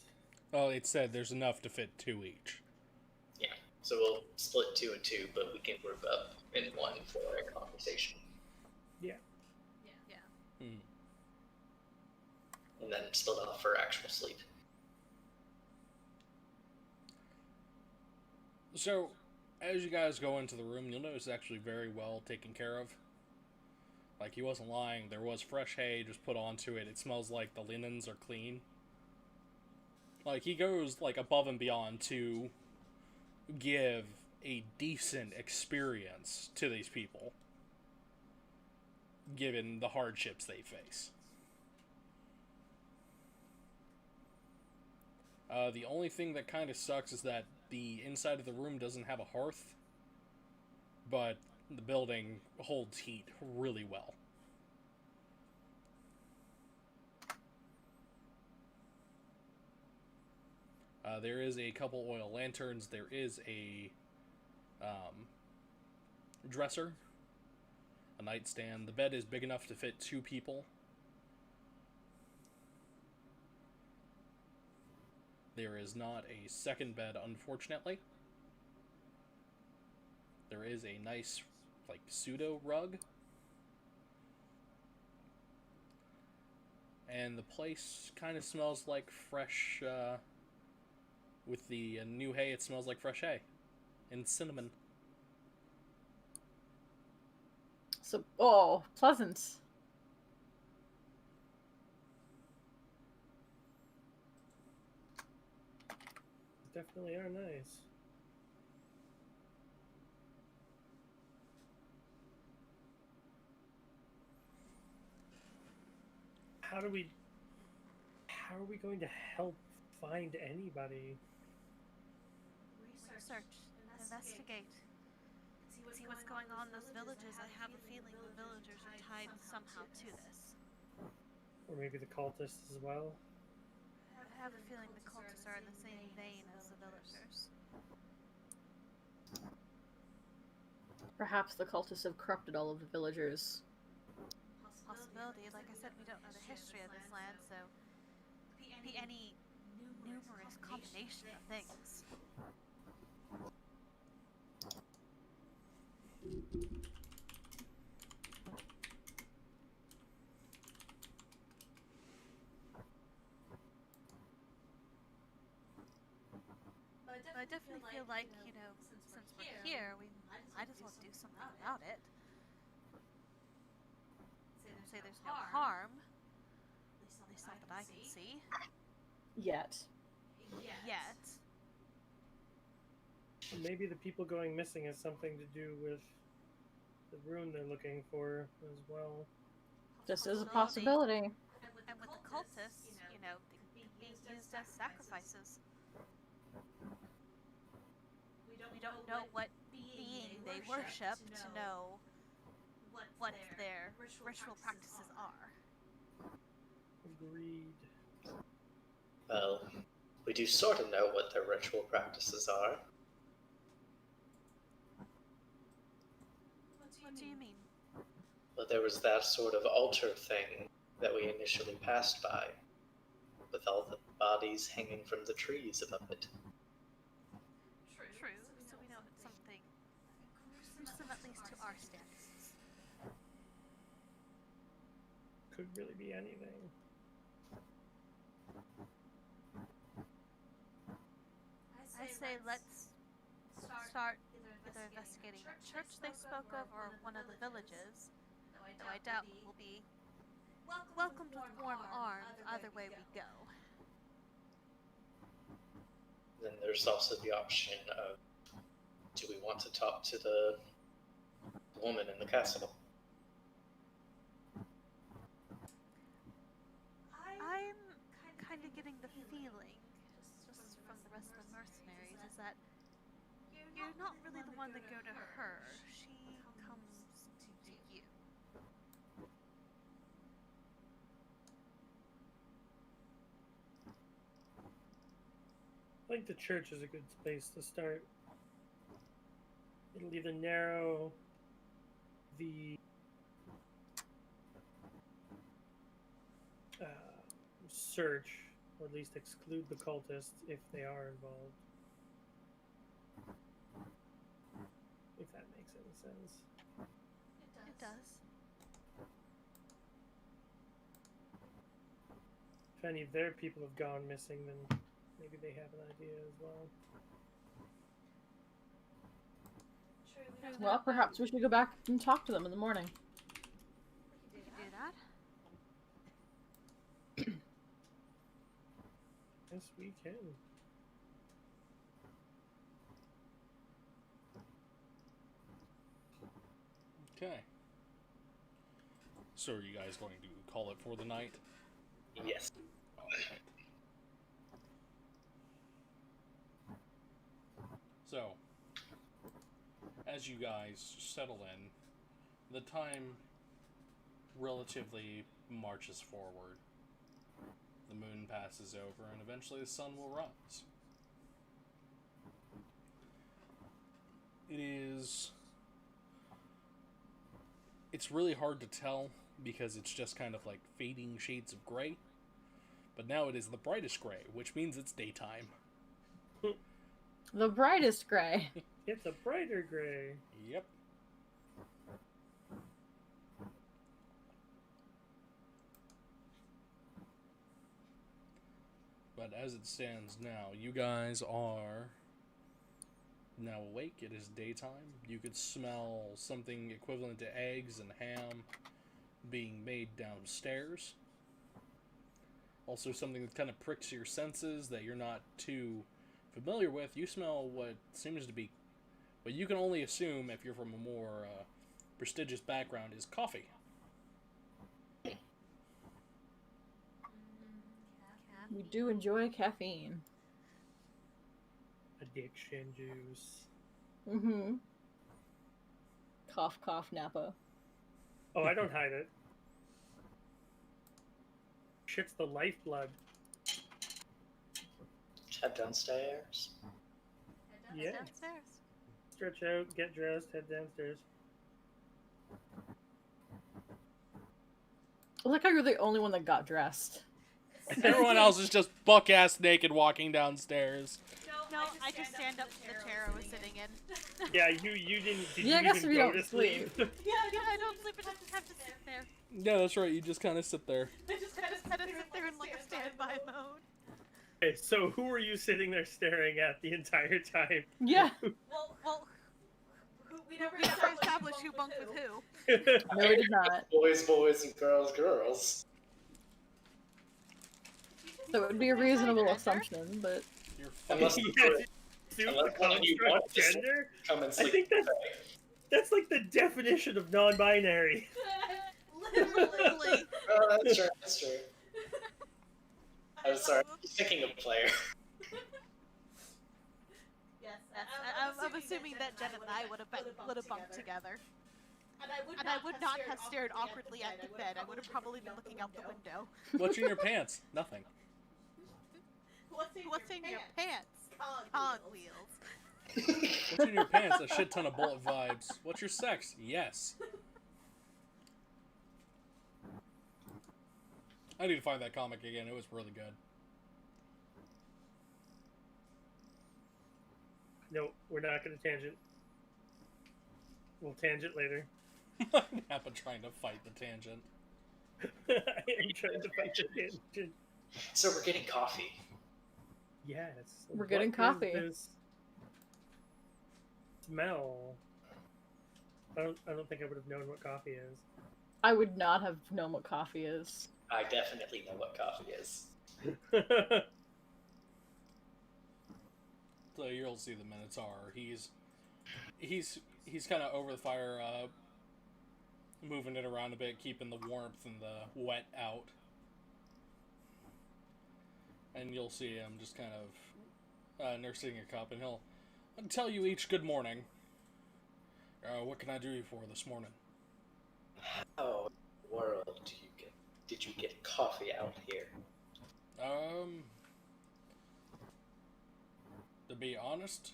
Well, it said there's enough to fit 2 each. Yeah, so we'll split 2 and 2, but we can group up in one for a conversation. Yeah. Hmm. And then split off for actual sleep. So, as you guys go into the room, you'll notice it's actually very well taken care of. Like, he wasn't lying. There was fresh hay just put onto it. It smells like the linens are clean. Like, he goes, like, above and beyond to give a decent experience to these people, given the hardships they face. The only thing that kind of sucks is that the inside of the room doesn't have a hearth, but the building holds heat really well. There is a couple oil lanterns. There is a dresser, a nightstand. The bed is big enough to fit 2 people. There is not a second bed, unfortunately. There is a nice, like, pseudo rug. And the place kind of smells like fresh, with the new hay, it smells like fresh hay. And cinnamon. So, oh, pleasant. Definitely are nice. How are we going to help find anybody? Research, investigate, see what's going on in those villages. I have a feeling the villagers are tied somehow to this. Or maybe the cultists as well? I have a feeling the cultists are in the same vein as the villagers. Perhaps the cultists have corrupted all of the villagers. Possibility. Like I said, we don't know the history of this land, so it could be any numerous combination of things. I definitely feel like, since we're here, we might as well do something about it. Say there's no harm. At least not that I can see. Yet. Yet. Maybe the people going missing has something to do with the rune they're looking for as well. This is a possibility. And with the cultists, they can be used as sacrifices. We don't know what being they worship to know what their ritual practices are. Agreed. Well, we do sort of know what their ritual practices are. What do you mean? Well, there was that sort of altar thing that we initially passed by, with all the bodies hanging from the trees above it. True, so we know it's something gruesome, at least to our standards. Could really be anything. I say let's start either investigating the church they spoke of or one of the villages, though I doubt we'll be welcomed with warm arms either way we go. Then there's also the option of, do we want to talk to the woman in the castle? I'm kind of getting the feeling, just from the rest of the mercenaries, is that you're not really the one to go to her. She comes to you. I think the church is a good space to start. It'll either narrow the search, or at least exclude the cultists if they are involved. If that makes any sense. It does. If any of their people have gone missing, then maybe they have an idea as well. Well, perhaps we should go back and talk to them in the morning. We can do that. Yes, we can. Okay. So are you guys going to call it for the night? Yes. Alright. So, as you guys settle in, the time relatively marches forward. The moon passes over, and eventually the sun will rise. It's really hard to tell because it's just kind of like fading shades of gray. But now it is the brightest gray, which means it's daytime. The brightest gray. It's a brighter gray. Yep. But as it stands now, you guys are now awake. It is daytime. You could smell something equivalent to eggs and ham being made downstairs. Also something that kind of pricks your senses that you're not too familiar with. You smell what seems to be, what you can only assume if you're from a more prestigious background, is coffee. We do enjoy caffeine. Addiction juice. Mm-hmm. Cough, cough, Napa. Oh, I don't hide it. Shit's the lifeblood. Head downstairs. Yeah. Downstairs. Stretch out, get dressed, head downstairs. I like how you're the only one that got dressed. Everyone else is just buck-ass naked walking downstairs. No, I just stand up to the chair I was sitting in. Yeah, you didn't. Did Yeah, I you guess even we go don't to sleep? Yeah, I don't sleep. I just have to sit there. Yeah, that's right. You just kind of sit there. I just kind of sit there in like a standby mode. Okay, so who were you sitting there staring at the entire time? Yeah. Well, We never we never established who bunked with who. No, we did not. Boys, boys, and girls, girls. So it would be a reasonable assumption, but You're Unless, fucking. Yeah, assume unless the one of you construct want to gender. come and I sleep. think that's like the definition of non-binary. Literally. Oh, that's true. That's true. I'm sorry. I'm thinking of player. Yes, Yes, I'm assuming that Jen and I would have bunked together. And I would not have stared awkwardly at the bed. I would have probably been looking out the window. What's in your pants? Nothing. What's in your pants? Cog wheels. What's in your pants? A shit ton of bullet vibes. What's your sex? Yes. I need to find that comic again. It was really good. No, we're not going to tangent. We'll tangent later. Nappa trying to fight the tangent. I am trying to fight the tangent. So we're getting coffee. Yes. We're getting What coffee. is this smell? I don't think I would have known what coffee is. I would not have known what coffee is. I definitely know what coffee is. So you'll see the Minotaur. He's kind of over the fire, moving it around a bit, keeping the warmth and the wet out. And you'll see him just kind of nursing a cup, and he'll tell you each good morning. What can I do you for this morning? How in the world did you get coffee out here? To be honest,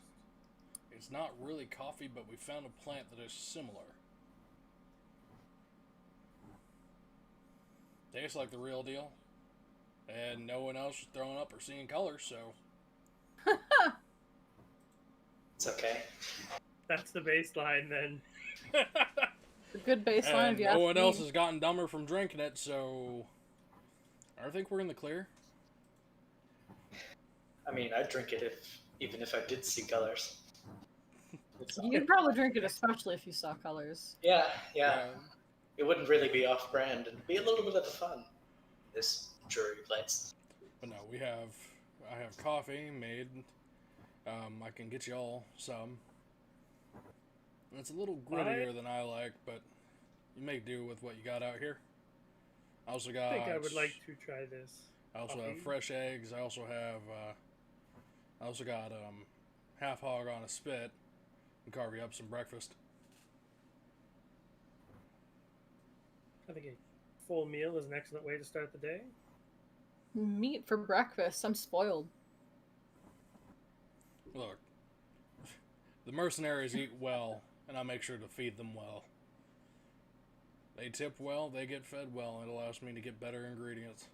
it's not really coffee, but we found a plant that is similar. Tastes like the real deal. And no one else is throwing up or seeing colors, so... It's okay. That's the baseline then. A good baseline, And if you no ask one me. else has gotten dumber from drinking it, so... I think we're in the clear. I mean, I'd drink it even if I did see colors. It's You'd probably drink it, especially if you saw colors. yeah. It wouldn't really be off-brand and be a little bit of fun. This jury place. But no, I have coffee made. I can get you all some. It's a little grittier than I like, but you make do with what you got out here. I also got. I think I would like to try this. I also coffee. have fresh eggs. I also have. I also got half hog on a spit. And carve you up some breakfast. I think a full meal is an excellent way to start the day. Meat for breakfast. I'm spoiled. Look, the mercenaries eat well, and I make sure to feed them well. They tip well, they get fed well, and it allows me to get better ingredients.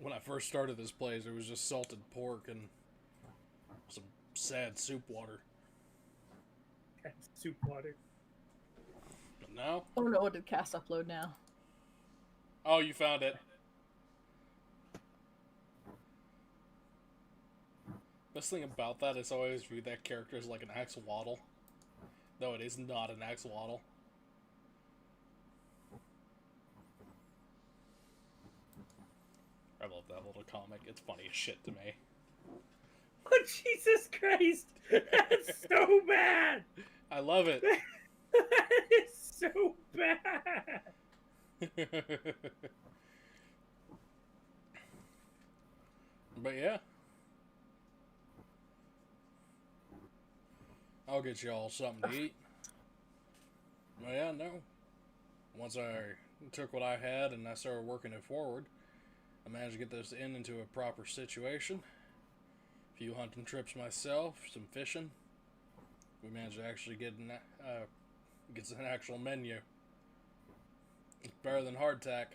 When I first started this place, it was just salted pork and some sad soup water. Soup water. But now, Oh no, did Cast upload now? oh, you found it. Best thing about that is I always view that character as like an axolotl. Though it is not an axolotl. I love that little comic. It's funny as shit to me. Oh, Jesus Christ! That's so bad! I love it. That is so bad! But yeah. I'll get you all something to eat. But yeah, no. Once I took what I had and I started working it forward, I managed to get this into a proper situation. A few hunting trips myself, some fishing. We managed to actually get an actual menu. It's better than hardtack.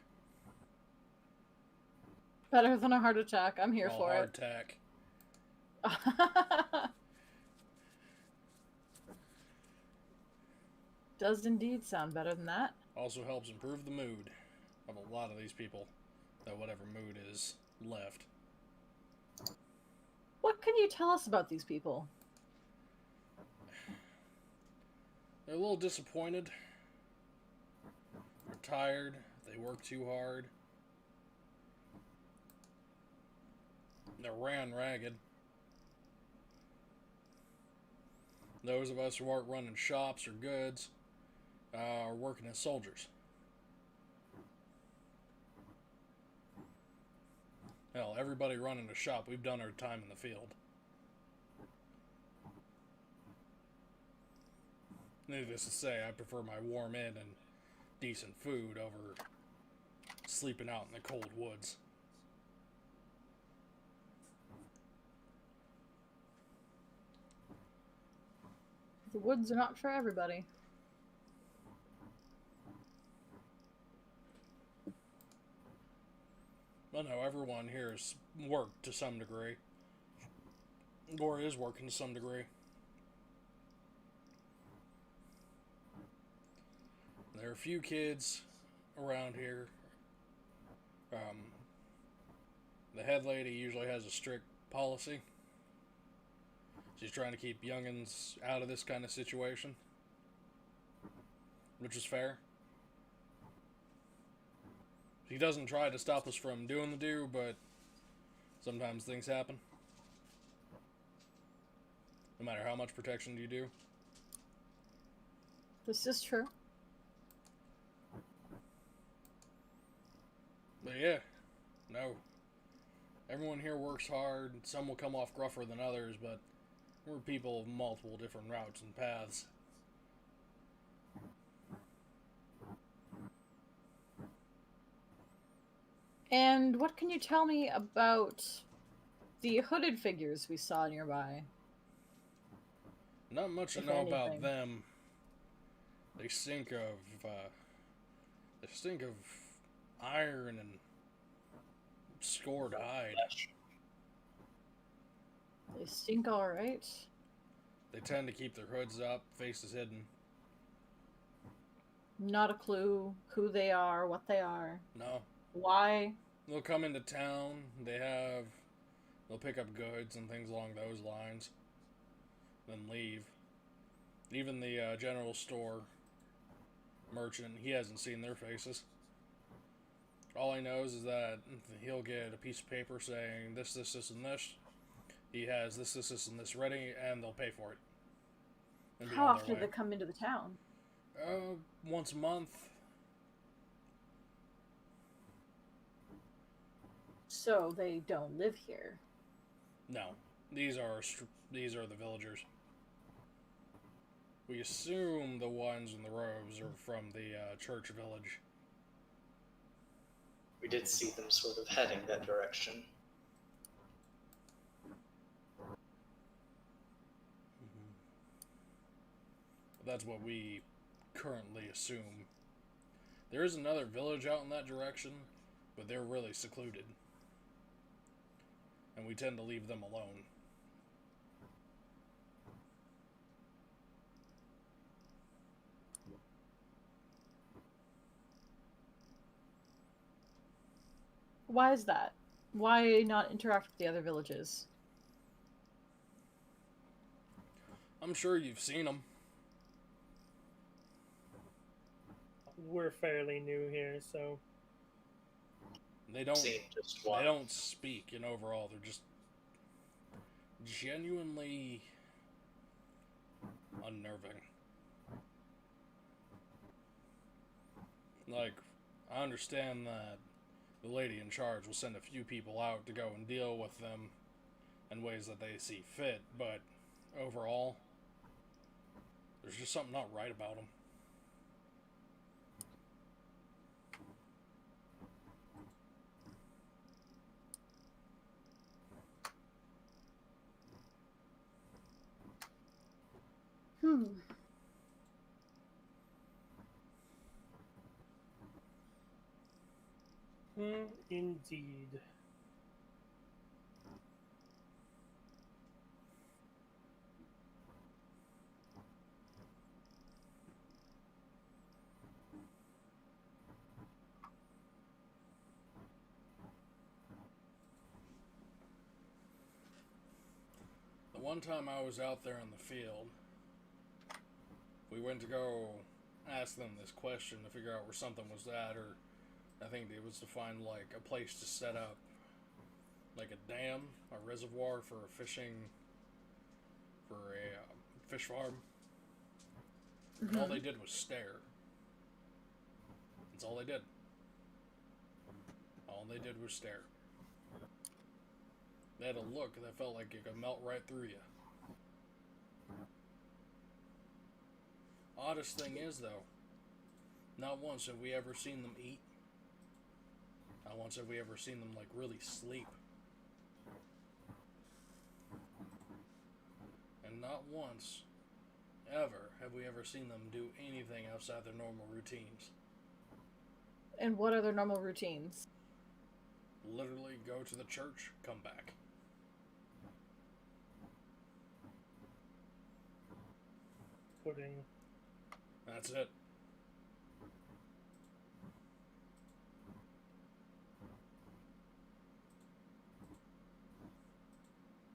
Better than a heart attack. I'm here Well, for hardtack. it. Does indeed sound better than that. Also helps improve the mood of a lot of these people. that whatever mood is left. What can you tell us about these people? They're a little disappointed. They're tired. They work too hard. They're ran ragged. Those of us who aren't running shops or goods are working as soldiers. Hell, everybody running a shop, we've done our time in the field. Needless to say, I prefer my warm inn and decent food over sleeping out in the cold woods. The woods are not for everybody. Well, no, everyone here has worked to some degree. Or is working to some degree. There are a few kids around here. The head lady usually has a strict policy. She's trying to keep youngins out of this kind of situation, which is fair. She doesn't try to stop us from doing the do, but sometimes things happen. No matter how much protection you do. This is true. But yeah, no. Everyone here works hard. Some will come off gruffer than others, but we're people of multiple different routes and paths. And what can you tell me about the hooded figures we saw nearby? Not much to If know about anything. them. They stink of iron and scored hide. They stink alright. They tend to keep their hoods up, faces hidden. Not a clue who they are, what they are, No. why. They'll come into town, they'll pick up goods and things along those lines, then leave. Even the general store merchant, he hasn't seen their faces. All he knows is that he'll get a piece of paper saying this, and this. He has this, and this ready, and they'll pay for it. And be How on their often do way. they come into the town? Once a month. So they don't live here. No, these are the villagers. We assume the ones in the robes are from the church village. We did see them sort of heading that direction. That's what we currently assume. There is another village out in that direction, but they're really secluded. And we tend to leave them alone. Why is that? Why not interact with the other villages? I'm sure you've seen them. We're fairly new here, so They don't. Seen just They one. don't speak in overall. They're just genuinely unnerving. Like, I understand that the lady in charge will send a few people out to go and deal with them in ways that they see fit, but overall, there's just something not right about them. Indeed. one time I was out there in the field, we went to go ask them this question to figure out where something was at, or I think it was to find, like, a place to set up, like, a dam, a reservoir for a fish farm. And all they did was stare. That's all they did. All they did was stare. They had a look that felt like it could melt right through you. Oddest thing is, though, not once have we ever seen them eat. Not once have we ever seen them, like, really sleep. And not once, ever, have we ever seen them do anything outside their normal routines. And what are their normal routines? Literally go to the church, come back. Pudding. That's it.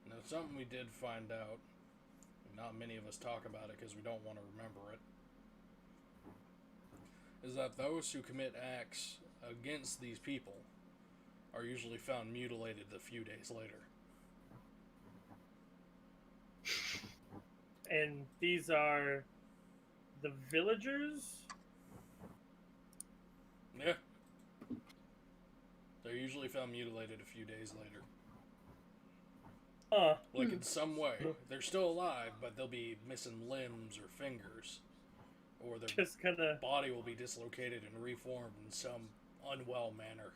Now, something we did find out, not many of us talk about it because we don't want to remember it, is that those who commit acts against these people are usually found mutilated a few days later. And these are the villagers? Yeah. They're usually found mutilated a few days later. Like in some way. They're still alive, but they'll be missing limbs or fingers. Or their Just gonna... body will be dislocated and reformed in some unwell manner.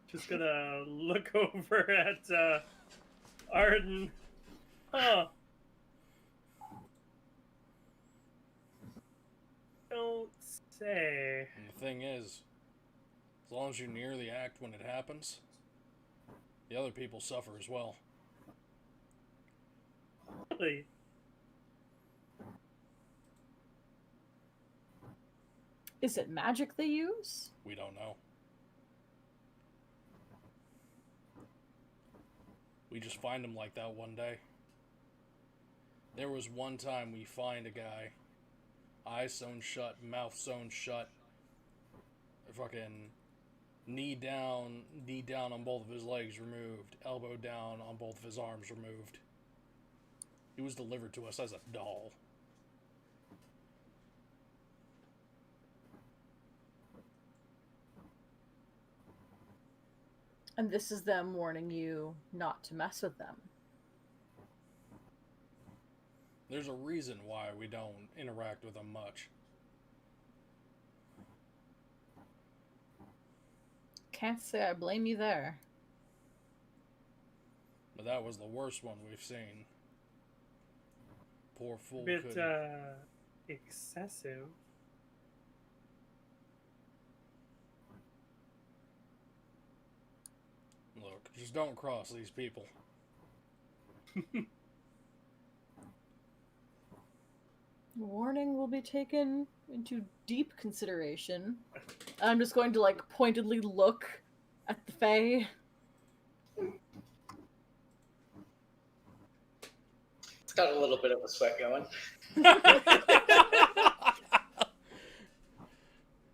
Just gonna look over at Arden. Huh. Don't say. And the thing is, as long as you're near the act when it happens, the other people suffer as well. Really? Is it magic they use? We don't know. We just find them like that one day. There was one time we find a guy, eyes sewn shut, mouth sewn shut, fucking knee down on both of his legs removed, elbow down on both of his arms removed. He was delivered to us as a doll. And this is them warning you not to mess with them. There's a reason why we don't interact with them much. Can't say I blame you there. But that was the worst one we've seen. Poor fool Bit couldn't. excessive. Look, just don't cross these people. Warning will be taken into deep consideration. I'm just going to, like, pointedly look at the Fae. It's got a little bit of a sweat going.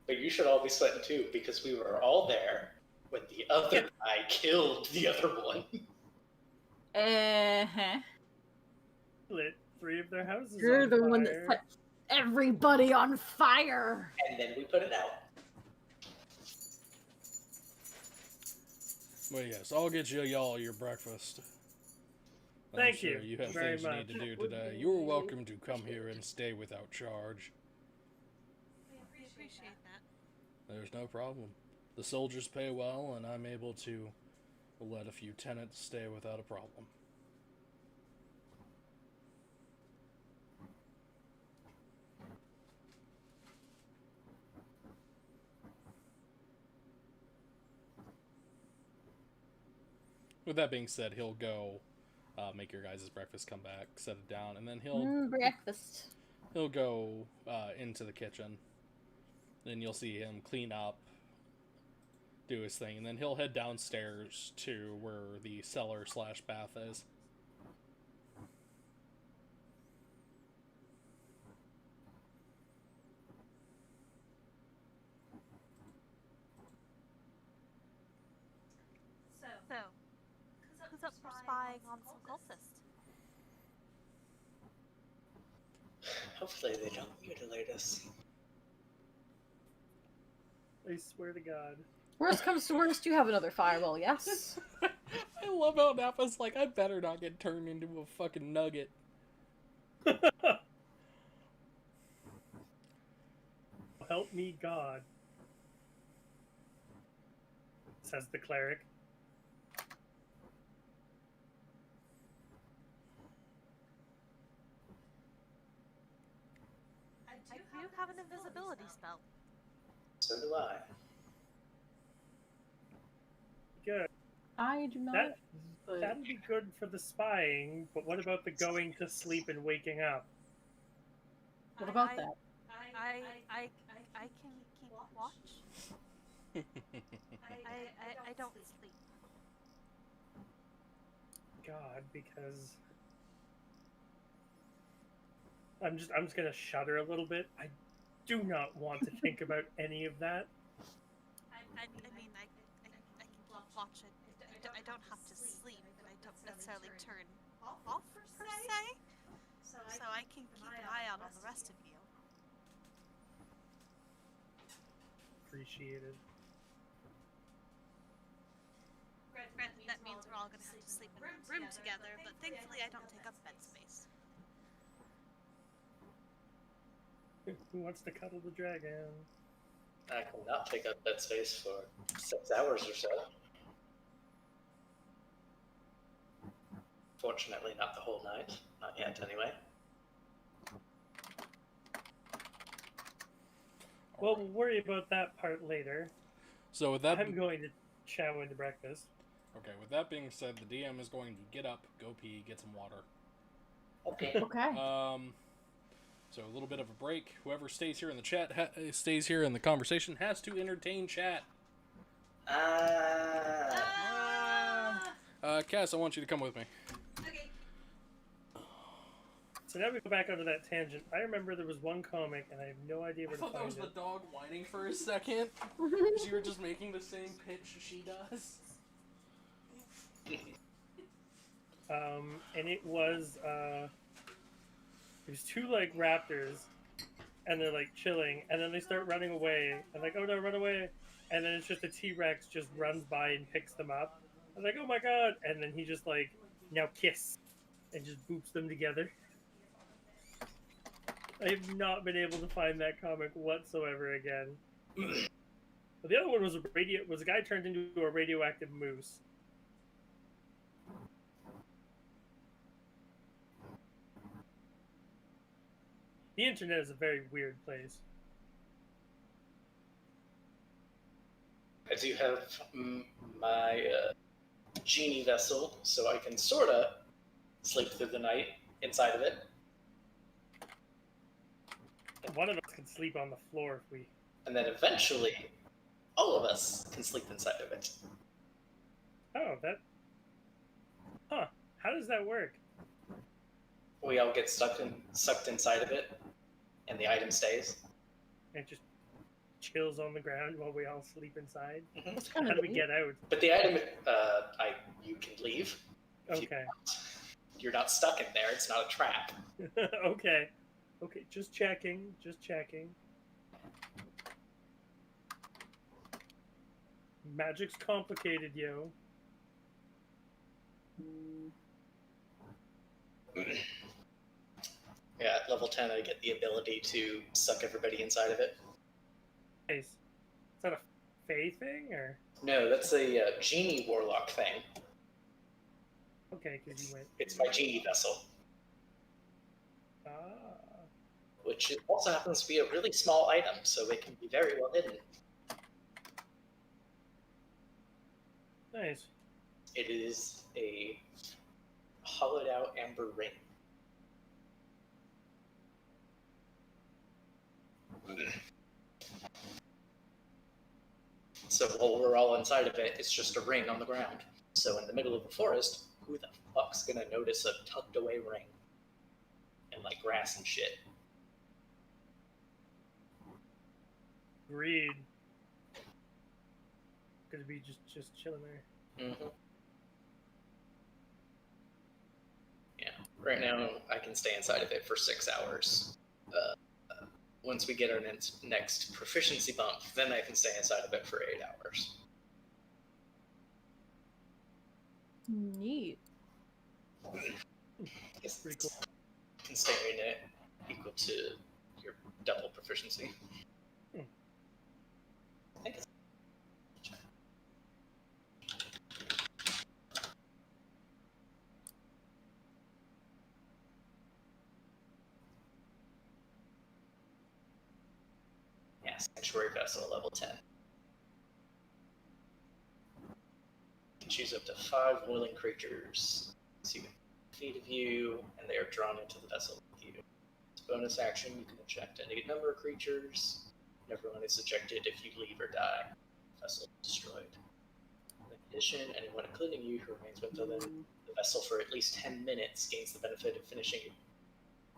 But you should all be sweating too, because we were all there when the other guy killed the other one. Uh-huh. Lit 3 of their houses You're on the fire. one that set everybody on fire. And then we put it out. Well, yes, I'll get y'all your breakfast. I'm Thank sure you you have very things you need to much. do today. You're welcome to come here and stay without charge. We appreciate that. There's no problem. The soldiers pay well, and I'm able to let a few tenants stay without a problem. With that being said, he'll go make your guys' breakfast, come back, set it down, and then Breakfast. he'll go into the kitchen. Then you'll see him clean up, do his thing, and then he'll head downstairs to where the cellar/bath is. spying on some cultists. Hopefully they don't mutilate us. I swear to God. Worst comes to worst, you have another fireball, yes? I love how Nappa's like, I better not get turned into a fucking nugget. Help me, God, says the cleric. I do have an invisibility spell. So do I. Good. I do not. That'd be good for the spying, but what about the going to sleep and waking up? What about that? I can keep watch. I don't sleep. God, because I'm just gonna shudder a little bit. I do not want to think about any of that. I mean, I can keep watching. I don't have to sleep, but I don't necessarily turn off per se. So I can keep an eye out on the rest of you. Appreciated. Granted, that means we're all gonna have to sleep in a room together, but thankfully I don't take up bed space. Who wants to cuddle the dragon? I cannot take up bed space for 6 hours or so. Fortunately, not the whole night. Not yet, anyway. Well, we'll worry about that part later. So with that, I'm going to chow into breakfast. okay. With that being said, the DM is going to get up, go pee, get some water. Okay. Okay. So a little bit of a break. Whoever stays here in the chat, stays here in the conversation, has to entertain chat. Cass, I want you to come with me. Okay. So now we go back onto that tangent. I remember there was one comic, and I have no idea I where to thought that find was the it. dog whining for a second. You were just making the same pitch she does. And it was there's two like raptors, and they're like chilling, and then they start running away, and like, oh no, run away, and then it's just a T-Rex just runs by and picks them up. I'm like, oh my God, and then he just like, now kiss, and just boops them together. I have not been able to find that comic whatsoever again. But the other one was a guy turned into a radioactive moose. The internet is a very weird place. I do have my genie vessel, so I can sort of sleep through the night inside of it. One of us can sleep on the floor if we... And then eventually, all of us can sleep inside of it. Oh, that... Huh. How does that work? We all get sucked inside of it, and the item stays. It just chills on the ground while we all sleep inside? Mm-hmm. How do we get out? But the item, you can leave. Okay. You're not stuck in there. It's not a trap. Okay. Okay, just checking. Just checking. Magic's complicated, yo. Yeah, at level 10, I get the ability to suck everybody inside of it. Nice. Is that a Fae thing, or? No, that's a genie warlock thing. Okay, because you went... It's my genie vessel. Ah. Which also happens to be a really small item, so it can be very well hidden. Nice. It is a hollowed out amber ring. So while we're all inside of it, it's just a ring on the ground. So in the middle of the forest, who the fuck's gonna notice a tucked away ring? And like grass and shit. Agreed. Gonna be just chilling there. Mm-hmm. Right now, I can stay inside of it for 6 hours. Once we get our next proficiency bump, then I can stay inside of it for 8 hours. Neat. Yes, Pretty cool. you can stay in it equal to your double proficiency. Hmm. I think it's... Yeah, Sanctuary Vessel, level 10. You can choose up to 5 willing creatures. So you can feed of you, and they are drawn into the vessel with you. As a bonus action, you can eject any number of creatures. And everyone is ejected if you leave or die. Vessel destroyed. In addition, anyone, including you, who remains within the vessel for at least 10 minutes gains the benefit of finishing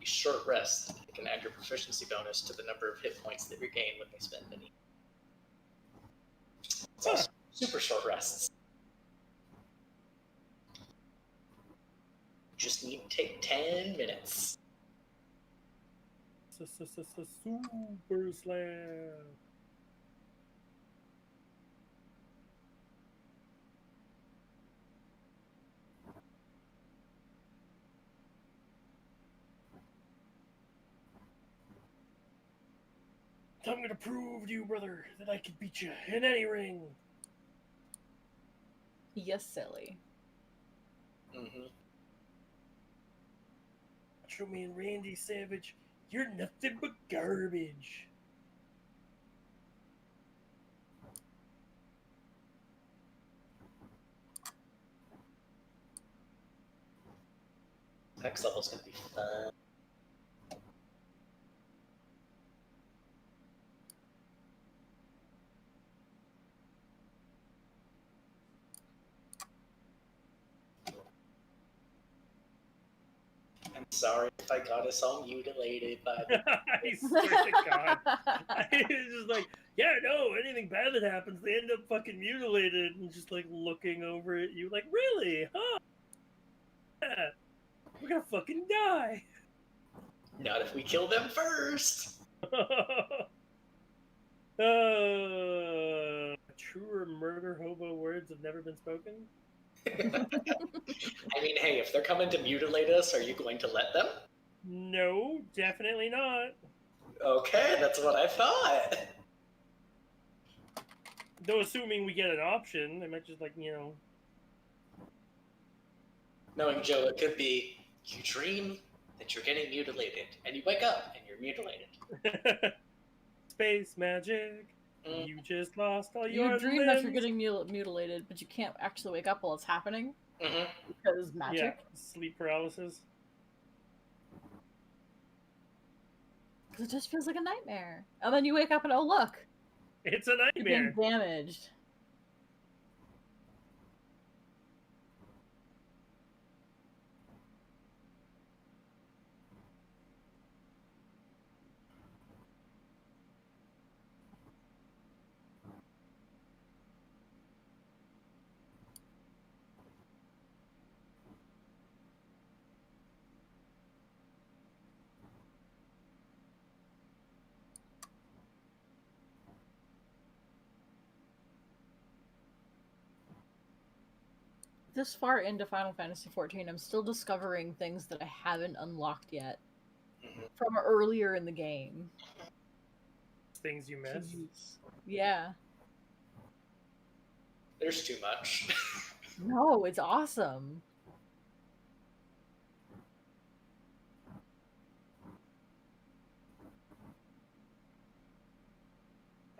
a short rest. You can add your proficiency bonus to the number of hit points they regain when they spend any. It's also super short rests. You just need to take 10 minutes. Super slam. I'm gonna prove to you, brother, that I can beat you in any ring. Yes, silly. Mm-hmm. Show me and Randy Savage, you're nothing but garbage. Next level's gonna be fun. I'm sorry if I got us all mutilated by the... I swear to God. It's just like, yeah, no, anything bad that happens, they end up fucking mutilated and just like looking over at you like, really? Huh? Yeah. We're gonna fucking die. Not if we kill them first! Truer murder hobo words have never been spoken? I mean, hey, if they're coming to mutilate us, are you going to let them? No, definitely not. Okay, that's what I thought. Though assuming we get an option, they might just like, Knowing Joe, it could be you dream that you're getting mutilated, and you wake up and you're mutilated. Space magic. Mm. You just lost all You your dream limbs. that you're getting mutilated, but you can't actually wake up while it's happening Mm-hmm. because magic. Yeah, sleep paralysis. Because it just feels like a nightmare. And then you wake up and oh look, It's a you're being nightmare. damaged. This far into Final Fantasy XIV, I'm still discovering things that I haven't unlocked yet Mhm. from earlier in the game. Things you miss. Jeez. Yeah. There's too much. No, it's awesome.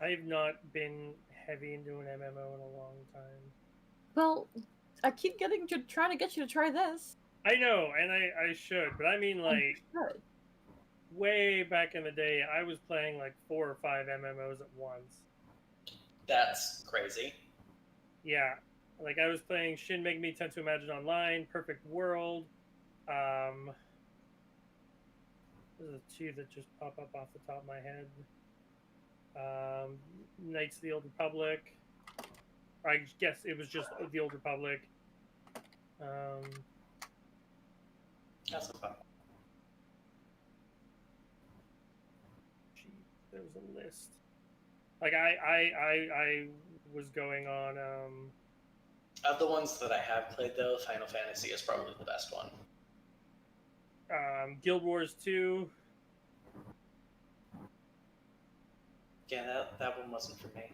I've not been heavy into an MMO in a long time. Well, I keep trying to get you to try this. I know, and I should, but I mean, And like, you should. way back in the day, I was playing like 4 or 5 MMOs at once. That's crazy. Yeah, like I was playing Shin Megami Tensei Imagine Online, Perfect World. Those are the 2 that just pop up off the top of my head. Knights of the Old Republic. I guess it was just the Old Republic. That's fun. Gee, there was a list. Like I was going on. Of the ones that I have played, though, Final Fantasy is probably the best one. Guild Wars 2. Yeah, that one wasn't for me.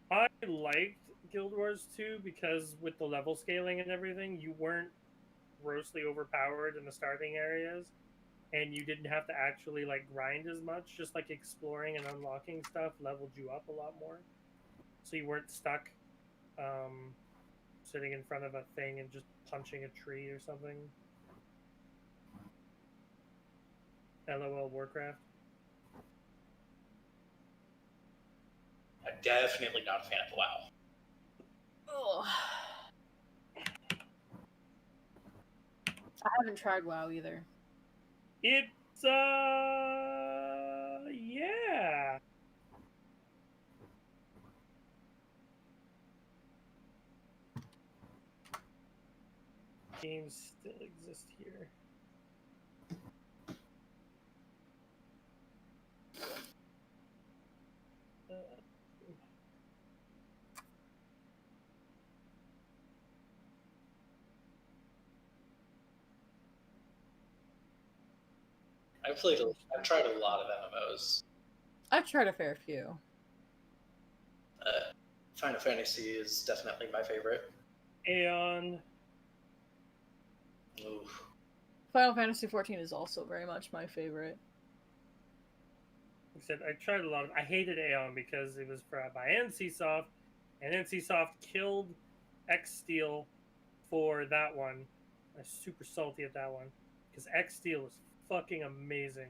I liked Guild Wars 2 because with the level scaling and everything, you weren't grossly overpowered in the starting areas, and you didn't have to actually like grind as much. Just like exploring and unlocking stuff leveled you up a lot more, so you weren't stuck sitting in front of a thing and just punching a tree or something. LOL Warcraft. I'm definitely not a fan of WoW. Ugh. I haven't tried WoW either. It's yeah. Games still exist here. I've tried a lot of MMOs. I've tried a fair few. Final Fantasy is definitely my favorite. Aeon. Oof. Final Fantasy XIV is also very much my favorite. Like I said, I tried a lot of. I hated Aeon because it was by NCSoft, and NCSoft killed X Steel for that one. I was super salty at that one because X Steel is fucking amazing.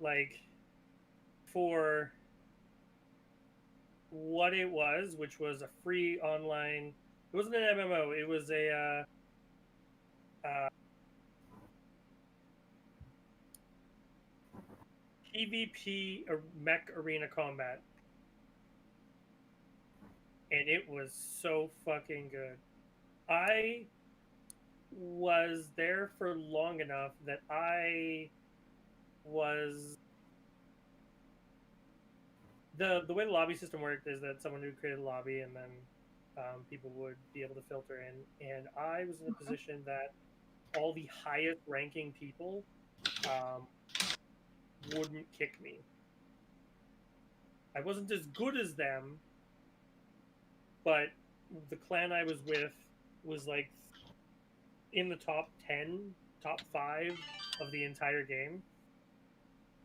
Like, for what it was, which was a free online. It wasn't an MMO. It was a PvP mech arena combat, and it was so fucking good. I was there for long enough that I was the way the lobby system worked is that someone would create a lobby and then people would be able to filter in, and I was in a position that all the highest ranking people wouldn't kick me. I wasn't as good as them, but the clan I was with was like in the top 10, top 5 of the entire game.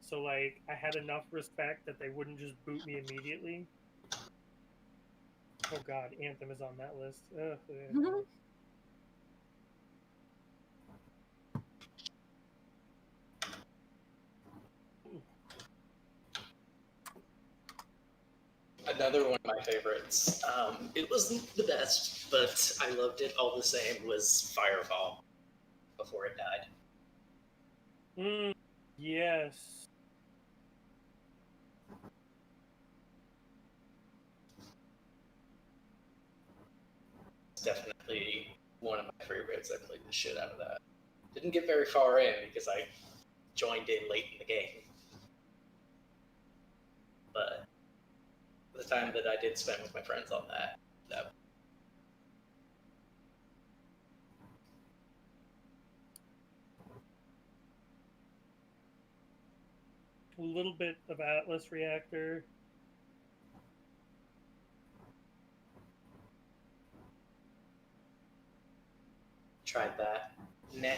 So like I had enough respect that they wouldn't just boot me immediately. Oh god, Anthem is on that list. Ugh. Another one of my favorites. It wasn't the best, but I loved it all the same. Was Firefall before it died. Yes. It's definitely one of my favorites. I played the shit out of that. Didn't get very far in because I joined in late in the game. But the time that I did spend with my friends on that A little bit of Atlas Reactor. tried that. Nah.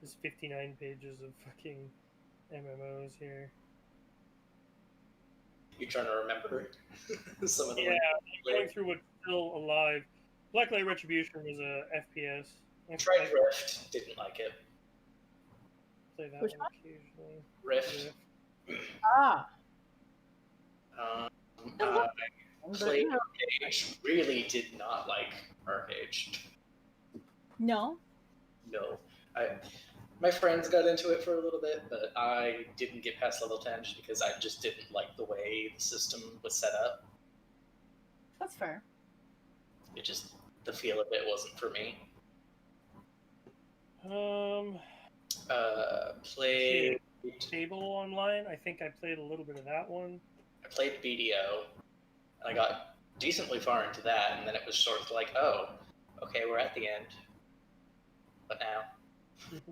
There's 59 pages of fucking MMOs here. You're trying to remember some of the Yeah, I'm going through what's still alive. Blacklight Retribution was a FPS. I tried Rift, didn't like it. Play that Which one one? occasionally. Rift. Ah. I played Arcade. Really did not like Arcade. No. No. My friends got into it for a little bit, but I didn't get past level 10 just because I just didn't like the way the system was set up. That's fair. It just, the feel of it wasn't for me. Played. Table Online. I think I played a little bit of that one. I played BDO, and I got decently far into that, and then it was sort of like, oh, okay, we're at the end. What now?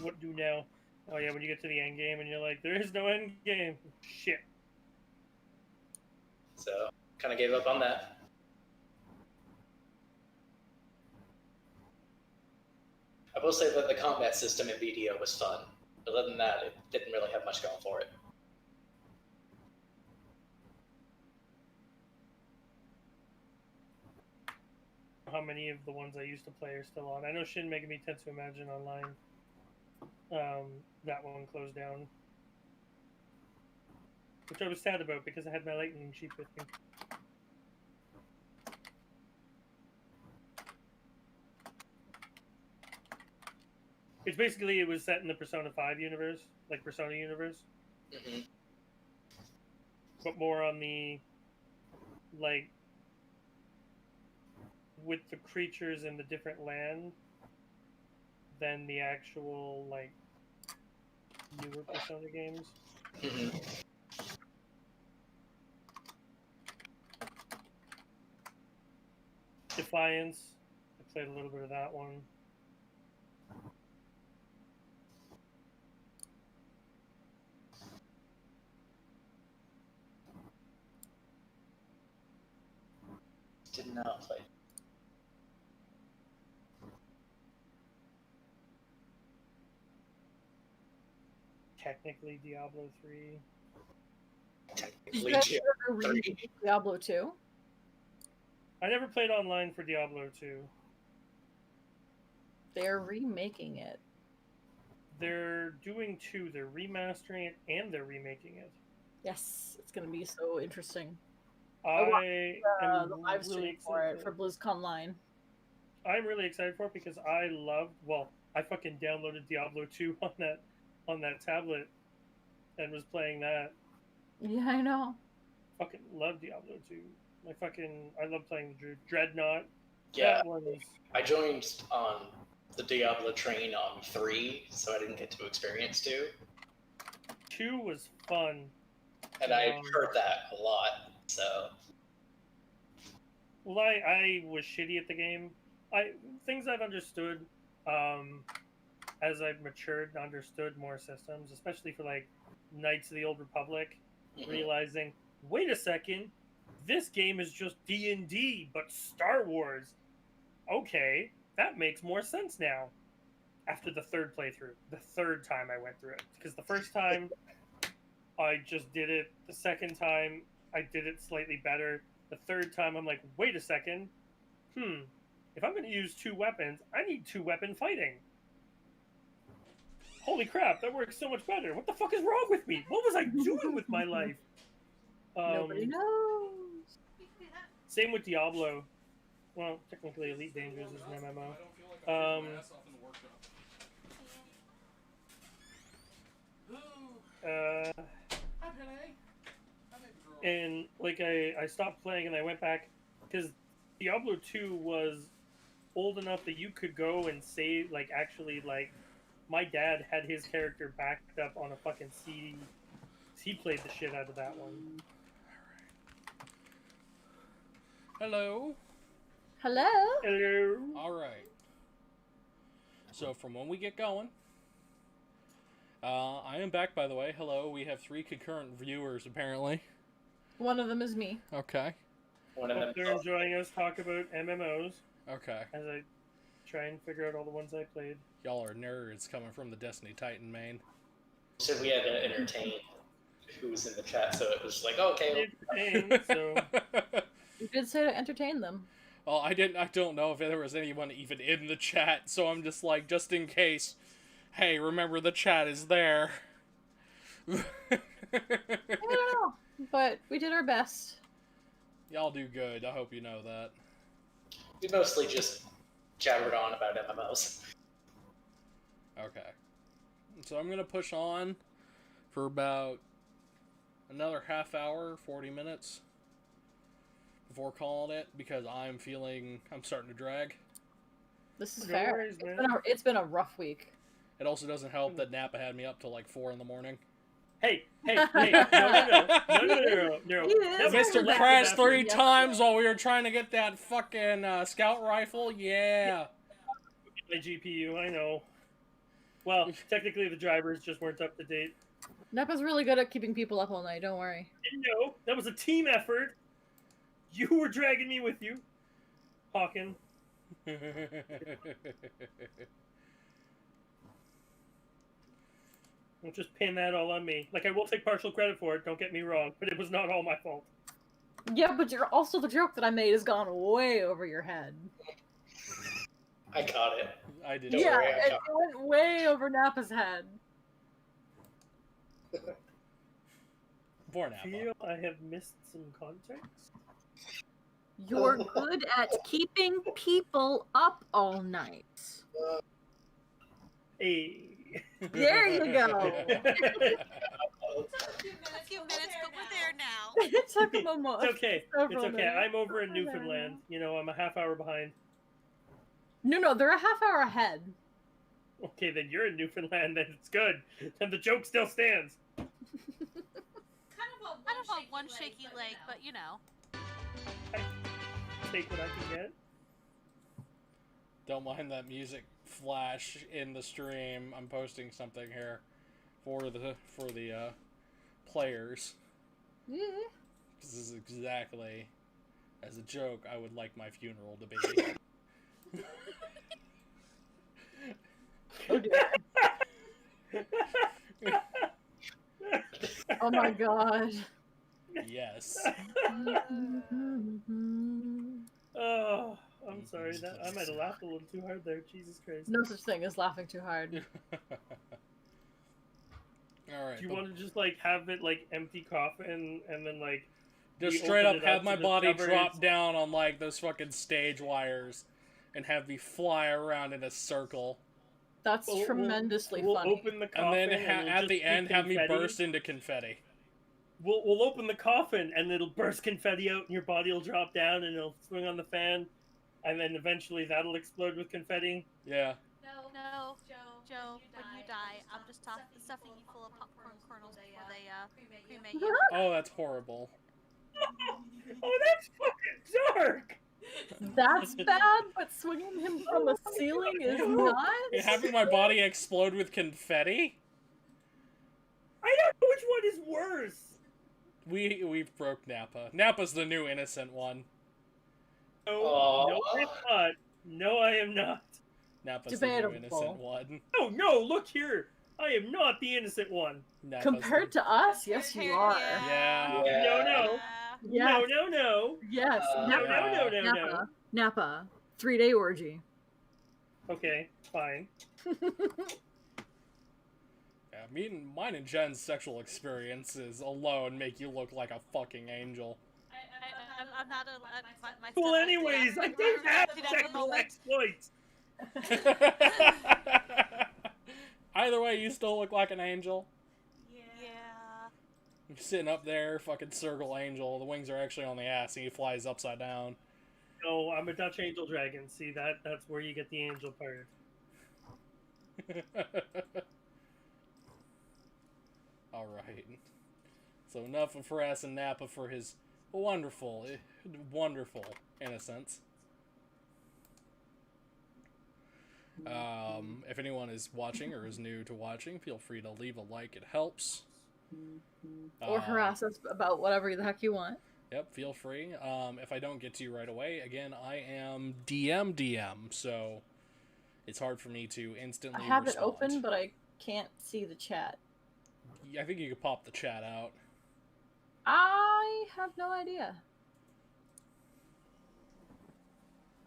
What do now? Oh yeah, when you get to the end game and you're like, there is no end game. Shit. So, kind of gave up on that. I will say that the combat system in BDO was fun. But other than that, it didn't really have much going for it. How many of the ones I used to play are still on? I know Shin Megami Tensei Imagine Online. That one closed down, which I was sad about because I had my lightning sheep with me. It's basically, it was set in the Persona 5 universe, like Persona universe, but more on the, like, with the creatures in the different land than the actual, like, newer Persona games. Defiance, I played a little bit of that one. Did not play. Technically Diablo 3. Technically, Did you ever read Diablo 2? I never played online for Diablo 2. They're remaking it. They're doing 2. They're remastering it and they're remaking it. Yes, it's going to be so interesting. I am The live stream really for excited it for BlizzCon Line. I'm really excited for it because I loved. Well, I fucking downloaded Diablo 2 on that tablet and was playing that. Yeah, I know. Fucking love Diablo 2. I love playing the Dreadnought. Yeah, That one was... I joined on the Diablo train on 3, so I didn't get to experience 2. 2 was fun. And I heard that a lot, so... Well, I was shitty at the game. Things I've understood, as I've matured and understood more systems, especially for, like, Knights of the Old Republic, realizing, wait a second, this game is just D&D, but Star Wars. Okay, that makes more sense now. After the third playthrough, the third time I went through it. Because the first time, I just did it. The second time, I did it slightly better. The third time, I'm like, wait a second. If I'm going to use 2 weapons, I need 2-weapon fighting. Holy crap, that works so much better. What the fuck is wrong with me? What was I doing with my life? Nobody knows. Same with Diablo. Well, technically Elite Dangerous is an MMO. And like I stopped playing and I went back because Diablo 2 was old enough that you could go and save, like, actually, like, my dad had his character backed up on a fucking CD. He played the shit out of that one. Hello. Hello? Hello. Alright. So, from when we get going, I am back, by the way. Hello, we have 3 concurrent viewers, apparently. One of them is me. Okay. Hope they're enjoying us talk about MMOs. Okay. As I try and figure out all the ones I played. Y'all are nerds coming from the Destiny Titan main. So we had to entertain who was in the chat, so it was like, okay. So You did say to entertain them. Well, I don't know if there was anyone even in the chat, so I'm just like, just in case, hey, remember the chat is there. I don't know, but we did our best. Y'all do good, I hope you know that. We mostly just jabbered on about MMOs. Okay. So I'm gonna push on for about another half hour, 40 minutes before calling it because I'm starting to drag. This is No fair. worries, man. It's been a rough week. It also doesn't help that Napa had me up till like 4 in the morning. Hey, no. That was Mr. collective crashed effort. 3 times while we were trying to get that fucking scout rifle. Yeah. My GPU, I know. Well, technically the drivers just weren't up to date. Nepa's really good at keeping people up all night. Don't worry. No, that was a team effort. You were dragging me with you, Hawken. Don't just pin that all on me. Like, I will take partial credit for it, don't get me wrong, but it was not all my fault. Yeah, but you're also the joke that I made has gone way over your head. I got it. I did. Don't Yeah, worry, I it got went way over Napa's head. Poor I Napa. feel I have missed some context. You're good at keeping people up all night. Hey. There you go. Took a few A few minutes, but we're there now. It took him a month. It's okay. It's Several okay. minutes. I'm over in We're there Newfoundland. now. You know, I'm a half hour behind. No, they're a half hour ahead. Okay, then you're in Newfoundland, then it's good. Then the joke still stands. Kind Kind of on one shaky leg, but you know. Take what I can get. Don't mind that music flash in the stream. I'm posting something here for the players. Yeah. This is exactly as a joke I would like my funeral to be. Oh dear. Oh my god. Yes. Oh, I'm sorry. That I might have laughed a little too hard there. Jesus Christ. No such thing as laughing too hard. Alright. Do you want to just like have it like empty coffin and then like just we straight open up it have up my to body discover drop it's- down on like those fucking stage wires and have me fly around in a circle. That's We'll- tremendously we'll funny. open the coffin And then it'll at just the be end have me confetti. burst into confetti. We'll open the coffin and it'll burst confetti out and your body will drop down and it'll swing on the fan, and then eventually that'll explode with confetti. Yeah. No, Joe, when you die, I'm just stuffing you full of popcorn kernels before they cremate you. Oh, that's horrible. Oh, that's fucking dark. That's bad, but swinging him from a ceiling is not. Having my body explode with confetti? I don't know which one is worse. We've broke Napa. Napa's the new innocent one. No, Aw. no, I am not. No, I am not. Napa's the new Debatable. innocent one. No, look here. I am not the innocent one. Napa's Compared to us, yes, you are. Yeah. No. Yes, No. yes. No, Napa. no. Napa. 3-day orgy. Okay, fine. Yeah, mine and Jen's sexual experiences alone make you look like a fucking angel. I'm not a. My Well, stuff- anyways, I I'm don't have at the sexual moment. exploits. Either way, you still look like an angel. Yeah. You're sitting up there, fucking circle angel. The wings are actually on the ass, and he flies upside down. No, I'm a Dutch angel dragon. See, that's where you get the angel part. Alright. So enough of harassing Napa for his wonderful innocence. If anyone is watching or is new to watching, feel free to leave a like. It helps. Or harass us about whatever the heck you want. Yep, feel free. If I don't get to you right away, again, I am DM, so it's hard for me to instantly I have respond. it open, but I can't see the chat. I think you could pop the chat out. I have no idea.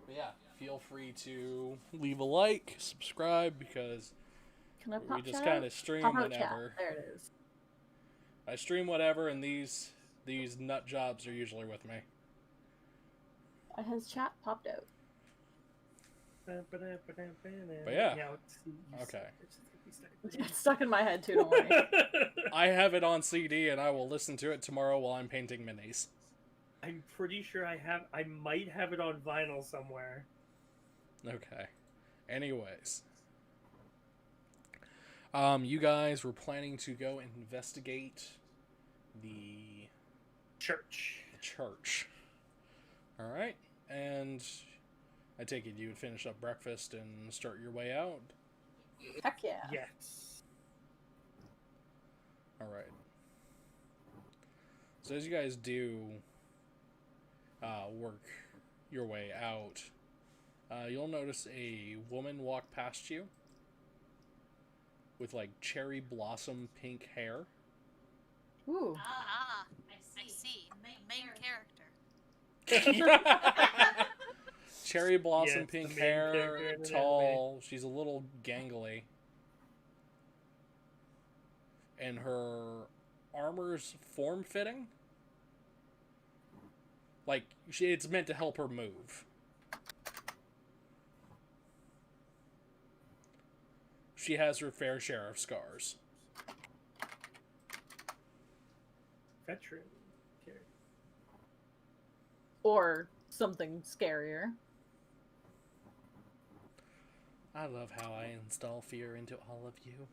But yeah, feel free to leave a like, subscribe, because Can I pop we just chat kind out? of stream Pop out chat. whenever. There it is. I stream whatever, and these nut jobs are usually with me. Has chat popped out? yeah. Now, Okay. It's stuck in my head too, don't worry. I have it on CD, and I will listen to it tomorrow while I'm painting minis. I'm pretty sure I might have it on vinyl somewhere. Okay. Anyways. You guys were planning to go investigate the Church. church. Alright. And I take it you would finish up breakfast and start your way out? Heck yeah. Yes. Alright. So as you guys do work your way out, you'll notice a woman walk past you with like cherry blossom pink hair. Ooh. Ah, I see. Main character. Cherry blossom Yes, the pink main hair, character in an tall. She's a little gangly. And her armor's form-fitting. Like, it's meant to help her move. She has her fair share of scars. Veteran. Okay. Or something scarier. I love how I install fear into all of you.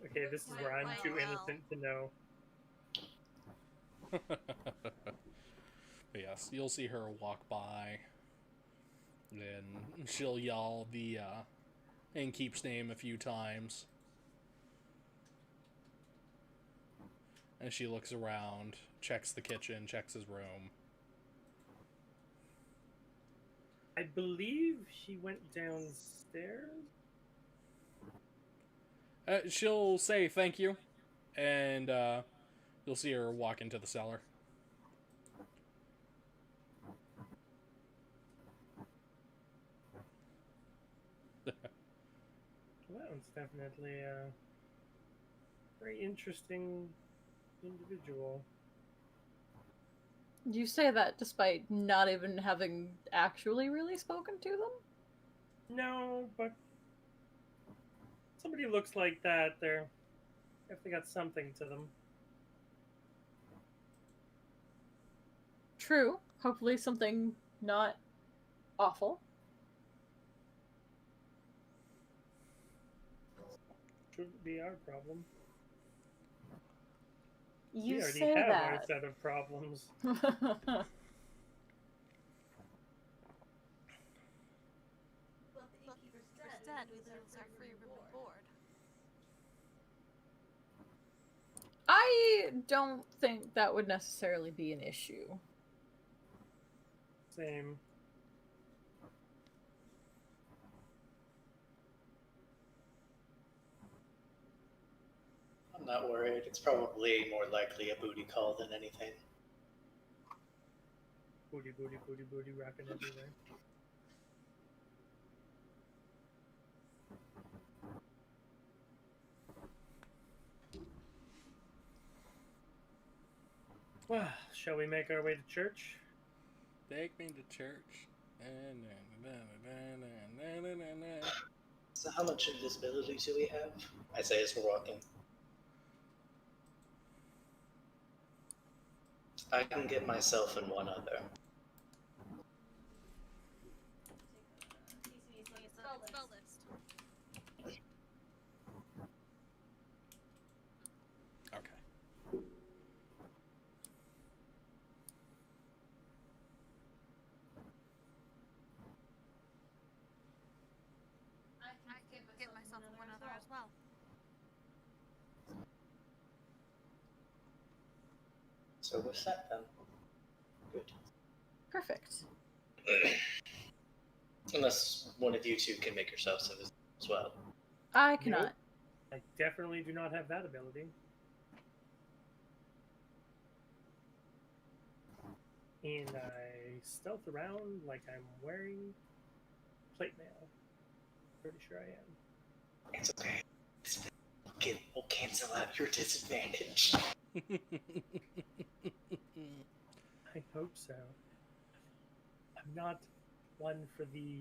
Okay, this is where I'm too innocent to know. But yes, you'll see her walk by. And she'll yell the innkeep's name a few times. And she looks around, checks the kitchen, checks his room. I believe she went downstairs. She'll say thank you, and you'll see her walk into the cellar. Well, that one's definitely a very interesting individual. You say that despite not even having actually really spoken to them? No, but somebody looks like that. They're definitely got something to them. True. Hopefully something not awful. Shouldn't be our problem. You We already say have our that. set of problems. Instead, we lose our free room and board. I don't think that would necessarily be an issue. Same. I'm not worried. It's probably more likely a booty call than anything. Booty, booty, booty, booty, rocking everywhere. Well, shall we make our way to church? Take me to church. So how much invisibility do we have? I say as we're walking. I can get myself and one other. Spell list. Okay. I could get myself one other as well. So we're set then. Good. Perfect. Unless one of you two can make yourselves invisible as well. I cannot. I definitely do not have that ability. And I stealth around like I'm wearing plate mail. Pretty sure I am. It's okay. We'll cancel out your disadvantage. I hope so. I'm not one for the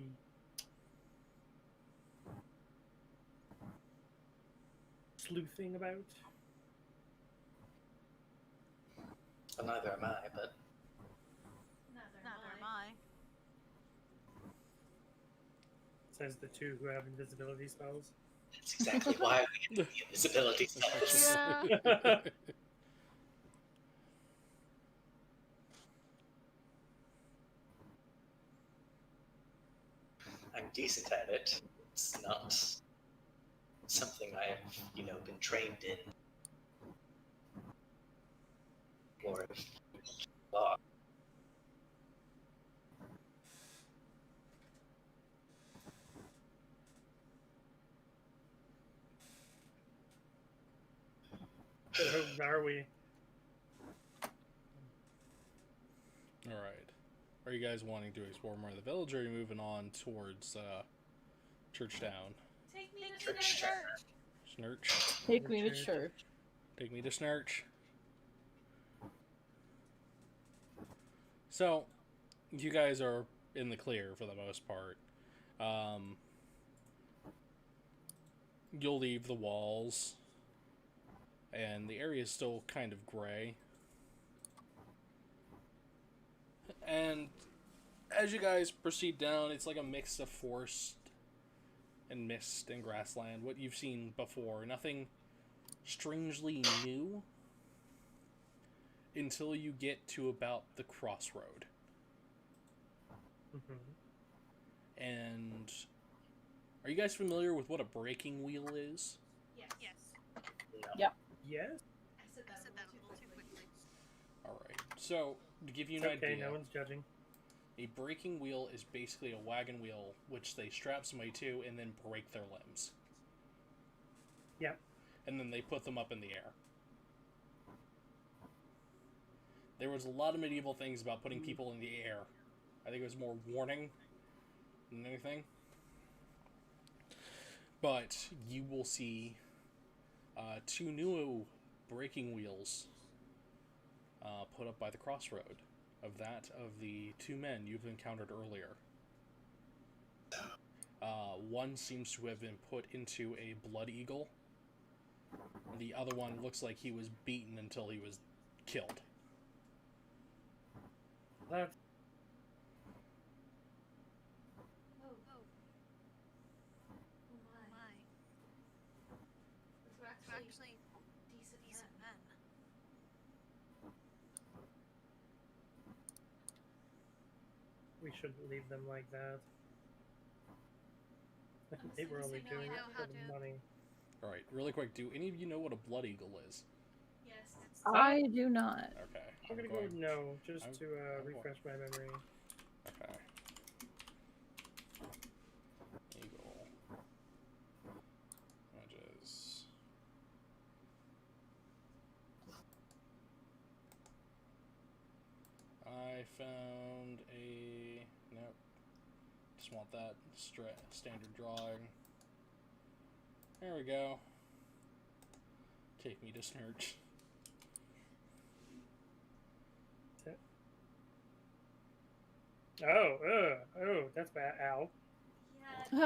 sleuthing about. Well, neither am I, but Neither am I. Says the two who have invisibility spells. that's exactly why we have the invisibility spells. Yeah. I'm decent at it. It's not something I have, been trained in. Or law. So who are we? All right. Are you guys wanting to explore more of the village, or are you moving on towards Churchtown? Take me to Church. Snurch? Take me to church. Take me to Snurch. So, you guys are in the clear for the most part. You'll leave the walls, and the area is still kind of gray. And as you guys proceed down, it's like a mix of forest and mist and grassland. What you've seen before. Nothing strangely new until you get to about the crossroad. Mm-hmm. And are you guys familiar with what a breaking wheel is? Yes. Yes. No. Yes. I said that, I said that a little too quickly. Alright, so to give you It's an okay. idea, No one's judging. a breaking wheel is basically a wagon wheel which they strap somebody to and then break their limbs. Yeah. And then they put them up in the air. There was a lot of medieval things about putting people in the air. I think it was more warning than anything. But you will see two new breaking wheels put up by the crossroad of that of the two men you've encountered earlier. One seems to have been put into a blood eagle. The other one looks like he was beaten until he was killed. That's Oh, Oh, oh my. my. Those were They're actually actually decent decent men. men. we shouldn't leave them like that. They As were soon as only we know doing it how for to- the money. Alright, really quick, do any of you know what a blood eagle is? Yes. I do not. Okay. I'm gonna go with no, just I'm- to I'm going- refresh my memory. Okay. Eagle. Images. I found a... Nope. Just want that standard drawing. There we go. Take me to Snurch. Oh, that's bad. Ow. Yeah, they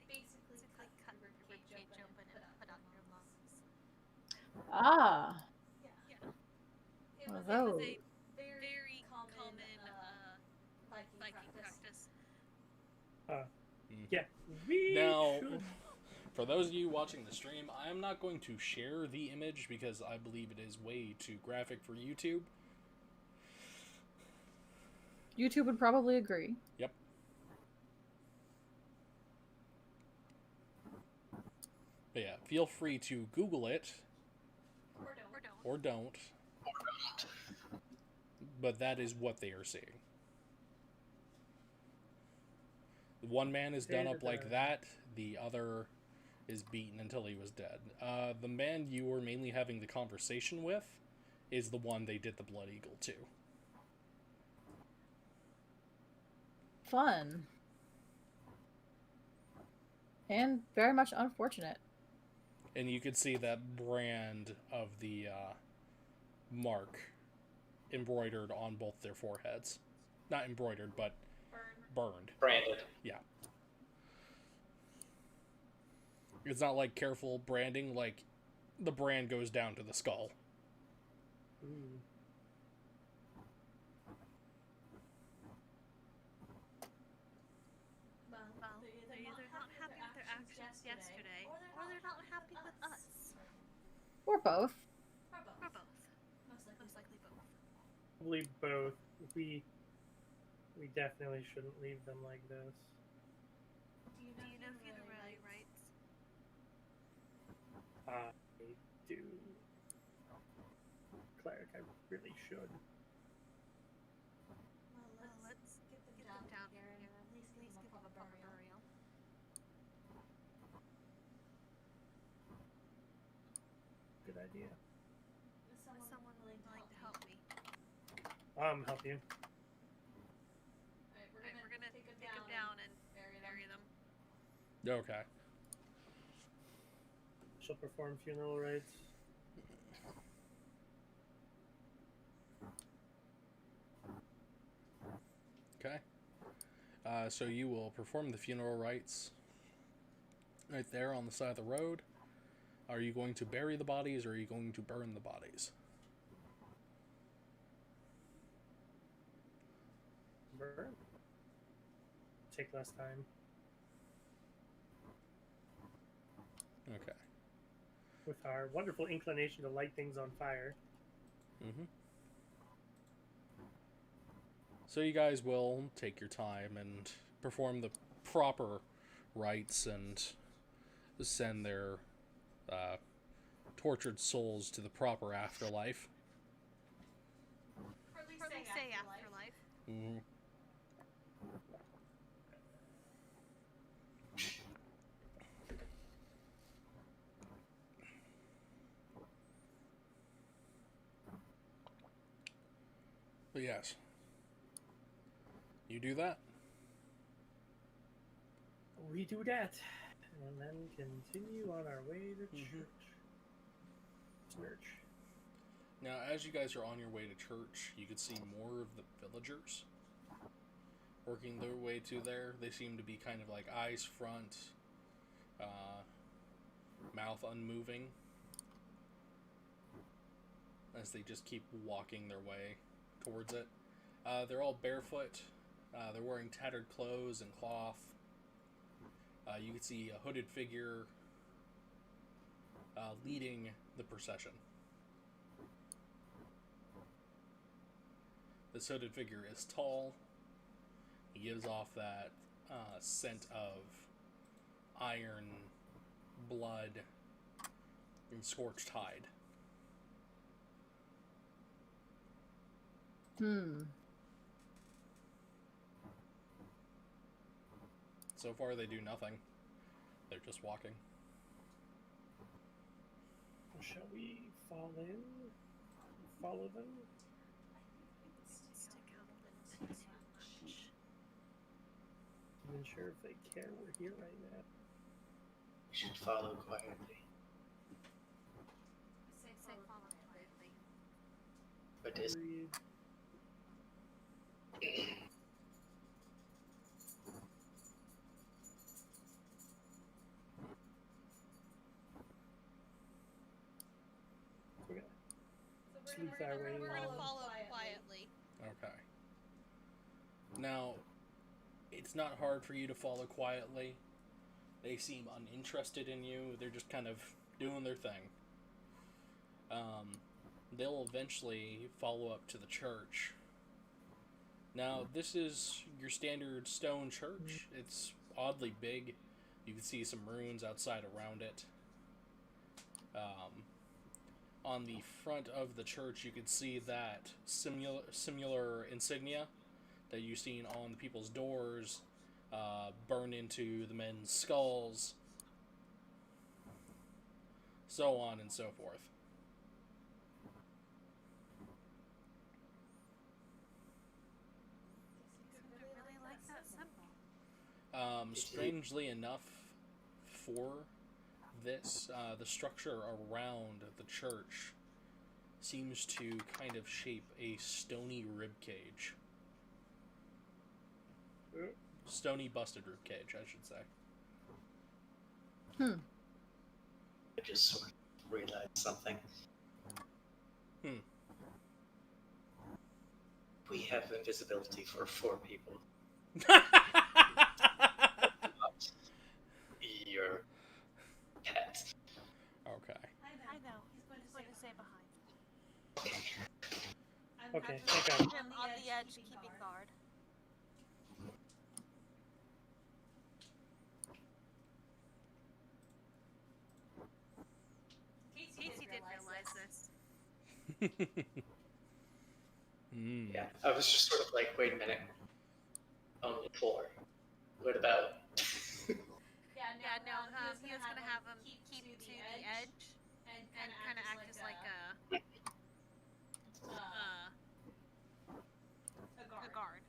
basically Basically cut cut your your ribcage cage open open and and put put out out your your lungs. lungs. Ah. Yeah. Yeah. It Well, was, It was those. a very, very common, common Viking Viking practice. practice. Yeah. We Now, should. for those of you watching the stream, I am not going to share the image because I believe it is way too graphic for YouTube. YouTube would probably agree. Yep. But yeah, feel free to Google it Or don't. Or don't. or don't. But that is what they are seeing. One man is done up like that. The other is beaten until he was dead. The man you were mainly having the conversation with is the one they did the Blood Eagle to. Fun. And very much unfortunate. And you could see that brand of the mark embroidered on both their foreheads. Not embroidered, but burned. Branded. Yeah. It's not like careful branding, like the brand goes down to the skull. Ooh. Well, they're either not happy with their actions yesterday, or they're not happy with us. Or both. Or both. Most likely both. Probably both. We definitely shouldn't leave them like this. Do you know funerary rites? I do. Cleric, I really should. Well, let's get them down here and at least give them a proper burial. Good idea. Is someone willing to help me? Help you. Alright, we're gonna take them down and bury them. Okay. She'll perform funeral rites. Okay. So you will perform the funeral rites right there on the side of the road. Are you going to bury the bodies, or are you going to burn the bodies? Burn. Take less time. Okay. With our wonderful inclination to light things on fire. Mm-hmm. So you guys will take your time and perform the proper rites and send their tortured souls to the proper afterlife. Or at least say afterlife. Mm-hmm. But yes, you do that. We do that. And then continue on our way to church. Church. Now, as you guys are on your way to church, you can see more of the villagers working their way to there. They seem to be kind of like eyes front, mouth unmoving, as they just keep walking their way towards it. They're all barefoot. They're wearing tattered clothes and cloth. You can see a hooded figure leading the procession. This hooded figure is tall. He gives off that scent of iron, blood, and scorched hide. So far, they do nothing. They're just walking. Shall we fall in? Follow them? Stick out a little bit too much. I'm not sure if they care we're here right now. We should follow quietly. Say follow quietly. But is Agreed. We're gonna sleuth our way We're gonna along. follow quietly. Okay. Now, it's not hard for you to follow quietly. They seem uninterested in you. They're just kind of doing their thing. They'll eventually follow up to the church. Now, this is your standard stone church. It's oddly big. You can see some ruins outside around it. On the front of the church, you can see that similar insignia that you've seen on the people's doors, burn into the men's skulls, so on and so forth. I really like that symbol. Strangely enough, for this, the structure around the church seems to kind of shape a stony rib cage. stony busted rib cage, I should say. I just sort of realized something. We have invisibility for 4 people. Not your pet. Okay. I know. He's going to stay behind. Okay, I'm thank keeping God. him on the edge, keeping guard. Casey didn't realize this. Mm. Yeah, I was just sort of like, wait a minute. Only 4. What about? Yeah, no, he was gonna have him keep to the edge and kind of act as like a guard.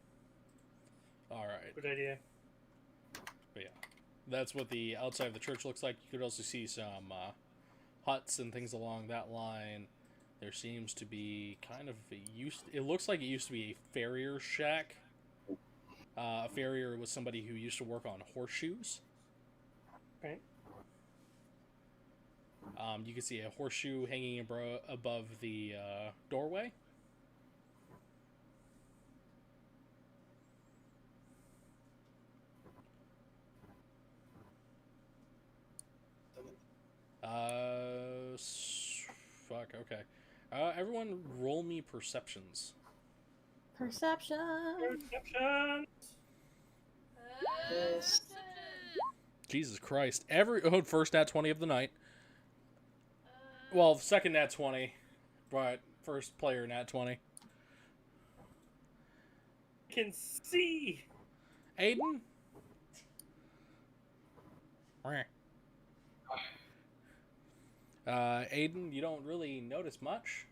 All right. Good idea. But yeah, that's what the outside of the church looks like. You could also see some huts and things along that line. There seems to be kind of it looks like it used to be a farrier shack. A farrier was somebody who used to work on horseshoes. Right. You can see a horseshoe hanging above the doorway. Fuck, okay. Everyone roll me perceptions. Perception. Perception. Yes. Jesus Christ. First nat 20 of the night. Well, second nat 20, but first player nat 20. Can see. Aiden? Aiden, you don't really notice much.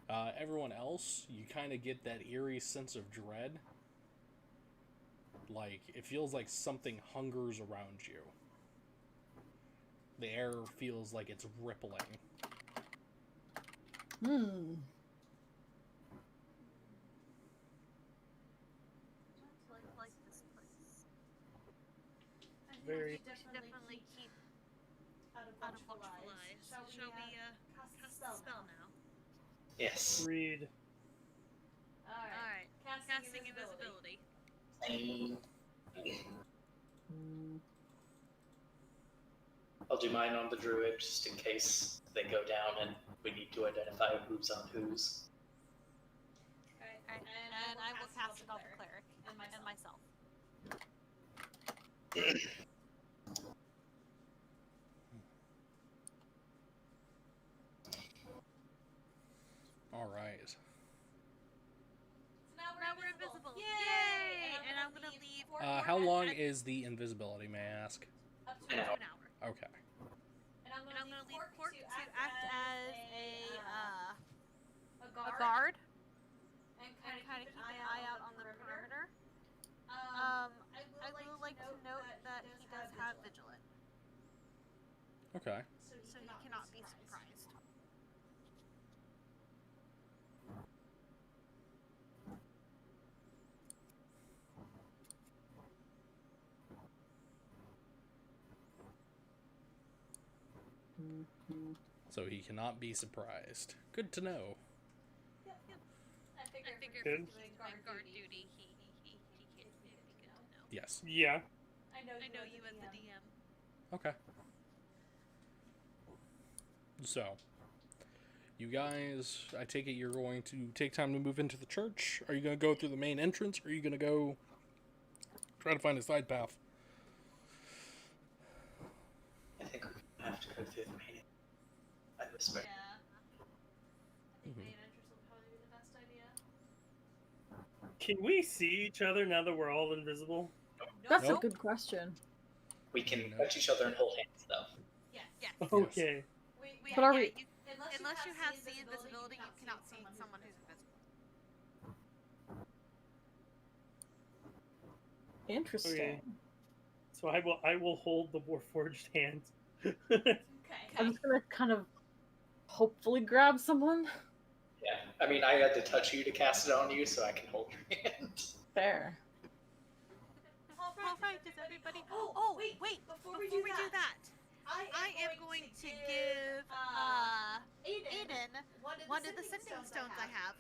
Everyone else, you kind of get that eerie sense of dread. Like, it feels like something hungers around you. The air feels like it's rippling. Like this place. Very. We should definitely keep out of watchful eyes. Shall we cast the spell now? Yes. Read. Alright. Casting invisibility. I'll do mine on the druid just in case they go down and we need to identify who's on whose. Alright. And I will cast it on the cleric and myself. Alright. Now we're invisible. Yay! And I'm gonna leave. How long is the invisibility, may I ask? Up to an hour. Okay. And I'm gonna leave Cork to act as a guard and kind of keep an eye out on the perimeter. I will like to note that he does have vigilant, Okay. so he cannot be surprised. So he cannot be surprised. Good to know. I figure if he's Good. doing guard duty, he can be good to know. Yes. Yeah. I know you as the DM. Okay. So, you guys, I take it you're going to take time to move into the church? Are you going to go through the main entrance, or are you going to go try to find a side path? I think we have to go through the main. I whisper. Yeah. I think main entrance will probably be the best idea. Can we see each other now that we're all invisible? That's Nope. a good question. We can touch each other and hold hands, though. Yes. Okay. But are we- Unless you have the invisibility, you cannot see someone who's invisible. Interesting. Okay. So I will hold the Warforged hand. Okay. I'm just gonna kind of hopefully grab someone. Yeah. I mean, I had to touch you to cast it on you, so I can hold your hand. Fair. right. Is everybody? Oh, wait. Before we do that, I am going to give Aiden one of the sending stones I have,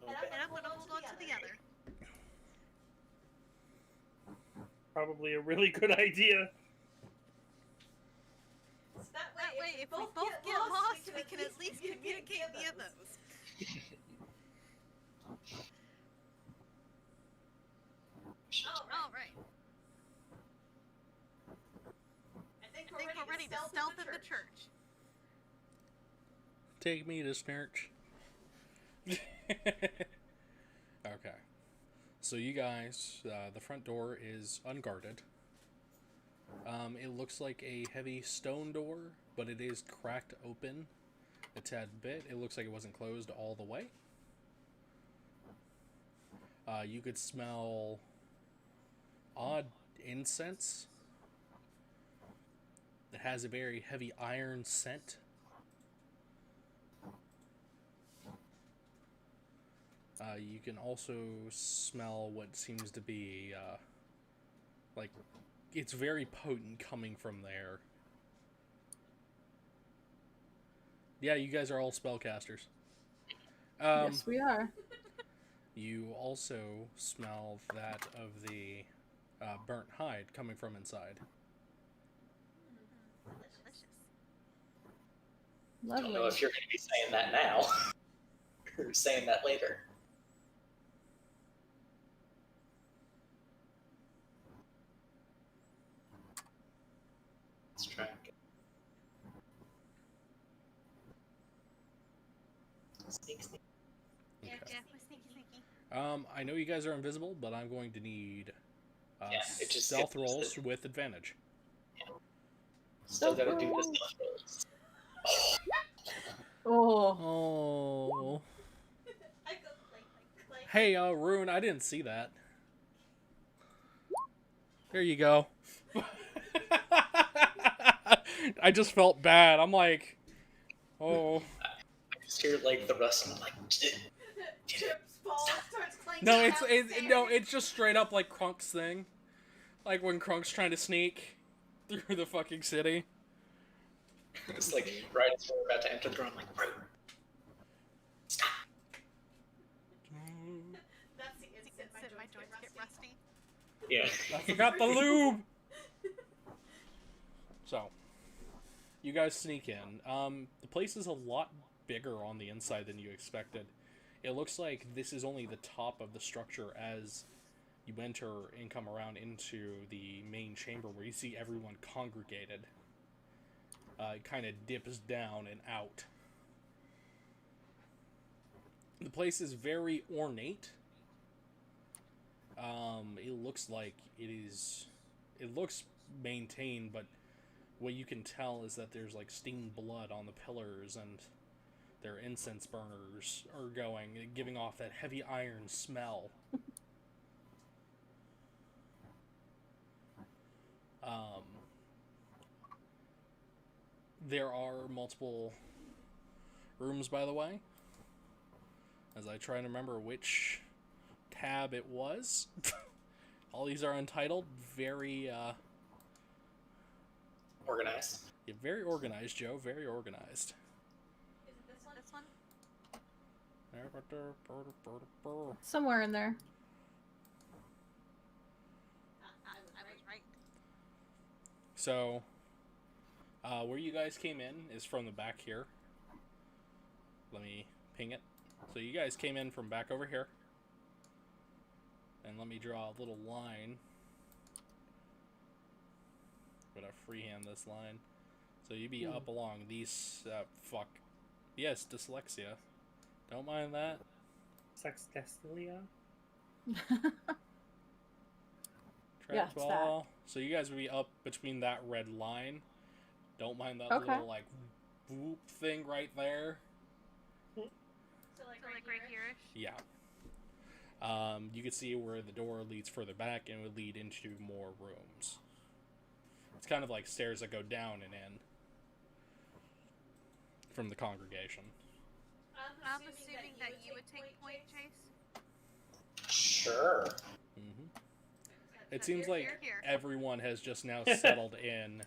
and I'm gonna hold on to the other. Probably a really good idea. That way, if we both get lost, we can at least communicate via those. All right. I think we're ready to stealth in the church. Take me to church. Okay. So you guys, the front door is unguarded. It looks like a heavy stone door, but it is cracked open a tad bit. It looks like it wasn't closed all the way. You could smell odd incense. It has a very heavy iron scent. You can also smell what seems to be, like, it's very potent coming from there. Yeah, you guys are all spellcasters. Yes, we are. You also smell that of the burnt hide coming from inside. Delicious. I don't know Lovely. if you're going to be saying that now or saying that later. Let's try and get... Sneak. Okay. Yeah, we're sneaky. I know you guys are invisible, but I'm going to need it just stealth gives rolls the- with advantage. Still got to do the stealth rolls. Oh. Oh. I go like. Hey, Rune, I didn't see that. There you go. I just felt bad. I'm like, oh. I just hear like the rustling. I'm like, Trips, falls, starts clanking No, downstairs. it's just straight up like Krunk's thing. Like when Krunk's trying to sneak through the fucking city. it's like right as we're about to enter the room. I'm like, bro, stop. That's the It's instant my joints get rusty. Yeah. I forgot the lube. So, you guys sneak in. The place is a lot bigger on the inside than you expected. It looks like this is only the top of the structure as you enter and come around into the main chamber where you see everyone congregated. It kind of dips down and out. The place is very ornate. It looks like it looks maintained, but what you can tell is that there's like steamed blood on the pillars and their incense burners are going, giving off that heavy iron smell. There are multiple rooms, by the way, as I try to remember which tab it was. All these are untitled. Very, Organized. yeah, very organized, Joe. Very organized. Is it this one? Somewhere in there. I was right. So, where you guys came in is from the back here. Let me ping it. So you guys came in from back over here. And let me draw a little line. I'm gonna freehand this line. So you'd be up along these, fuck. Yes, dyslexia. Don't mind that. Sextestilia? Yeah, it's that. Ball. So you guys would be up between that red line. Don't mind that Okay. little, like, whoop thing right there. So like right here-ish. Yeah. You can see where the door leads further back and would lead into more rooms. It's kind of like stairs that go down and in from the congregation. I'm assuming that you would take point, Chase. Sure. Mm-hmm. It seems Here, like here, here. everyone has just now settled in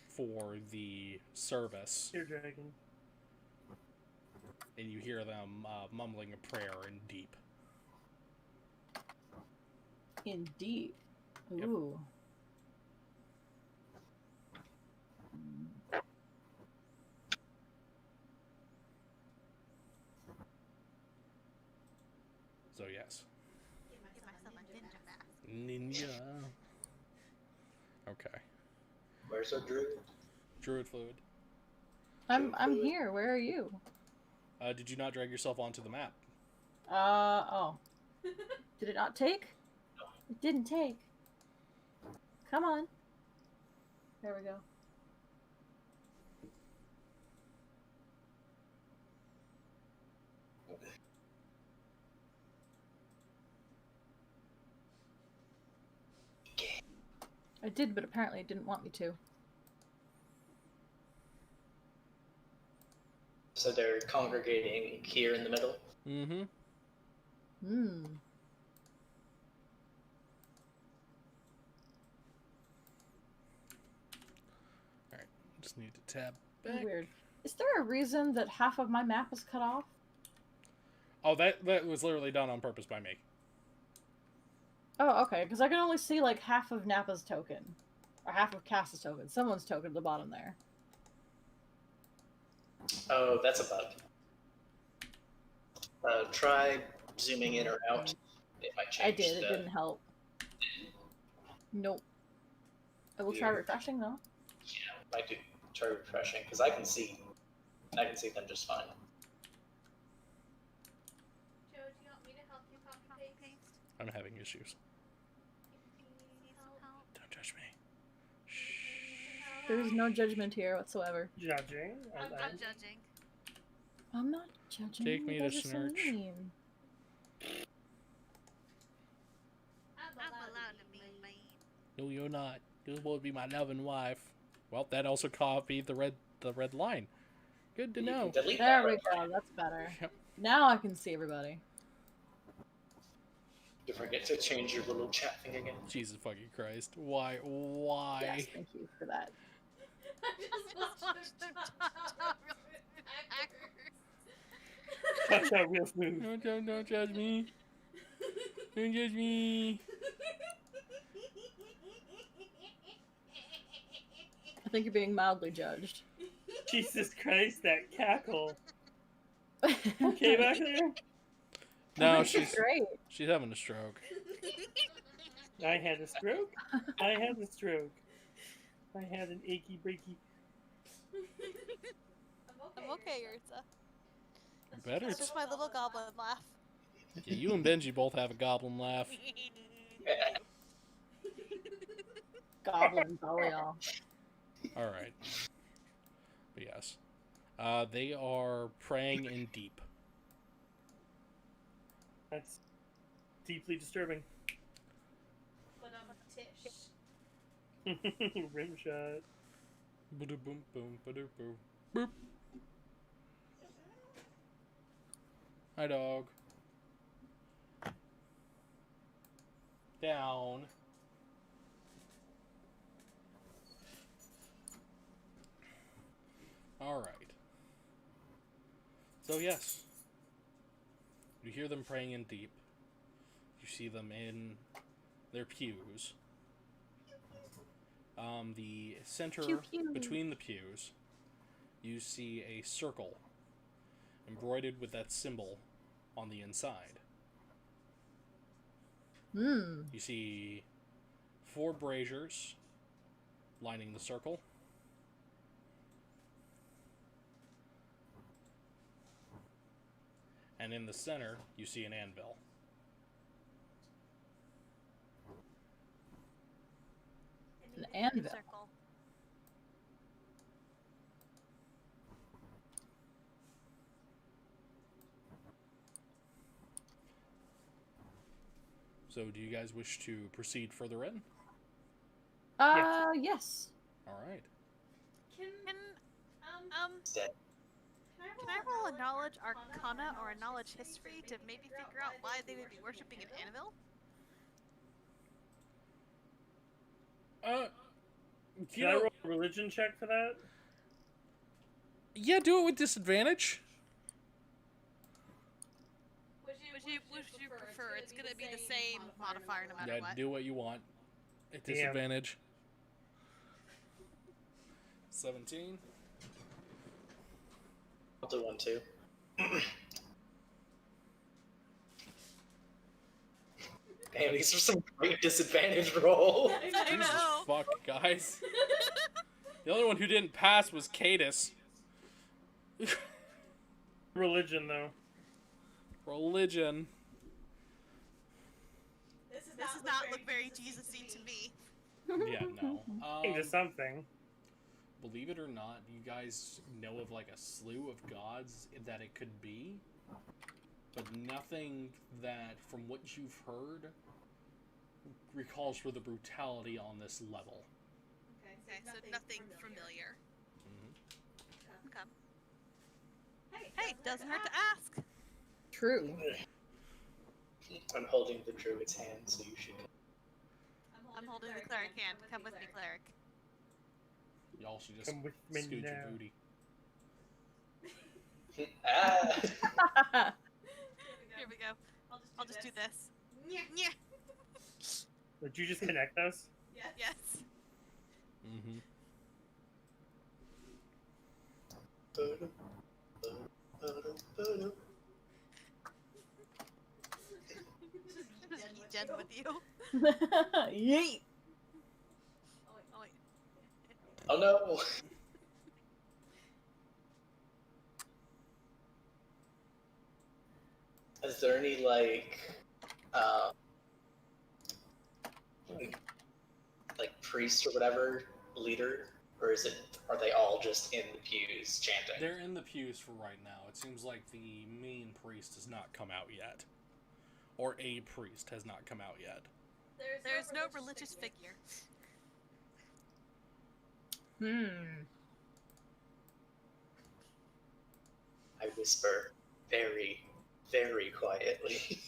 for the service, Here, dragon. and you hear them mumbling a prayer in deep. In deep. Yep. Ooh. So yes. Give myself a ninja bath. Ninja. Okay. Where's our druid? Druid fluid. I'm here. Where are you? Did you not drag yourself onto the map? Oh. Did it not take? It didn't take. Come on. There we go. I did, but apparently it didn't want me to. So they're congregating here in the middle. Mm-hmm. Hmm. Alright. Just need to tab back. Weird. Is there a reason that half of my map is cut off? Oh, that was literally done on purpose by me. Oh, okay, because I can only see like half of Nappa's token. Or half of Cass's token. Someone's token at the bottom there. Oh, that's a bug. Try zooming in or out. It might change. I did, it didn't help. Nope. I will try Weird. refreshing though. Yeah, might do. Try refreshing because I can see them just fine. Joe, do you want me to help you copy paste? I'm having issues. Do you need help? Don't judge me. There's no judgment here whatsoever. Judging. I'm judging. I'm not judging. Take me you to guys are so Snurch. mean. I'm allowed to be mean. No, you're not. You would be my loving wife. Well, that also copied the red line. Good to You can know. delete There that we right go, there. that's better. Yep. Now I can see everybody. Don't forget to change your little chat thing again. Jesus fucking Christ. Why? Why? Yes, thank you for that. I just watched them touch Touch out real smooth. Don't judge me. Don't judge me. I think you're being mildly judged. Jesus Christ, that cackle. Okay, back there? No, She's great. she's having a stroke. I had a stroke. I had a stroke. I had an achy breaky. I'm okay, Yurtsa. You better. It's just my little goblin laugh. Yeah, you and Benji both have a goblin laugh. Goblins, all y'all. All right. But yes, they are praying in deep. That's deeply disturbing. But Tish. Rim shot. Boom, boom, boom, boop. Hi, dog. Down. All right. So yes, you hear them praying in deep. You see them in their pews. The center Pew, pew. between the pews, you see a circle embroidered with that symbol on the inside. Hmm. You see 4 braziers lining the circle. And in the center, you see an anvil. An anvil. Circle. So, do you guys wish to proceed further in? Yes. All right. Can Instead. Can I roll a knowledge arcana or a knowledge history to maybe figure out why they would be worshipping an anvil? Can I roll a religion check for that? Yeah, do it with disadvantage. Which you prefer? It's gonna be the same modifier no matter Yeah, what. do what you want. At Damn. disadvantage. 17. I'll do one too. Damn, these are some great disadvantage rolls. I Jesus know. fuck, guys. The only one who didn't pass was Cadus. Religion, though. Religion. This does not look very Jesus-y to me. Yeah, no. Into something. Believe it or not, you guys know of like a slew of gods that it could be, but nothing that, from what you've heard, recalls for the brutality on this level. Okay, so nothing familiar. Mm-hmm. Okay. Hey, doesn't hurt to ask. True. I'm holding the druid's hand, so you should. I'm holding the cleric hand. Come with me, cleric. Y'all should just Come with me scoot your now. booty. Ah! Here we go. I'll just do this. Yeah. Did you just connect us? Yes. Mm-hmm. Just Jen with you. Yeet. Oh wait. Oh no! Is there any like priest or whatever leader, or are they all just in the pews chanting? They're in the pews for right now. It seems like the main priest has not come out yet. Or a priest has not come out yet. There's no religious figure. I whisper very, very quietly.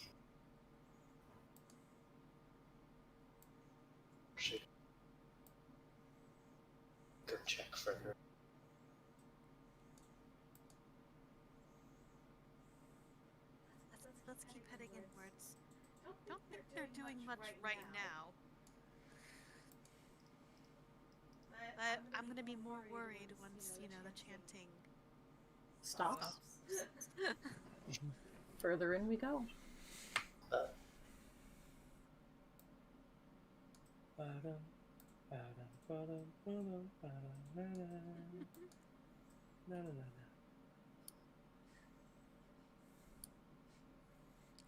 Should go check for her. Let's keep heading inwards. Don't think they're doing much right now. But I'm gonna be more worried once, the chanting Stops. Further in we go.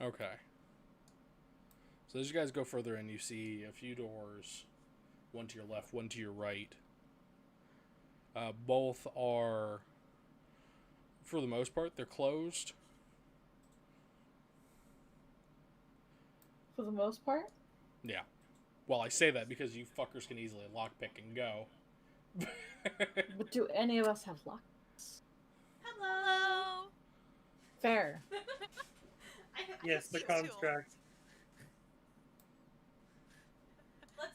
Okay. So as you guys go further in, you see a few doors. One to your left, one to your right. Both are, for the most part, they're closed. For the most part. Yeah. Well, I say that because you fuckers can easily lockpick and go. But do any of us have luck? Hello. Fair. Yes, the Thieves' tool. construct.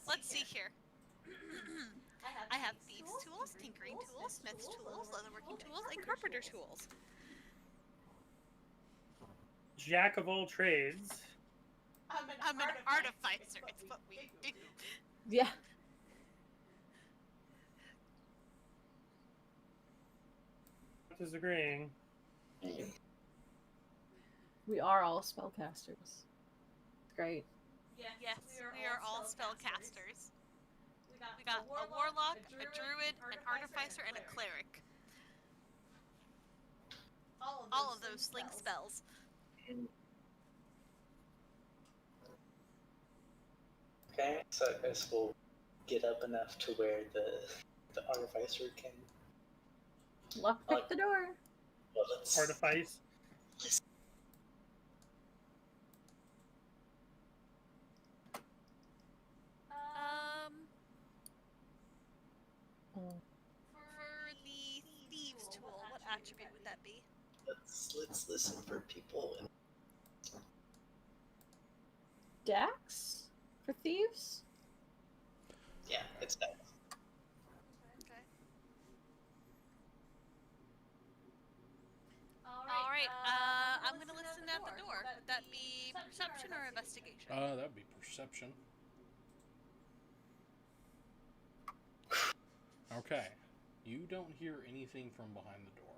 Let's see here. I have thieves' tools, tinkering tools, smith's tools, leatherworking tools, and carpenter tools. Jack of all trades. I'm an artificer. It's what we do. Yeah. Disagreeing. We are all spellcasters. Great. Yes, we are all spellcasters. We got a warlock, a druid, an artificer, and a cleric. All of those sling spells. Okay, so I guess we'll get up enough to where the artificer can. Lockpick the door. Well, let's. Artifice. Oh. For the thieves' tool, what attribute would that be? Let's listen for people. And Dex? For thieves? yeah, inside. Okay. All right. I'm gonna listen at the door. Would that be perception or investigation? That'd be perception. Okay. You don't hear anything from behind the door.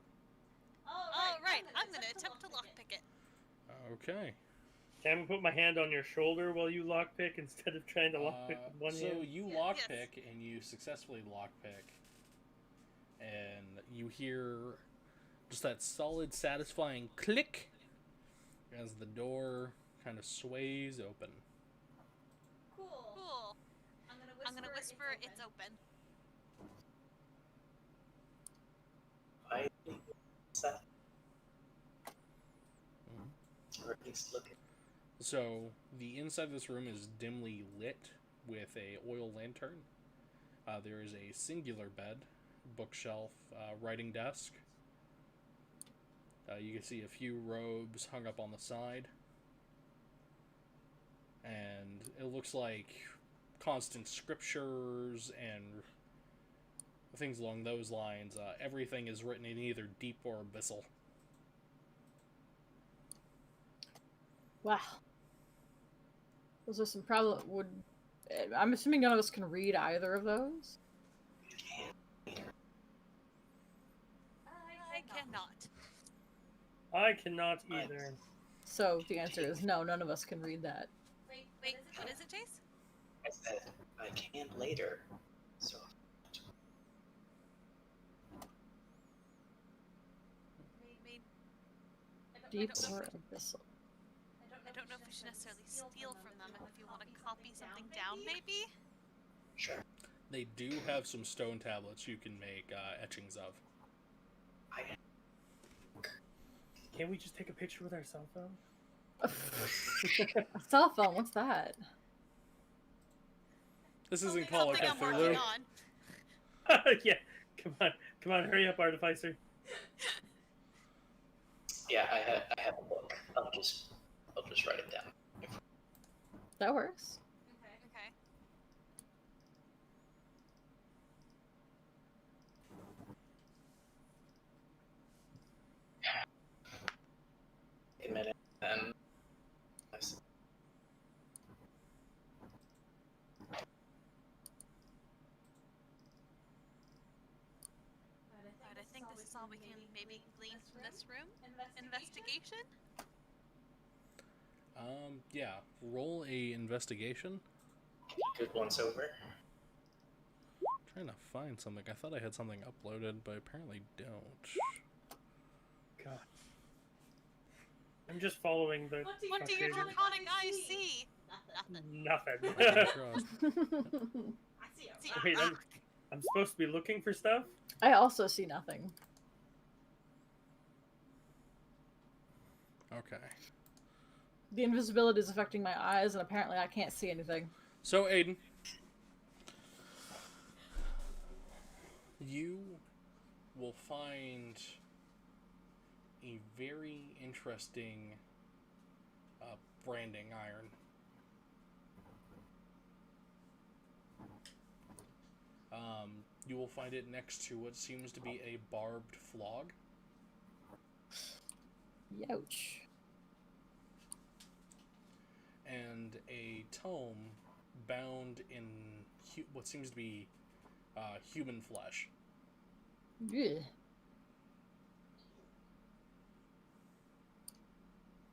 All right. I'm gonna attempt to lockpick it. Okay. Can I put my hand on your shoulder while you lockpick instead of trying to lockpick with one So hand? you lockpick and you successfully lockpick, and you hear just that solid, satisfying click as the door kind of sways open. Cool. I'm gonna whisper it's open. I inside. Or at least looking. So the inside of this room is dimly lit with a oil lantern. There is a singular bed, bookshelf, writing desk. You can see a few robes hung up on the side. And it looks like constant scriptures and things along those lines. Everything is written in either deep or abyssal. Wow. Those are some problem. I'm assuming none of us can read either of those. I cannot. I cannot either. So the answer is no, none of us can read that. Wait, what is it, Chase? I said I can later. So Deep or abyssal. I don't know if we should necessarily steal from them. If you want to copy something down, maybe? sure. They do have some stone tablets you can make etchings of. I Can't we just take a picture with our cell phone? A cell phone, what's that? This isn't Something Call of I'm Cthulhu. working on. Yeah, come on, hurry up, Artificer. yeah, I have a book. I'll just write it down. That works. Okay. A minute and Alright, I think this is all we can maybe glean from this room. Investigation? Yeah. Roll a investigation. good once over. Trying to find something. I thought I had something uploaded, but apparently don't. God. I'm just following the. What do your fucking- draconic eyes see? Nothing. Nothing. I can trust. See a Wait, rock. I'm supposed to be looking for stuff? I also see nothing. Okay. The invisibility is affecting my eyes, and apparently I can't see anything. So, Aiden, you will find a very interesting branding iron. You will find it next to what seems to be a barbed flog. Youch. And a tome bound in what seems to be human flesh. Ugh.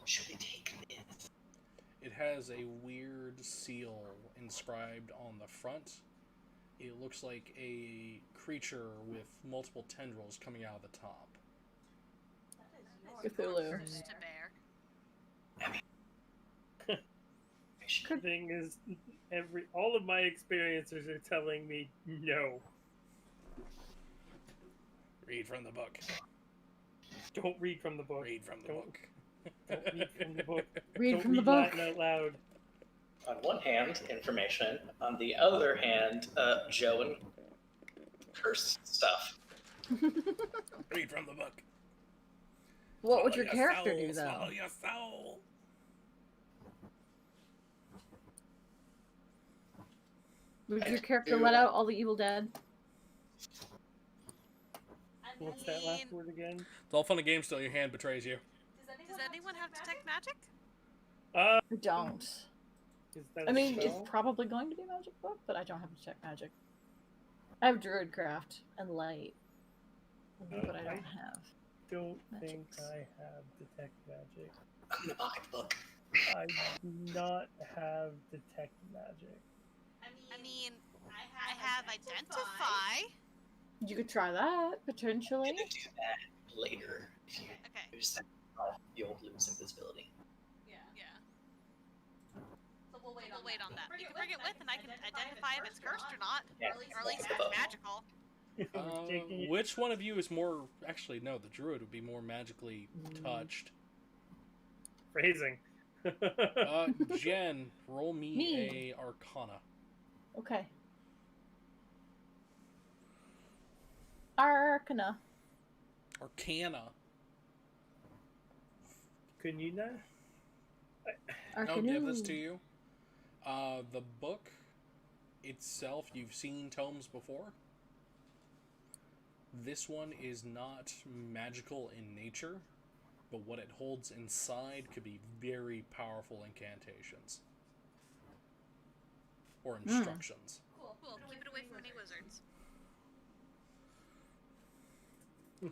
Should we take this? It has a weird seal inscribed on the front. It looks like a creature with multiple tendrils coming out of the top. Cthulhu. Curse to bear. The thing is, all of my experiences are telling me no. Read from the book. Don't read from the book. Read from the Don't- book. Don't read from the book. Read Don't from the read book. Latin out loud. On one hand, information. On the other hand, Joe and curse stuff. Read from the book. What would Swallow your character soul, do, though? Swallow your soul. Would I your character do- let out all the evil dead? What's that last word again? It's all fun and games till your hand betrays you. Does anyone have detect magic? I don't. Is that I a mean, spell? it's probably going to be a magic book, but I don't have detect magic. I have druidcraft and light, but I don't have. Don't think Magics. I have detect magic. I'm gonna buy a book. I do not have detect magic. I mean, I have identify. You could try that potentially. I'm gonna do that later. If you Okay. use that, you'll lose invisibility. Yeah. So we'll wait on that. You can bring it with, and I can identify if it's cursed or not, Yeah, or at least if that's it's the magical. We're taking it. Which one of you is more... Actually, no, the druid would be more magically touched. Phrasing. Jen, roll me Me. a Arcana. Okay. Arcana. Arcana. Couldn't you not? I'll give this to you. The book itself, you've seen tomes before. This one is not magical in nature, but what it holds inside could be very powerful incantations. Or instructions. Cool. Keep it away from any wizards.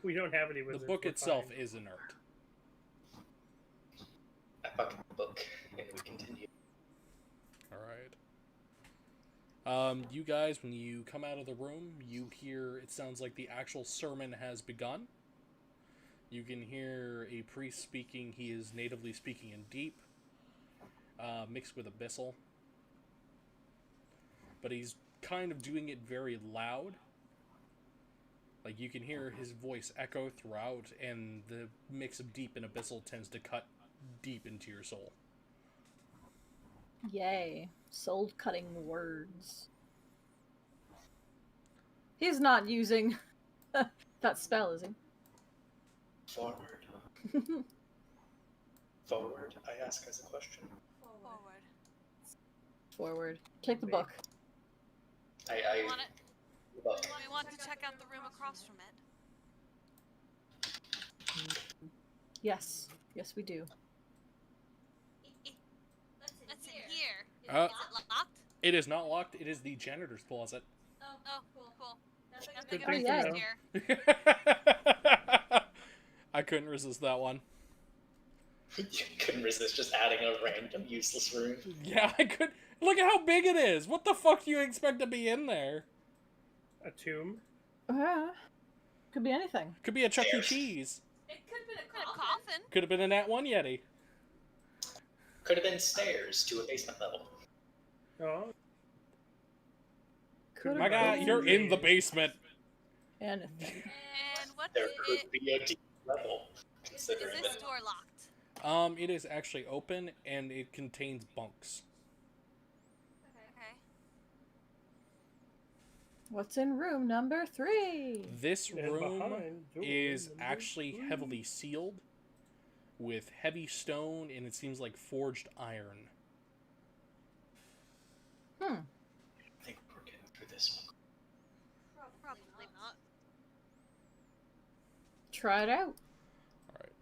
We don't have any The wizards. book we're itself fine. is inert. I bucket the book, and we continue. Alright. You guys, when you come out of the room, you hear, it sounds like the actual sermon has begun. You can hear a priest speaking. He is natively speaking in deep, mixed with abyssal. But he's kind of doing it very loud. Like, you can hear his voice echo throughout, and the mix of deep and abyssal tends to cut deep into your soul. Yay. Soul cutting words. He's not using that spell, is he? Forward. Forward, I ask as a question. Forward. Forward. Take the book. I We want it. the book. We want to check out the room across from it. Yes. Yes, we do. It's in here. Is Uh, it locked? It is not locked. It is the janitor's closet. Oh, cool. That's Good like a thing to visitor's know. here. I couldn't resist that one. You couldn't resist just adding a random useless room. Yeah, I could. Look at how big it is. What the fuck do you expect to be in there? A tomb. Could be anything. Could be a Chuck E. Stairs. Cheese. It could have been a coffin. Could have been a Nat 1 Yeti. Could have been stairs to a basement level. Oh, Could My have guy, been you're in the basement. anything. And what There is could be a deep level, is considering this that. door locked? It is actually open and it contains bunks. Okay. What's in room number 3? This and room behind door is number actually 3. heavily sealed with heavy stone and it seems like forged iron. I think we're getting through this one. Probably not. Try it out. Alright.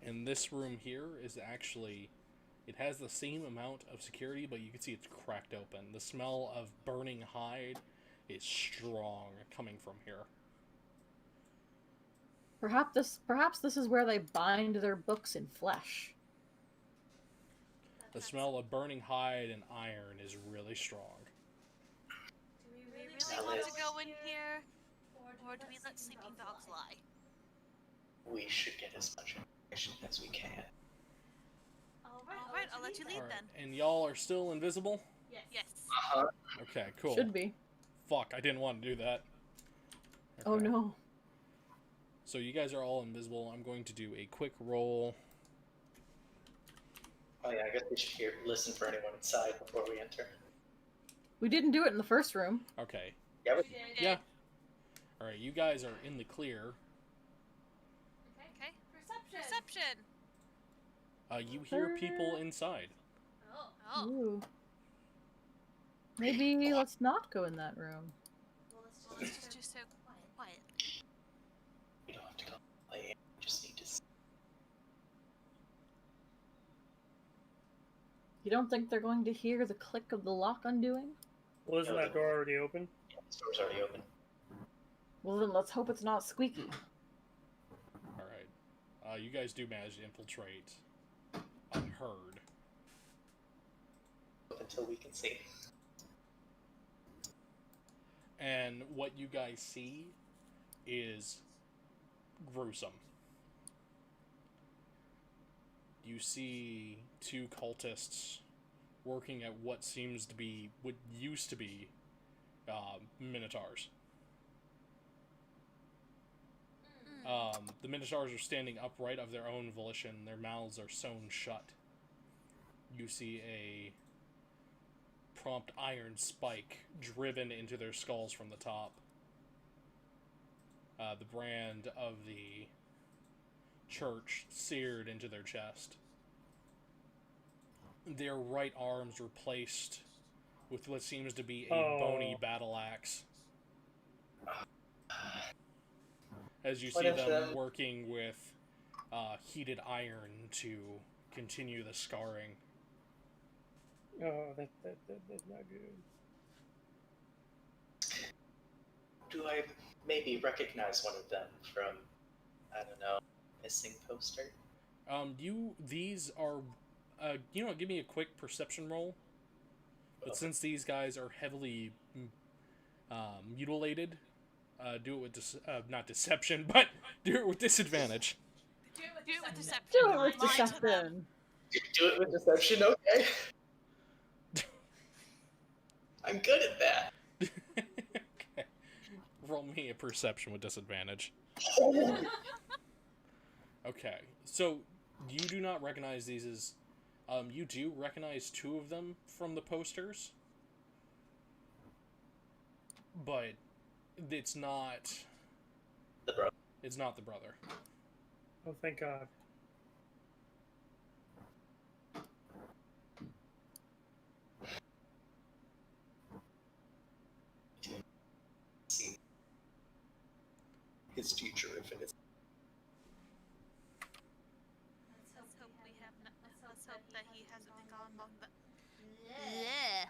And this room here is actually... It has the same amount of security, but you can see it's cracked open. The smell of burning hide is strong coming from here. Perhaps this is where they bind their books in flesh. The smell of burning hide and iron is really strong. Do we really want to go in here? Or do we let sleeping dogs lie? We should get as much information as we can. Alright, I'll let you lead Alright, then. and y'all are still invisible? Yes. Okay, cool. Should be. Fuck, I didn't want to do that. Oh Okay. no. So you guys are all invisible. I'm going to do a quick roll. Oh yeah, I guess we should listen for anyone inside before we enter. We didn't do it in the first room. Okay. Yeah, we Yeah. Alright, you guys are in the clear. Okay. Perception. You hear people inside. Oh. Ooh. Maybe let's not go in that room. Well, let's just do so quiet. We don't have to go play. We just need to. You don't think they're going to hear the click of the lock undoing? Well, isn't that door already open? Yeah, this door's already open. Well, then let's hope it's not squeaky. Alright. You guys do manage to infiltrate unheard. Until we can see. And what you guys see is gruesome. You see two cultists working at what used to be minotaurs. The minotaurs are standing upright of their own volition. Their mouths are sewn shut. You see a prompt iron spike driven into their skulls from the top. The brand of the church seared into their chest. Their right arms replaced with what seems to be a bony battle axe. As you see them working with heated iron to continue the scarring. Oh, that's not good. Do I maybe recognize one of them from, I don't know, missing poster? These are, give me a quick perception roll. But since these guys are heavily mutilated, do it with not deception, but do it with disadvantage. Do it with deception. Do it with Lie to them. deception. Do it with deception, okay? I'm good at that. Okay. Roll me a perception with disadvantage. Okay, so you do not recognize these as... you do recognize two of them from the posters. But it's not... The brother. It's not the brother. Oh, thank God. See his future if it is. Let's hope let's hope that he hasn't been gone long. But yeah.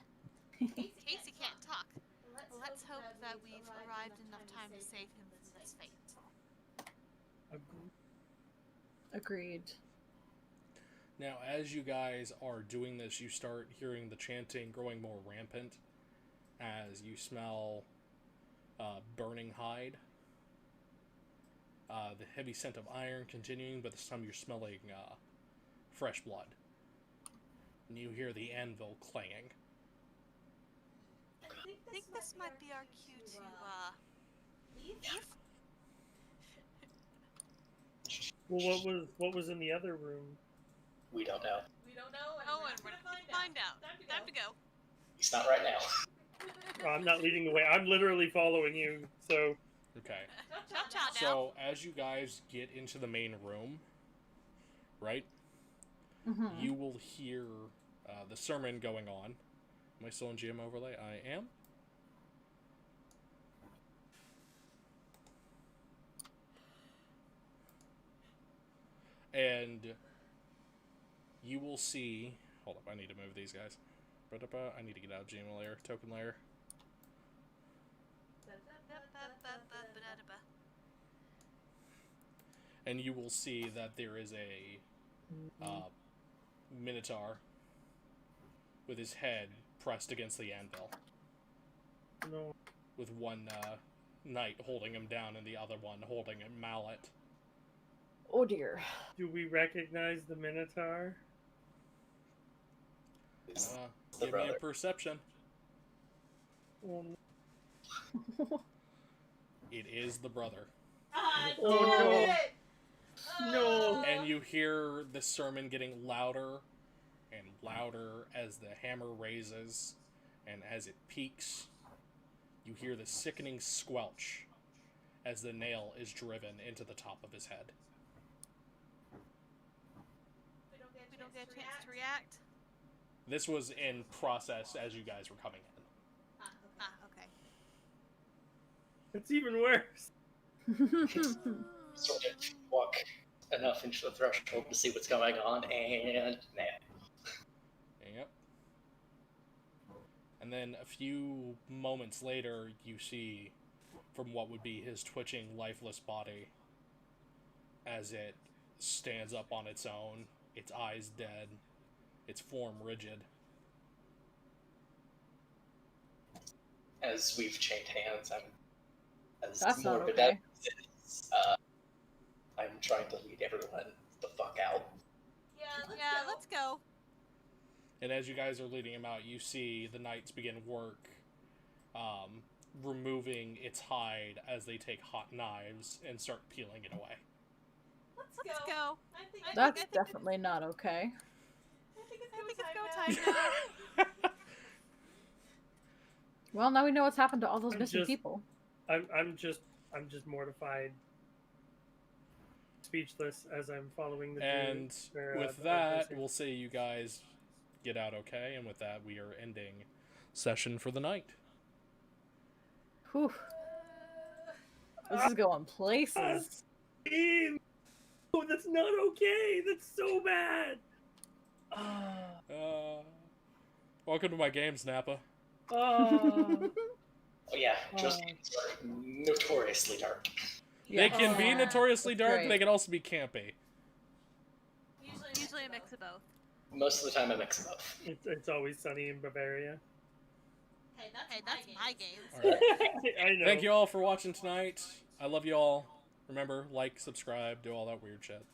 Casey can't talk. Let's hope that we've arrived enough time to save him from this fate. Agreed. Now, as you guys are doing this, you start hearing the chanting growing more rampant as you smell burning hide. The heavy scent of iron continuing, but this time you're smelling fresh blood. And you hear the anvil clanging. I think this might be our cue to leave. Well, what was in the other room? We don't know. We don't know, and Oh, we're and we're gonna gonna find out. Time to go. At least not right now. I'm not leading the way. I'm literally following you. So Okay. Ciao, ciao now. So, as you guys get into the main room, right, you will hear the sermon going on. Am I still in GM overlay? I am. And you will see... Hold up, I need to move these guys. I need to get out of GM layer, token layer. And you will see that there is a minotaur with his head pressed against the anvil. no. With one knight holding him down and the other one holding a mallet. Oh dear. Do we recognize the Minotaur? Give me a perception. Oh, It is the brother. no. it! No. And you hear the sermon getting louder and louder as the hammer raises, and as it peaks, you hear the sickening squelch as the nail is driven into the top of his head. We don't get a chance to react. This was in process as you guys were coming in. It's even worse. Sort of walk enough into the threshold to see what's going on, and nah. Yep. And then a few moments later, you see from what would be his twitching, lifeless body as it stands up on its own, its eyes dead, its form rigid. As we've chained hands, I'm as That's not morbid okay. as it is, I'm trying to lead everyone the fuck out. Yeah, let's go. And as you guys are leading him out, you see the knights begin work, removing its hide as they take hot knives and start peeling it away. Let's go. That's definitely not okay. I think it's go time now. Well, now we know what's happened to all those I'm missing just- people. I'm just mortified, speechless as I'm following the And druid, or, with the that, archers here. we'll say you guys get out okay, and with that, we are ending session for the night. Whew. This is going places. Team! Oh, that's not okay. That's so bad. Welcome to my games, Nappa. Oh. Oh yeah, Joe's games are notoriously dark. They can be Yeah. notoriously That's dark, great. they can also be campy. Usually a mix of both. Most of the time, I mix them up. It's always sunny in Bavaria. Hey, that's my game. Alright. I know. Thank you all for watching tonight. I love you all. Remember, like, subscribe, do all that weird shit.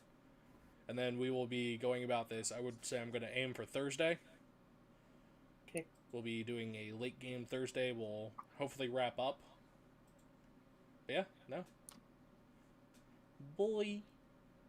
And then we will be going about this. I would say I'm going to aim for Thursday. Okay. We'll be doing a late game Thursday. We'll hopefully wrap up. But yeah, no. Boy.